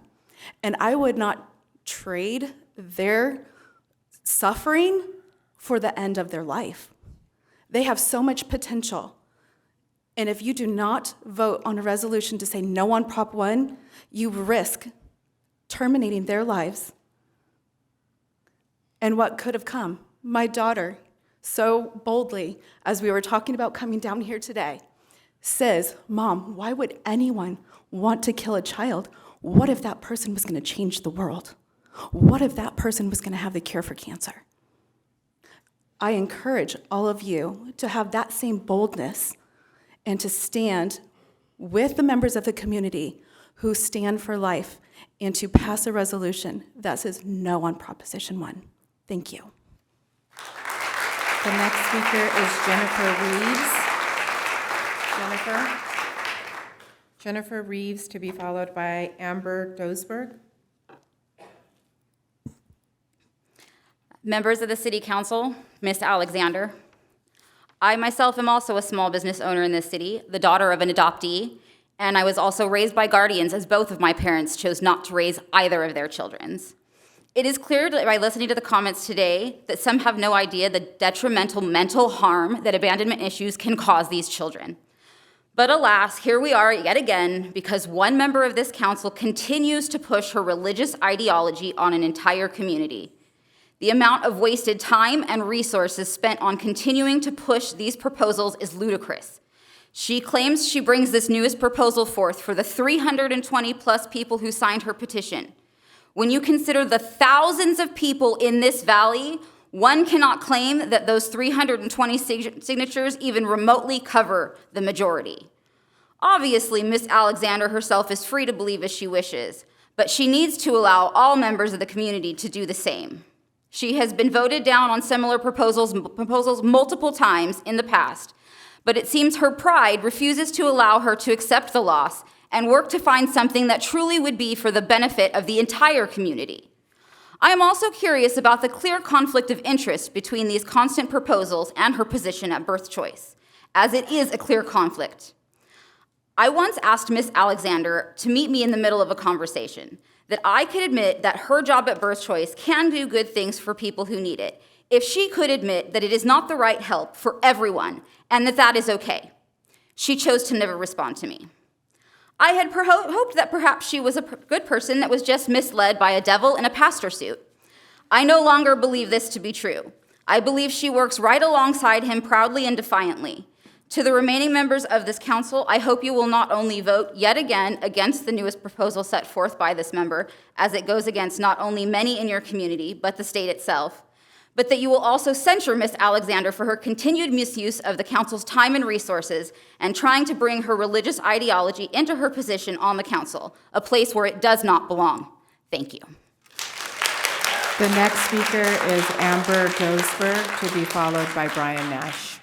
And I would not trade their suffering for the end of their life. They have so much potential. And if you do not vote on a resolution to say no on Prop 1, you risk terminating their lives And what could have come? My daughter, so boldly, as we were talking about coming down here today, says, Mom, why would anyone want to kill a child? What if that person was going to change the world? What if that person was going to have the cure for cancer? I encourage all of you to have that same boldness and to stand with the members of the community who stand for life and to pass a resolution that says no on Proposition 1. Thank you. The next speaker is Jennifer Reeves. Jennifer Reeves, to be followed by Amber Dosberg. Members of the City Council, Ms. Alexander, I myself am also a small business owner in this city, the daughter of an adoptee, and I was also raised by guardians as both of my parents chose not to raise either of their children. It is clear by listening to the comments today that some have no idea the detrimental mental harm that abandonment issues can cause these children. But alas, here we are yet again because one member of this council continues to push her religious ideology on an entire community. The amount of wasted time and resources spent on continuing to push these proposals is ludicrous. She claims she brings this newest proposal forth for the 320 plus people who signed her petition. When you consider the thousands of people in this valley, one cannot claim that those 320 signatures even remotely cover the majority. Obviously, Ms. Alexander herself is free to believe as she wishes, but she needs to allow all members of the community to do the same. She has been voted down on similar proposals multiple times in the past, but it seems her pride refuses to allow her to accept the loss and work to find something that truly would be for the benefit of the entire community. I am also curious about the clear conflict of interest between these constant proposals and her position at Birth Choice, as it is a clear conflict. I once asked Ms. Alexander to meet me in the middle of a conversation, that I could admit that her job at Birth Choice can do good things for people who need it, if she could admit that it is not the right help for everyone and that that is okay. She chose to never respond to me. I had hoped that perhaps she was a good person that was just misled by a devil in a pastor suit. I no longer believe this to be true. I believe she works right alongside him proudly and defiantly. To the remaining members of this council, I hope you will not only vote yet again against the newest proposal set forth by this member, as it goes against not only many in your community, but the state itself, but that you will also censure Ms. Alexander for her continued misuse of the council's time and resources and trying to bring her religious ideology into her position on the council, a place where it does not belong. Thank you. The next speaker is Amber Dosberg, to be followed by Brian Nash.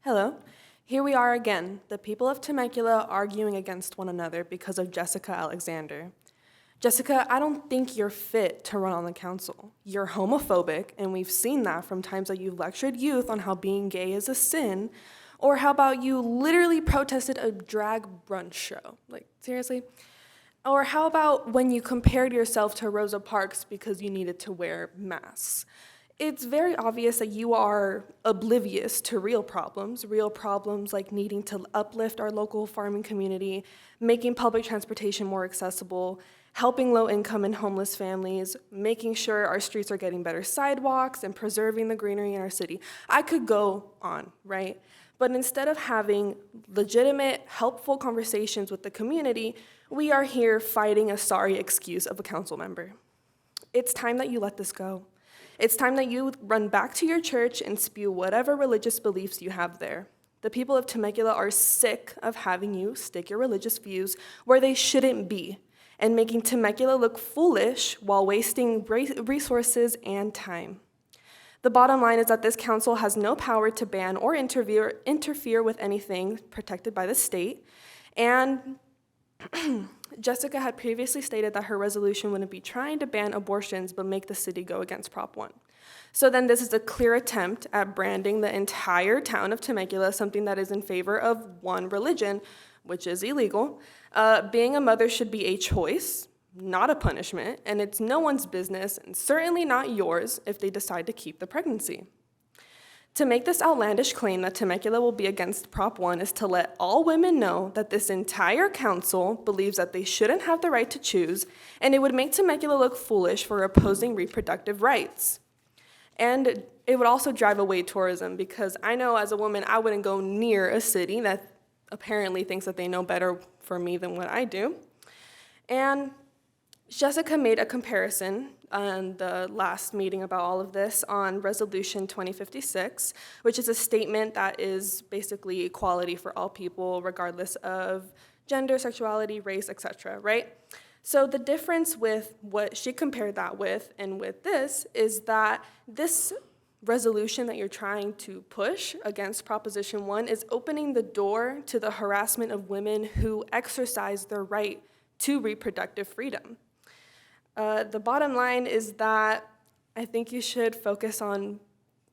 Hello. Here we are again, the people of Temecula arguing against one another because of Jessica Alexander. Jessica, I don't think you're fit to run on the council. You're homophobic, and we've seen that from times that you've lectured youth on how being gay is a sin, or how about you literally protested a drag brunch show. Like, seriously? Or how about when you compared yourself to Rosa Parks because you needed to wear masks? It's very obvious that you are oblivious to real problems like needing to uplift our local farming community, making public transportation more accessible, helping low-income and homeless families, making sure our streets are getting better sidewalks, and preserving the greenery in our city. I could go on, right? But instead of having legitimate, helpful conversations with the community, we are here fighting a sorry excuse of a council member. It's time that you let this go. It's time that you run back to your church and spew whatever religious beliefs you have there. The people of Temecula are sick of having you stick your religious views where they shouldn't be and making Temecula look foolish while wasting resources and time. The bottom line is that this council has no power to ban or interfere with anything protected by the state, and Jessica had previously stated that her resolution wouldn't be trying to ban abortions but make the city go against Prop 1. So then this is a clear attempt at branding the entire town of Temecula something that is in favor of one religion, which is illegal. Being a mother should be a choice, not a punishment, and it's no one's business, and certainly not yours, if they decide to keep the pregnancy. To make this outlandish claim that Temecula will be against Prop 1 is to let all women know that this entire council believes that they shouldn't have the right to choose, and it would make Temecula look foolish for opposing reproductive rights. And it would also drive away tourism, because I know as a woman I wouldn't go near a city that apparently thinks that they know better for me than what I do. And Jessica made a comparison on the last meeting about all of this on Resolution 2056, which is a statement that is basically equality for all people, regardless of gender, sexuality, race, etc., right? So the difference with what she compared that with and with this is that this resolution that you're trying to push against Proposition 1 is opening the door to the harassment of women who exercise their right to reproductive freedom. The bottom line is that I think you should focus on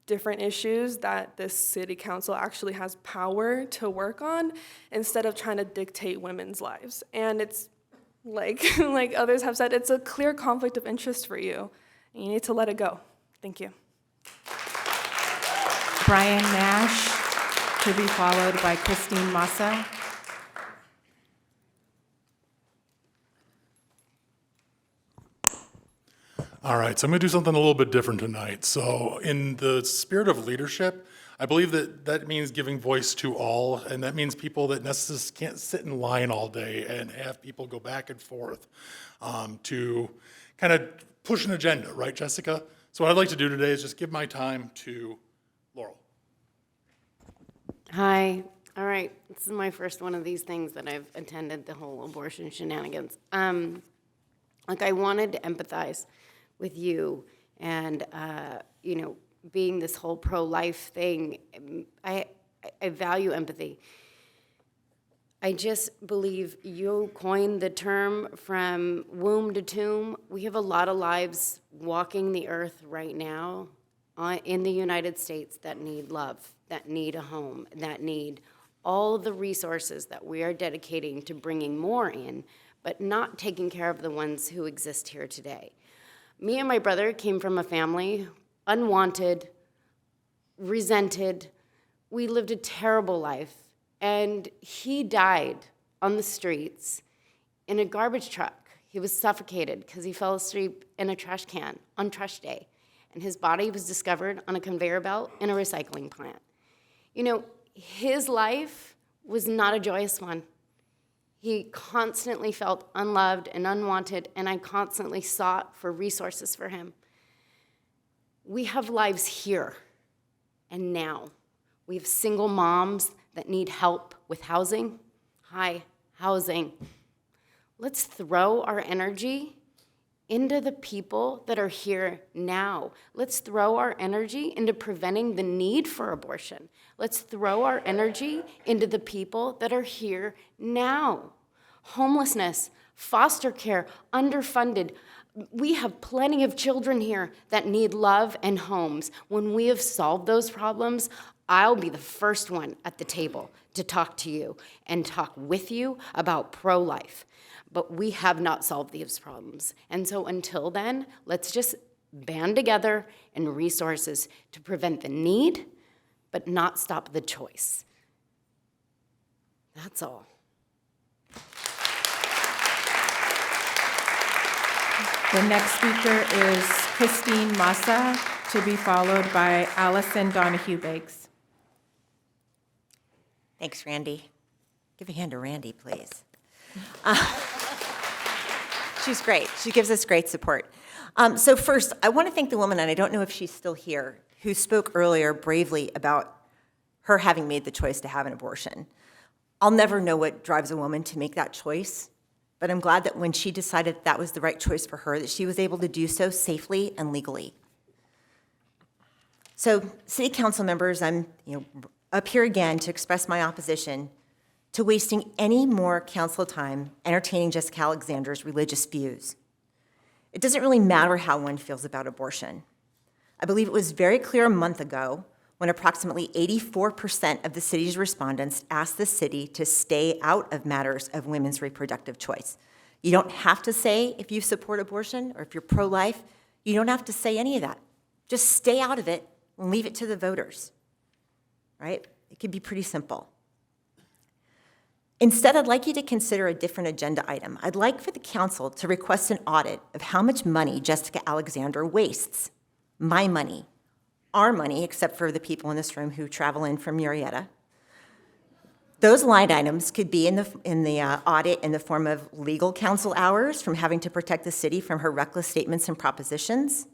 different issues that this city council actually has power to work on instead of trying to dictate women's lives. And it's like others have said, it's a clear conflict of interest for you. And you need to let it go. Thank you. Brian Nash, to be followed by Christine Massa. All right, so I'm going to do something a little bit different tonight. So in the spirit of leadership, I believe that means giving voice to all, and that means people that necessarily can't sit in line all day and have people go back and forth to kind of push an agenda, right, Jessica? So what I'd like to do today is just give my time to Laurel. Hi. All right. This is my first one of these things that I've attended, the whole abortion shenanigans. I wanted to empathize with you and, being this whole pro-life thing. I value empathy. I just believe you coined the term from womb to tomb. We have a lot of lives walking the earth right now in the United States that need love, that need a home, that need all the resources that we are dedicating to bringing more in, but not taking care of the ones who exist here today. Me and my brother came from a family, unwanted, resented. We lived a terrible life, and he died on the streets in a garbage truck. He was suffocated because he fell asleep in a trash can on trash day, and his body was discovered on a conveyor belt in a recycling plant. His life was not a joyous one. He constantly felt unloved and unwanted, and I constantly sought for resources for him. We have lives here and now. We have single moms that need help with housing. Hi, housing. Let's throw our energy into the people that are here now. Let's throw our energy into preventing the need for abortion. Let's throw our energy into the people that are here now. Homelessness, foster care, underfunded. We have plenty of children here that need love and homes. When we have solved those problems, I'll be the first one at the table to talk to you and talk with you about pro-life. But we have not solved these problems. And so until then, let's just band together in resources to prevent the need, but not stop the choice. That's all. The next speaker is Christine Massa, to be followed by Allison Donahue-Bakes. Thanks, Randy. Give a hand to Randy, please. She's great. She gives us great support. So first, I want to thank the woman, and I don't know if she's still here, who spoke earlier bravely about her having made the choice to have an abortion. I'll never know what drives a woman to make that choice, but I'm glad that when she decided that was the right choice for her, that she was able to do so safely and legally. So, city council members, I'm up here again to express my opposition to wasting any more council time entertaining Jessica Alexander's religious views. It doesn't really matter how one feels about abortion. I believe it was very clear a month ago when approximately 84% of the city's respondents asked the city to stay out of matters of women's reproductive choice. You don't have to say if you support abortion or if you're pro-life. You don't have to say any of that. Just stay out of it and leave it to the voters. right? It could be pretty simple. Instead, I'd like you to consider a different agenda item. I'd like for the council to request an audit of how much money Jessica Alexander wastes. My money, our money, except for the people in this room who travel in from Murrieta. Those line items could be in the audit in the form of legal counsel hours from having to protect the city from her reckless statements and propositions,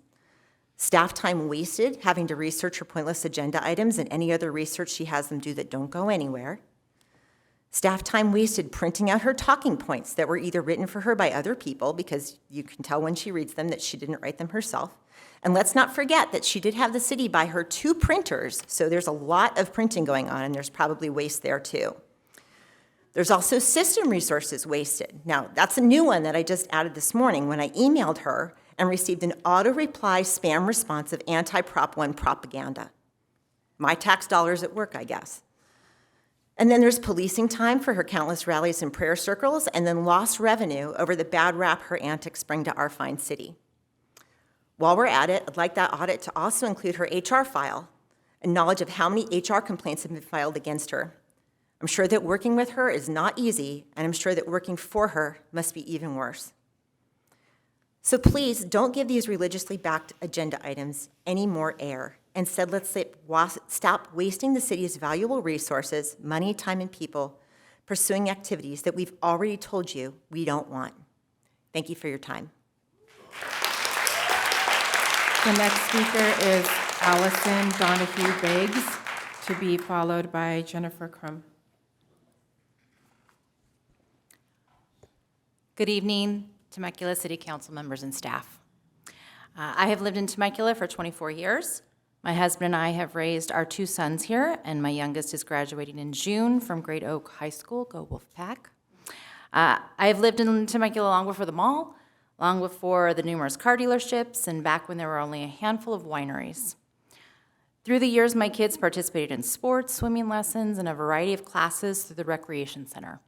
staff time wasted having to research her pointless agenda items and any other research she has them do that don't go anywhere, staff time wasted printing out her talking points that were either written for her by other people, because you can tell when she reads them that she didn't write them herself. And let's not forget that she did have the city buy her 2 printers, so there's a lot of printing going on, and there's probably waste there too. There's also system resources wasted. Now, that's a new one that I just added this morning when I emailed her and received an auto-reply spam response of anti-Prop 1 propaganda. My tax dollars at work, I guess. And then there's policing time for her countless rallies and prayer circles, and then lost revenue over the bad rap her antics bring to our fine city. While we're at it, I'd like that audit to also include her HR file and knowledge of how many HR complaints have been filed against her. I'm sure that working with her is not easy, and I'm sure that working for her must be even worse. So please don't give these religiously backed agenda items any more air. Instead, let's stop wasting the city's valuable resources, money, time, and people pursuing activities that we've already told you we don't want. Thank you for your time. The next speaker is Allison Donahue Biggs, to be followed by Jennifer Crum. Good evening, Temecula City Council members and staff. I have lived in Temecula for 24 years. My husband and I have raised our 2 sons here, and my youngest is graduating in June from Great Oak High School. Go Wolfpack. I have lived in Temecula long before the mall, long before the numerous car dealerships, and back when there were only a handful of wineries. Through the years, my kids participated in sports, swimming lessons, and a variety of classes through the Recreation Center.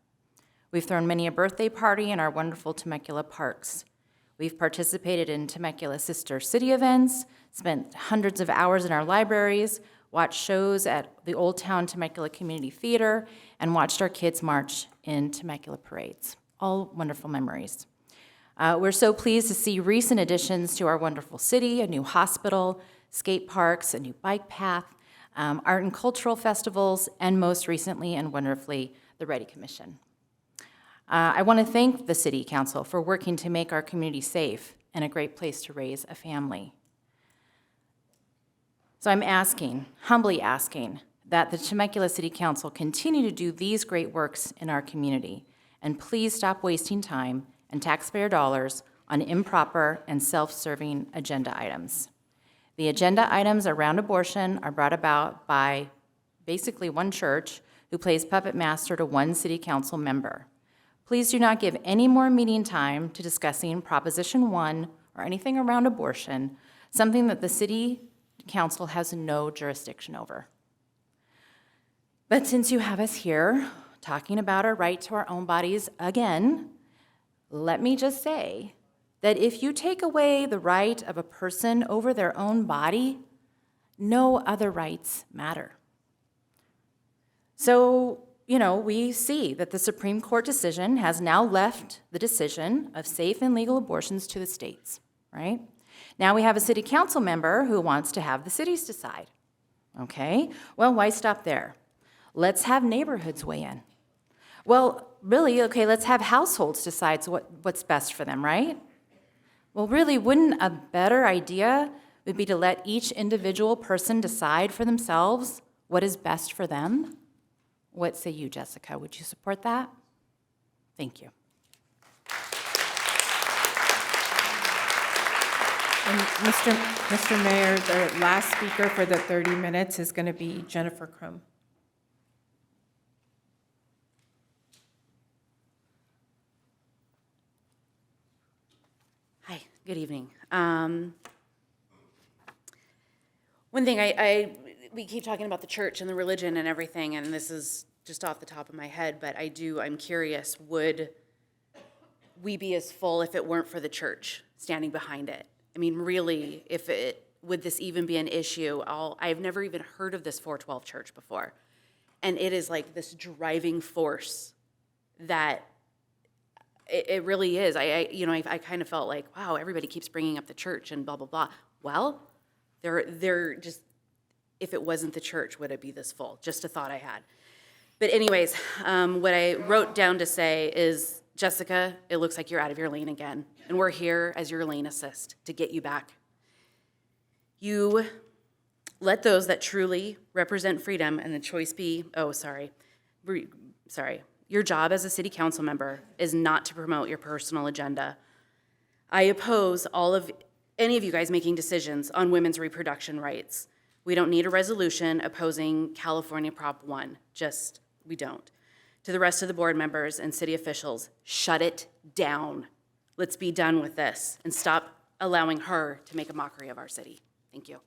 We've thrown many a birthday party in our wonderful Temecula parks. We've participated in Temecula sister city events, spent hundreds of hours in our libraries, watched shows at the Old Town Temecula Community Theater, and watched our kids march in Temecula parades. All wonderful memories. We're so pleased to see recent additions to our wonderful city, a new hospital, skate parks, a new bike path, art and cultural festivals, and most recently and wonderfully, the Ready Commission. I want to thank the City Council for working to make our community safe and a great place to raise a family. So I'm asking, humbly asking, that the Temecula City Council continue to do these great works in our community, and please stop wasting time and taxpayer dollars on improper and self-serving agenda items. The agenda items around abortion are brought about by basically one church who plays puppet master to one City Council member. Please do not give any more meeting time to discussing Proposition 1 or anything around abortion, something that the City Council has no jurisdiction over. But since you have us here talking about our right to our own bodies again, let me just say that if you take away the right of a person over their own body, no other rights matter. So, we see that the Supreme Court decision has now left the decision of safe and legal abortions to the states, right? Now we have a City Council member who wants to have the cities decide. Okay, well, why stop there? Let's have neighborhoods weigh in. Well, really, okay, let's have households decide what's best for them, right? Well, really, wouldn't a better idea would be to let each individual person decide for themselves what is best for them? What say you, Jessica? Would you support that? Thank you. And Mr. Mayor, the last speaker for the 30 minutes is going to be Jennifer Crum. Hi, good evening. One thing we keep talking about the church and the religion and everything, and this is just off the top of my head, but I'm curious, would we be as full if it weren't for the church standing behind it? I mean, really, if it would this even be an issue? I've never even heard of this 412 church before. And it is like this driving force that it really is. I kind of felt like, wow, everybody keeps bringing up the church and blah, blah, blah. Well, they're just, if it wasn't the church, would it be this full? Just a thought I had. But anyways, what I wrote down to say is, Jessica, it looks like you're out of your lane again. And we're here as your lane assist to get you back. You let those that truly represent freedom and the choice be, your job as a city council member is not to promote your personal agenda. I oppose any of you guys making decisions on women's reproduction rights. We don't need a resolution opposing California Prop 1. We don't. To the rest of the board members and city officials, shut it down. Let's be done with this and stop allowing her to make a mockery of our city. Thank you.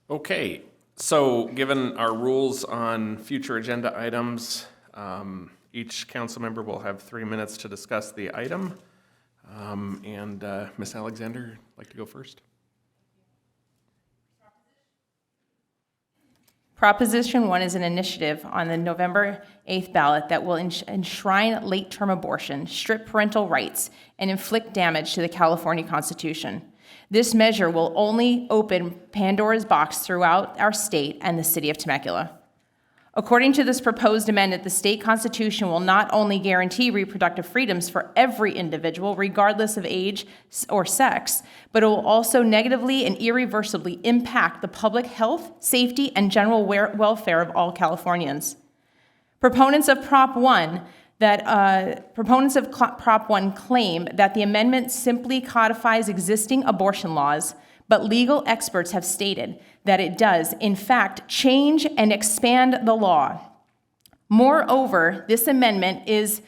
Okay, so given our rules on future agenda items, each council member will have 3 minutes to discuss the item. Ms. Alexander, like to go first? Proposition 1 is an initiative on the November 8th ballot that will enshrine late-term abortion, strip parental rights, and inflict damage to the California Constitution. This measure will only open Pandora's box throughout our state and the city of Temecula. According to this proposed amendment, the state constitution will not only guarantee reproductive freedoms for every individual, regardless of age or sex, but it will also negatively and irreversibly impact the public health, safety, and general welfare of all Californians. Proponents of Prop 1 claim that the amendment simply codifies existing abortion laws, but legal experts have stated that it does, in fact, change and expand the law. Moreover, as this amendment is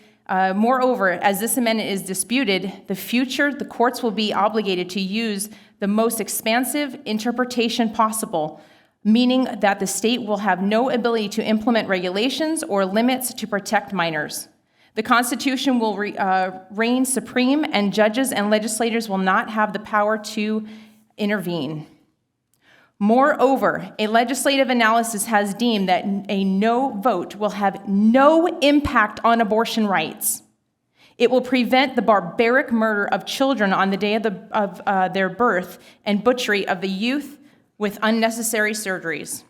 disputed, the courts will be obligated to use the most expansive interpretation possible, meaning that the state will have no ability to implement regulations or limits to protect minors. The Constitution will reign supreme, and judges and legislators will not have the power to intervene. Moreover, a legislative analysis has deemed that a no vote will have no impact on abortion rights. It will prevent the barbaric murder of children on the day of their birth and butchery of the youth with unnecessary surgeries.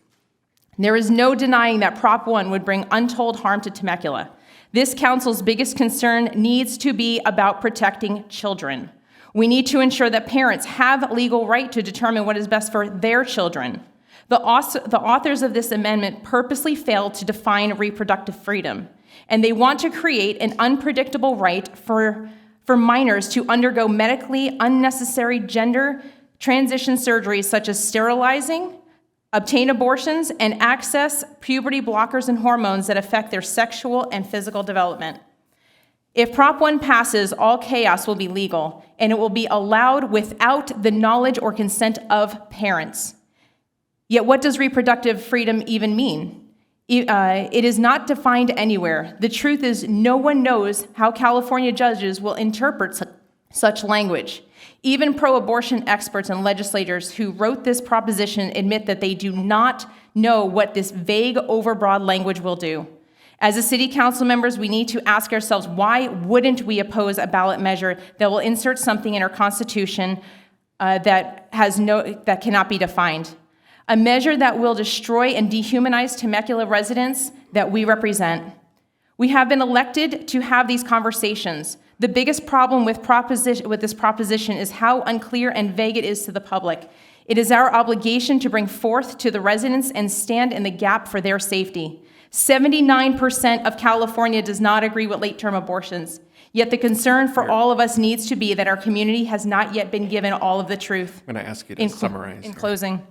There is no denying that Prop 1 would bring untold harm to Temecula. This council's biggest concern needs to be about protecting children. We need to ensure that parents have legal right to determine what is best for their children. The authors of this amendment purposely failed to define reproductive freedom, and they want to create an unpredictable right for minors to undergo medically unnecessary gender transition surgeries such as sterilizing, obtain abortions, and access puberty blockers and hormones that affect their sexual and physical development. If Prop 1 passes, all chaos will be legal, and it will be allowed without the knowledge or consent of parents. Yet what does reproductive freedom even mean? It is not defined anywhere. The truth is, no one knows how California judges will interpret such language. Even pro-abortion experts and legislators who wrote this proposition admit that they do not know what this vague, overbroad language will do. As a city council members, we need to ask ourselves, why wouldn't we oppose a ballot measure that will insert something in our Constitution that cannot be defined? A measure that will destroy and dehumanize Temecula residents that we represent. We have been elected to have these conversations. The biggest problem with this proposition is how unclear and vague it is to the public. It is our obligation to bring forth to the residents and stand in the gap for their safety. 79% of California does not agree with late-term abortions, yet the concern for all of us needs to be that our community has not yet been given all of the truth. I'm going to ask you to summarize. In closing,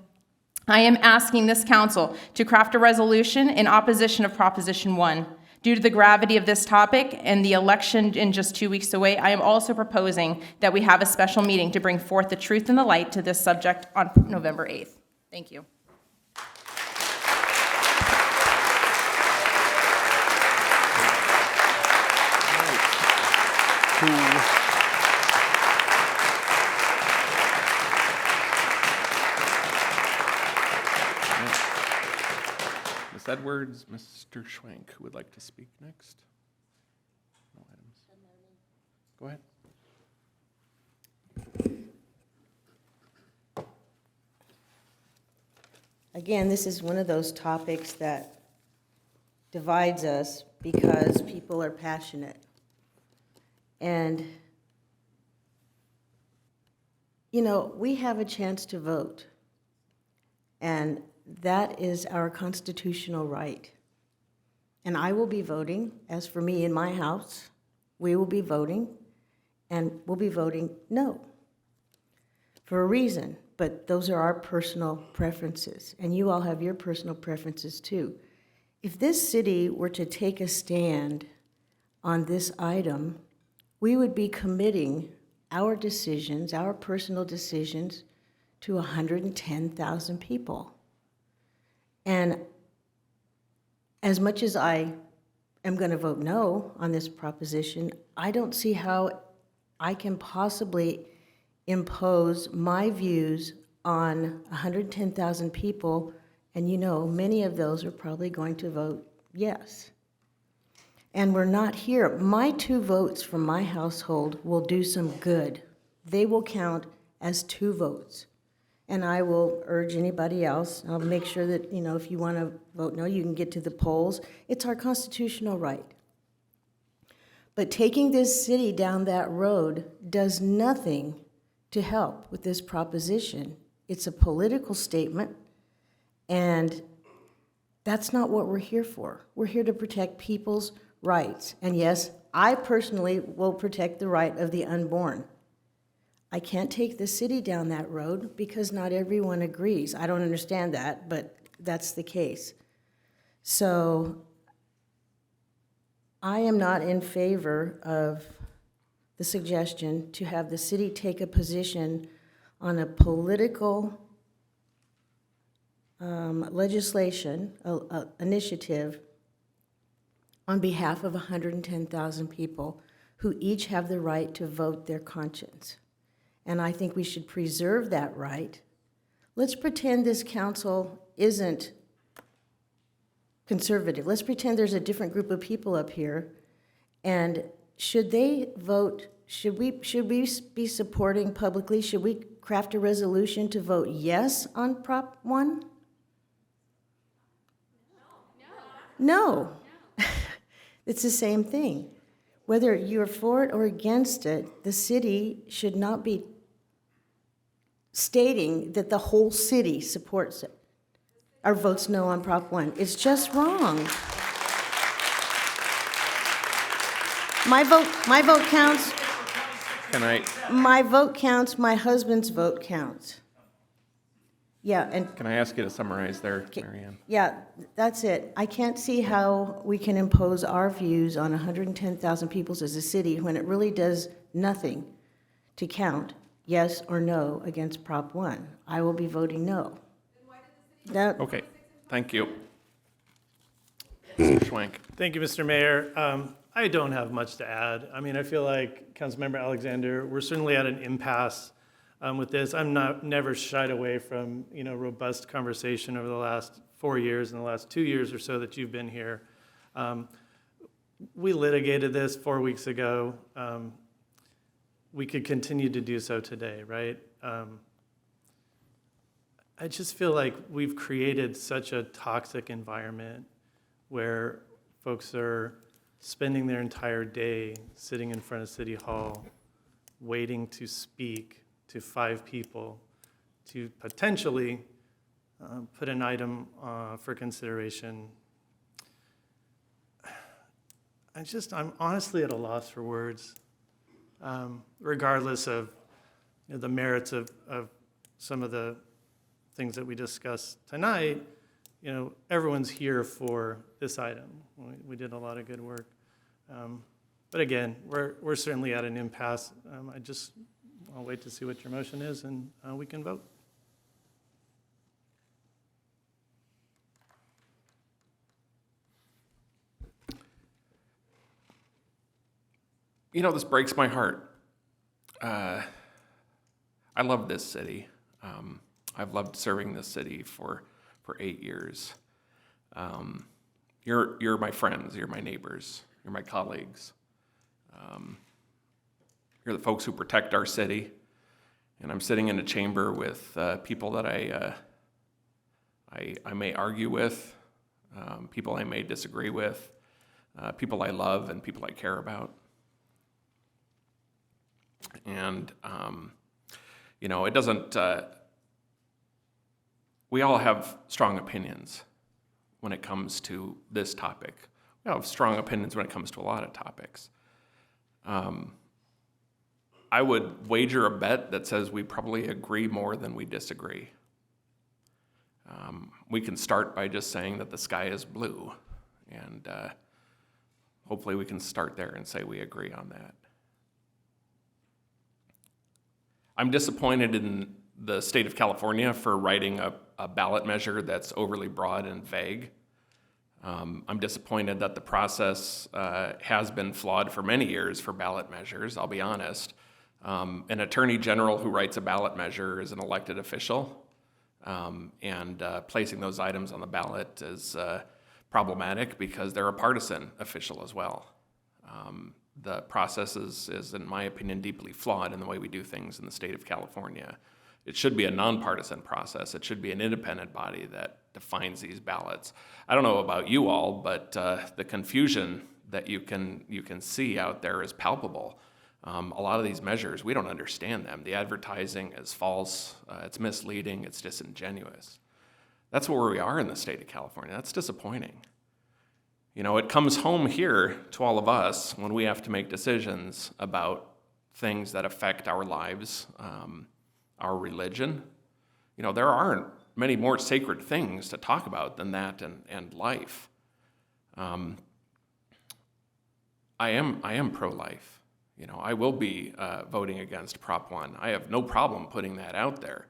I am asking this council to craft a resolution in opposition of Proposition 1. Due to the gravity of this topic and the election in just 2 weeks away, I am also proposing that we have a special meeting to bring forth the truth and the light to this subject on November 8th. Thank you. Ms. Edwards, Mr. Schwank, who would like to speak next? No items. Go ahead. Again, this is one of those topics that divides us because people are passionate. And, you know, we have a chance to vote, and that is our constitutional right. And I will be voting. As for me in my house, we will be voting, and we'll be voting no for a reason. But those are our personal preferences, and you all have your personal preferences too. If this city were to take a stand on this item, we would be committing our decisions, our personal decisions, to 110,000 people. And as much as I am going to vote no on this proposition, I don't see how I can possibly impose my views on 110,000 people, and you know, many of those are probably going to vote yes. And we're not here. My 2 votes from my household will do some good. They will count as 2 votes. And I will urge anybody else, I'll make sure that, you know, if you want to vote no, you can get to the polls. It's our constitutional right. But taking this city down that road does nothing to help with this proposition. It's a political statement, and that's not what we're here for. We're here to protect people's rights. And yes, I personally will protect the right of the unborn. I can't take the city down that road because not everyone agrees. I don't understand that, but that's the case. So I am not in favor of the suggestion to have the city take a position on a political legislation, initiative, on behalf of 110,000 people who each have the right to vote their conscience. And I think we should preserve that right. Let's pretend this council isn't conservative. Let's pretend there's a different group of people up here, and should they vote, should we be supporting publicly, should we craft a resolution to vote yes on Prop 1? No. It's the same thing. Whether you're for it or against it, the city should not be stating that the whole city supports it or votes no on Prop 1. It's just wrong. My vote counts. My vote counts, my husband's vote counts. Yeah, and Can I ask you to summarize there, Marianne? yeah, that's it. I can't see how we can impose our views on 110,000 people as a city when it really does nothing to count yes or no against Prop 1. I will be voting no. Okay, thank you. Mr. Schwank. Thank you, Mr. Mayor. I don't have much to add. I mean, I feel like Councilmember Alexander, we're certainly at an impasse with this. I'm never shied away from, you know, robust conversation over the last 4 years and the last 2 years or so that you've been here. We litigated this 4 weeks ago. We could continue to do so today, right? I just feel like we've created such a toxic environment where folks are spending their entire day sitting in front of City Hall, waiting to speak to 5 people to potentially put an item for consideration. I'm honestly at a loss for words, regardless of, you know, the merits of some of the things that we discussed tonight. You know, everyone's here for this item. We did a lot of good work. But again, we're certainly at an impasse. I'll wait to see what your motion is, and we can vote. This breaks my heart. I love this city. I've loved serving this city for 8 years. You're my friends, you're my neighbors, you're my colleagues. You're the folks who protect our city. And I'm sitting in a chamber with people that I may argue with, people I may disagree with, people I love and people I care about. And, it doesn't, we all have strong opinions when it comes to this topic. We all have strong opinions when it comes to a lot of topics. I would wager a bet that says we probably agree more than we disagree. We can start by just saying that the sky is blue, and hopefully we can start there and say we agree on that. I'm disappointed in the state of California for writing a ballot measure that's overly broad and vague. I'm disappointed that the process has been flawed for many years for ballot measures, I'll be honest. An attorney general who writes a ballot measure is an elected official, and placing those items on the ballot is problematic because they're a partisan official as well. The process is, in my opinion, deeply flawed in the way we do things in the state of California. It should be a nonpartisan process. It should be an independent body that defines these ballots. I don't know about you all, but the confusion that you can see out there is palpable. A lot of these measures, we don't understand them. The advertising is false, it's misleading, it's disingenuous. That's where we are in the state of California. That's disappointing. It comes home here to all of us when we have to make decisions about things that affect our lives, our religion. There aren't many more sacred things to talk about than that and life. I am pro-life. I will be voting against Prop 1. I have no problem putting that out there.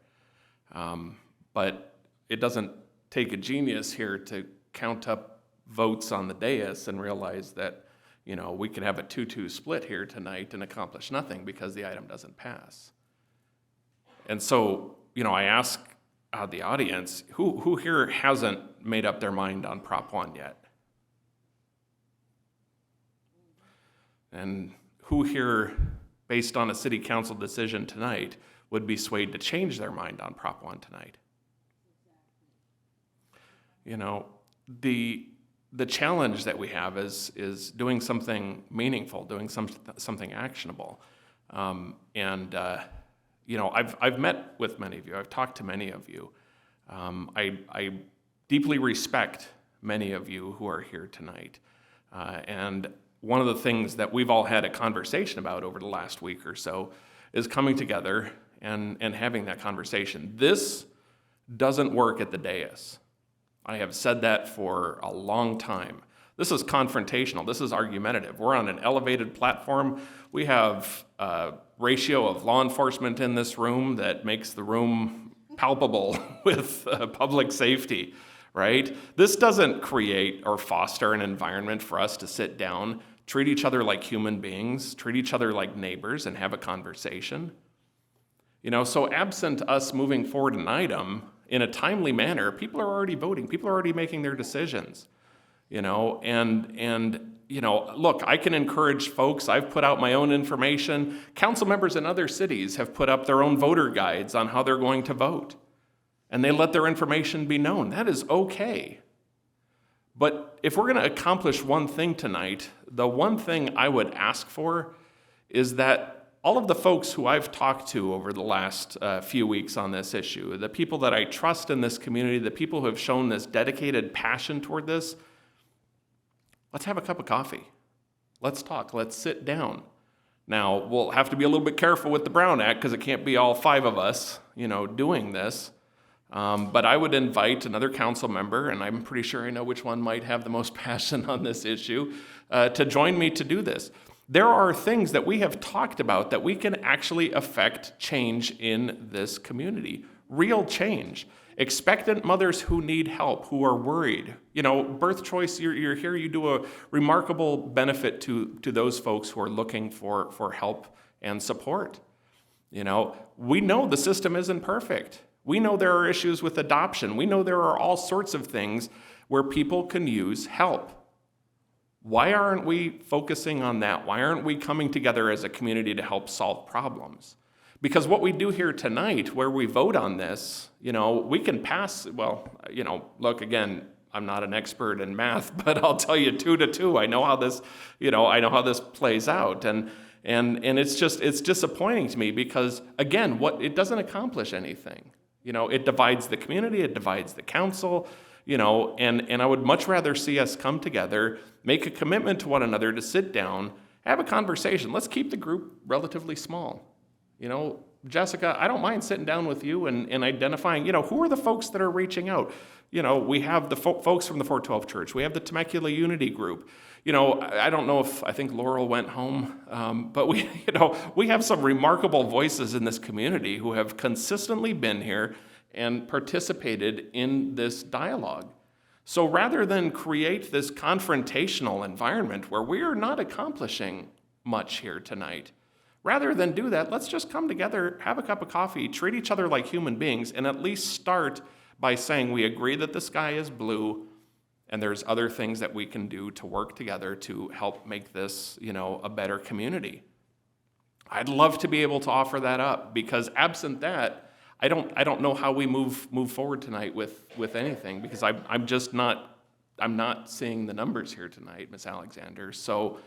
But it doesn't take a genius here to count up votes on the dais and realize that, we can have a 2-2 split here tonight and accomplish nothing because the item doesn't pass. And so, I ask the audience, who here hasn't made up their mind on Prop 1 yet? And who here, based on a city council decision tonight, would be swayed to change their mind on Prop 1 tonight? The challenge that we have is doing something meaningful, doing something actionable. I've met with many of you. I've talked to many of you. I deeply respect many of you who are here tonight. And one of the things that we've all had a conversation about over the last week or so is coming together and having that conversation. This doesn't work at the dais. I have said that for a long time. This is confrontational. This is argumentative. We're on an elevated platform. We have a ratio of law enforcement in this room that makes the room palpable with public safety, right? This doesn't create or foster an environment for us to sit down, treat each other like human beings, treat each other like neighbors, and have a conversation. So absent us moving forward an item in a timely manner, people are already voting. People are already making their decisions, look, I can encourage folks. I've put out my own information. Council members in other cities have put up their own voter guides on how they're going to vote, and they let their information be known. That is okay. But if we're going to accomplish one thing tonight, the one thing I would ask for is that all of the folks who I've talked to over the last few weeks on this issue, the people that I trust in this community, the people who have shown this dedicated passion toward this, let's have a cup of coffee. Let's talk. Let's sit down. Now, we'll have to be a little bit careful with the Brown Act because it can't be all 5 of us, doing this. But I would invite another council member, and I'm pretty sure I know which one might have the most passion on this issue, to join me to do this. There are things that we have talked about that we can actually affect change in this community real change. Expectant mothers who need help, who are worried. You know, birth choice, you're here, you do a remarkable benefit to those folks who are looking for help and support. You know, we know the system isn't perfect. We know there are issues with adoption. We know there are all sorts of things where people can use help. Why aren't we focusing on that? Why aren't we coming together as a community to help solve problems? Because what we do here tonight, where we vote on this, you know, we can pass, well, you know, look, again, I'm not an expert in math, but I'll tell you 2 to 2. I know how this, you know, I know how this plays out. And it's disappointing to me because, again, it doesn't accomplish anything. You know, it divides the community, it divides the council, you know, and I would much rather see us come together, make a commitment to one another to sit down, have a conversation. Let's keep the group relatively small. You know, Jessica, I don't mind sitting down with you and identifying, you know, who are the folks that are reaching out. You know, we have the folks from the 412 Church. We have the Temecula Unity Group. You know, I don't know if, I think Laurel went home, but we have some remarkable voices in this community who have consistently been here and participated in this dialogue. So rather than create this confrontational environment where we are not accomplishing much here tonight, rather than do that, let's just come together, have a cup of coffee, treat each other like human beings, and at least start by saying we agree that the sky is blue and there's other things that we can do to work together to help make this, you know, a better community. I'd love to be able to offer that up because absent that, I don't know how we move forward tonight with anything because I'm not seeing the numbers here tonight, Ms. Alexander. So,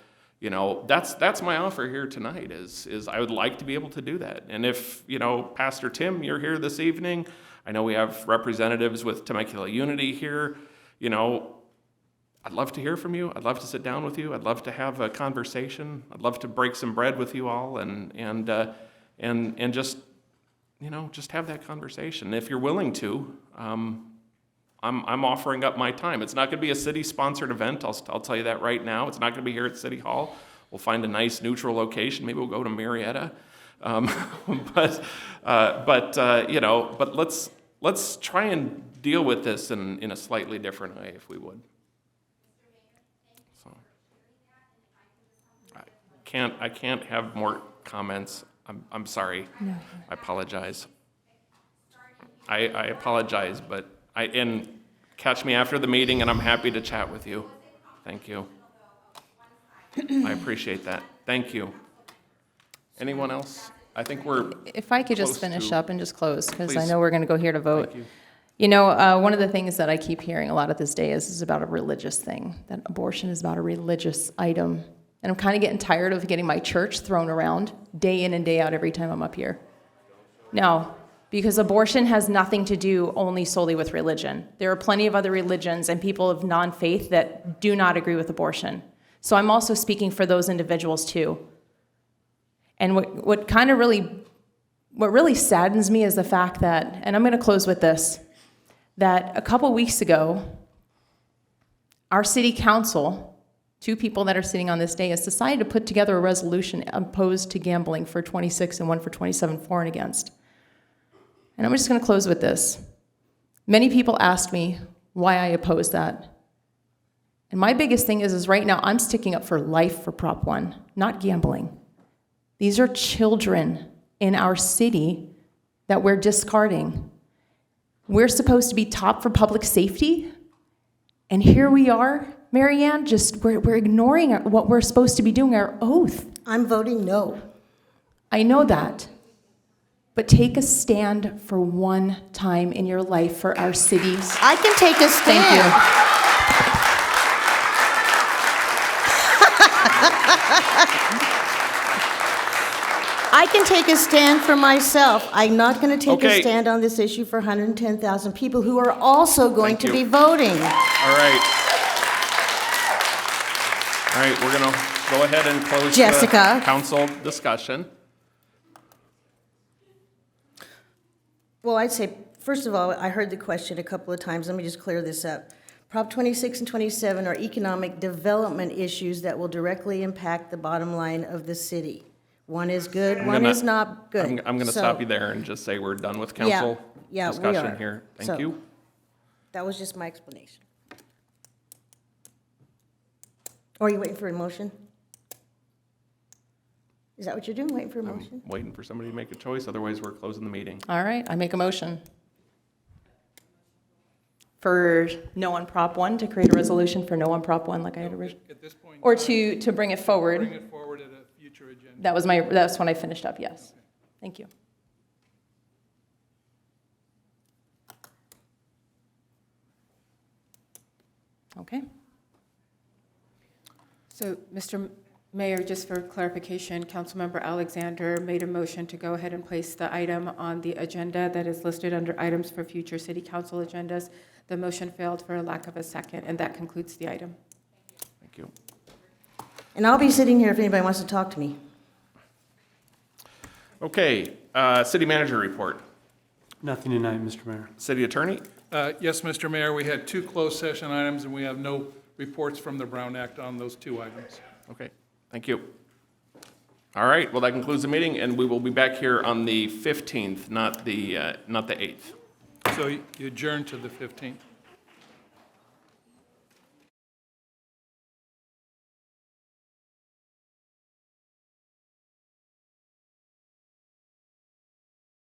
you know, that's my offer here tonight is I would like to be able to do that. And if, you know, Pastor Tim, you're here this evening, I know we have representatives with Temecula Unity here, you know, I'd love to hear from you. I'd love to sit down with you. I'd love to have a conversation. I'd love to break some bread with you all and just, you know, just have that conversation. If you're willing to, I'm offering up my time. It's not going to be a city-sponsored event. I'll tell you that right now. It's not going to be here at City Hall. We'll find a nice neutral location. Maybe we'll go to Marietta. But let's try and deal with this in a slightly different way, if we would. So, I can't have more comments. I'm sorry. No. I apologize. I apologize, but and catch me after the meeting, and I'm happy to chat with you. Thank you. I appreciate that. Thank you. Anyone else? I think we're If I could just finish up and just close, because I Please. know we're going to go here to vote. Thank you. You know, one of the things that I keep hearing a lot of this day is about a religious thing, that abortion is about a religious item. And I'm kind of getting tired of getting my church thrown around day in and day out every time I'm up here. No, because abortion has nothing to do only solely with religion. There are plenty of other religions and people of non-faith that do not agree with abortion. So I'm also speaking for those individuals too. And what really saddens me is the fact that, and I'm going to close with this, that a couple weeks ago, our city council, 2 people that are sitting on this dais, decided to put together a resolution opposed to gambling for 26 and one for 27 for and against. And I'm just going to close with this. Many people asked me why I oppose that. And my biggest thing is right now I'm sticking up for life for Prop 1, not gambling. These are children in our city that we're discarding. We're supposed to be top for public safety, and here we are, Marianne, we're ignoring what we're supposed to be doing, our oath. I'm voting no. I know that. But take a stand for one time in your life for our cities. I can take a stand. Thank you. I can take a stand for myself. I'm not going to take Okay. a stand on this issue for 110,000 people who are also going Thank to you. be voting. All right. All right, we're going to go ahead and close Jessica. the council discussion. Well, I'd say, first of all, I heard the question a couple of times. Let me just clear this up. Prop 26 and 27 are economic development issues that will directly impact the bottom line of the city. One is good, one is not good. I'm going to So- stop you there and just say we're done with council. Yeah, we discussion are. here. So, Thank you. That was just my explanation. Or are you waiting for a motion? Is that what you're doing, waiting for a motion? I'm waiting for somebody to make a choice, otherwise we're closing the meeting. All right, I make a motion for no on Prop 1, to create a resolution for no on Prop 1 like I had originally. At this point, Or to bring it forward. bring it forward at a future agenda. That's when I finished up, yes. Thank you. Okay. So, Mr. Mayor, just for clarification, Councilmember Alexander made a motion to go ahead and place the item on the agenda that is listed under items for future city council agendas. The motion failed for a lack of a second, and that concludes the item. Thank you. And I'll be sitting here if anybody wants to talk to me. Okay, city manager report. Nothing tonight, Mr. Mayor. City attorney? Yes, Mr. Mayor, we had 2 closed session items, and we have no reports from the Brown Act on those 2 items. Okay, thank you. All right, well, that concludes the meeting, and we will be back here on the 15th, not the 8th. So you adjourn to the 15th.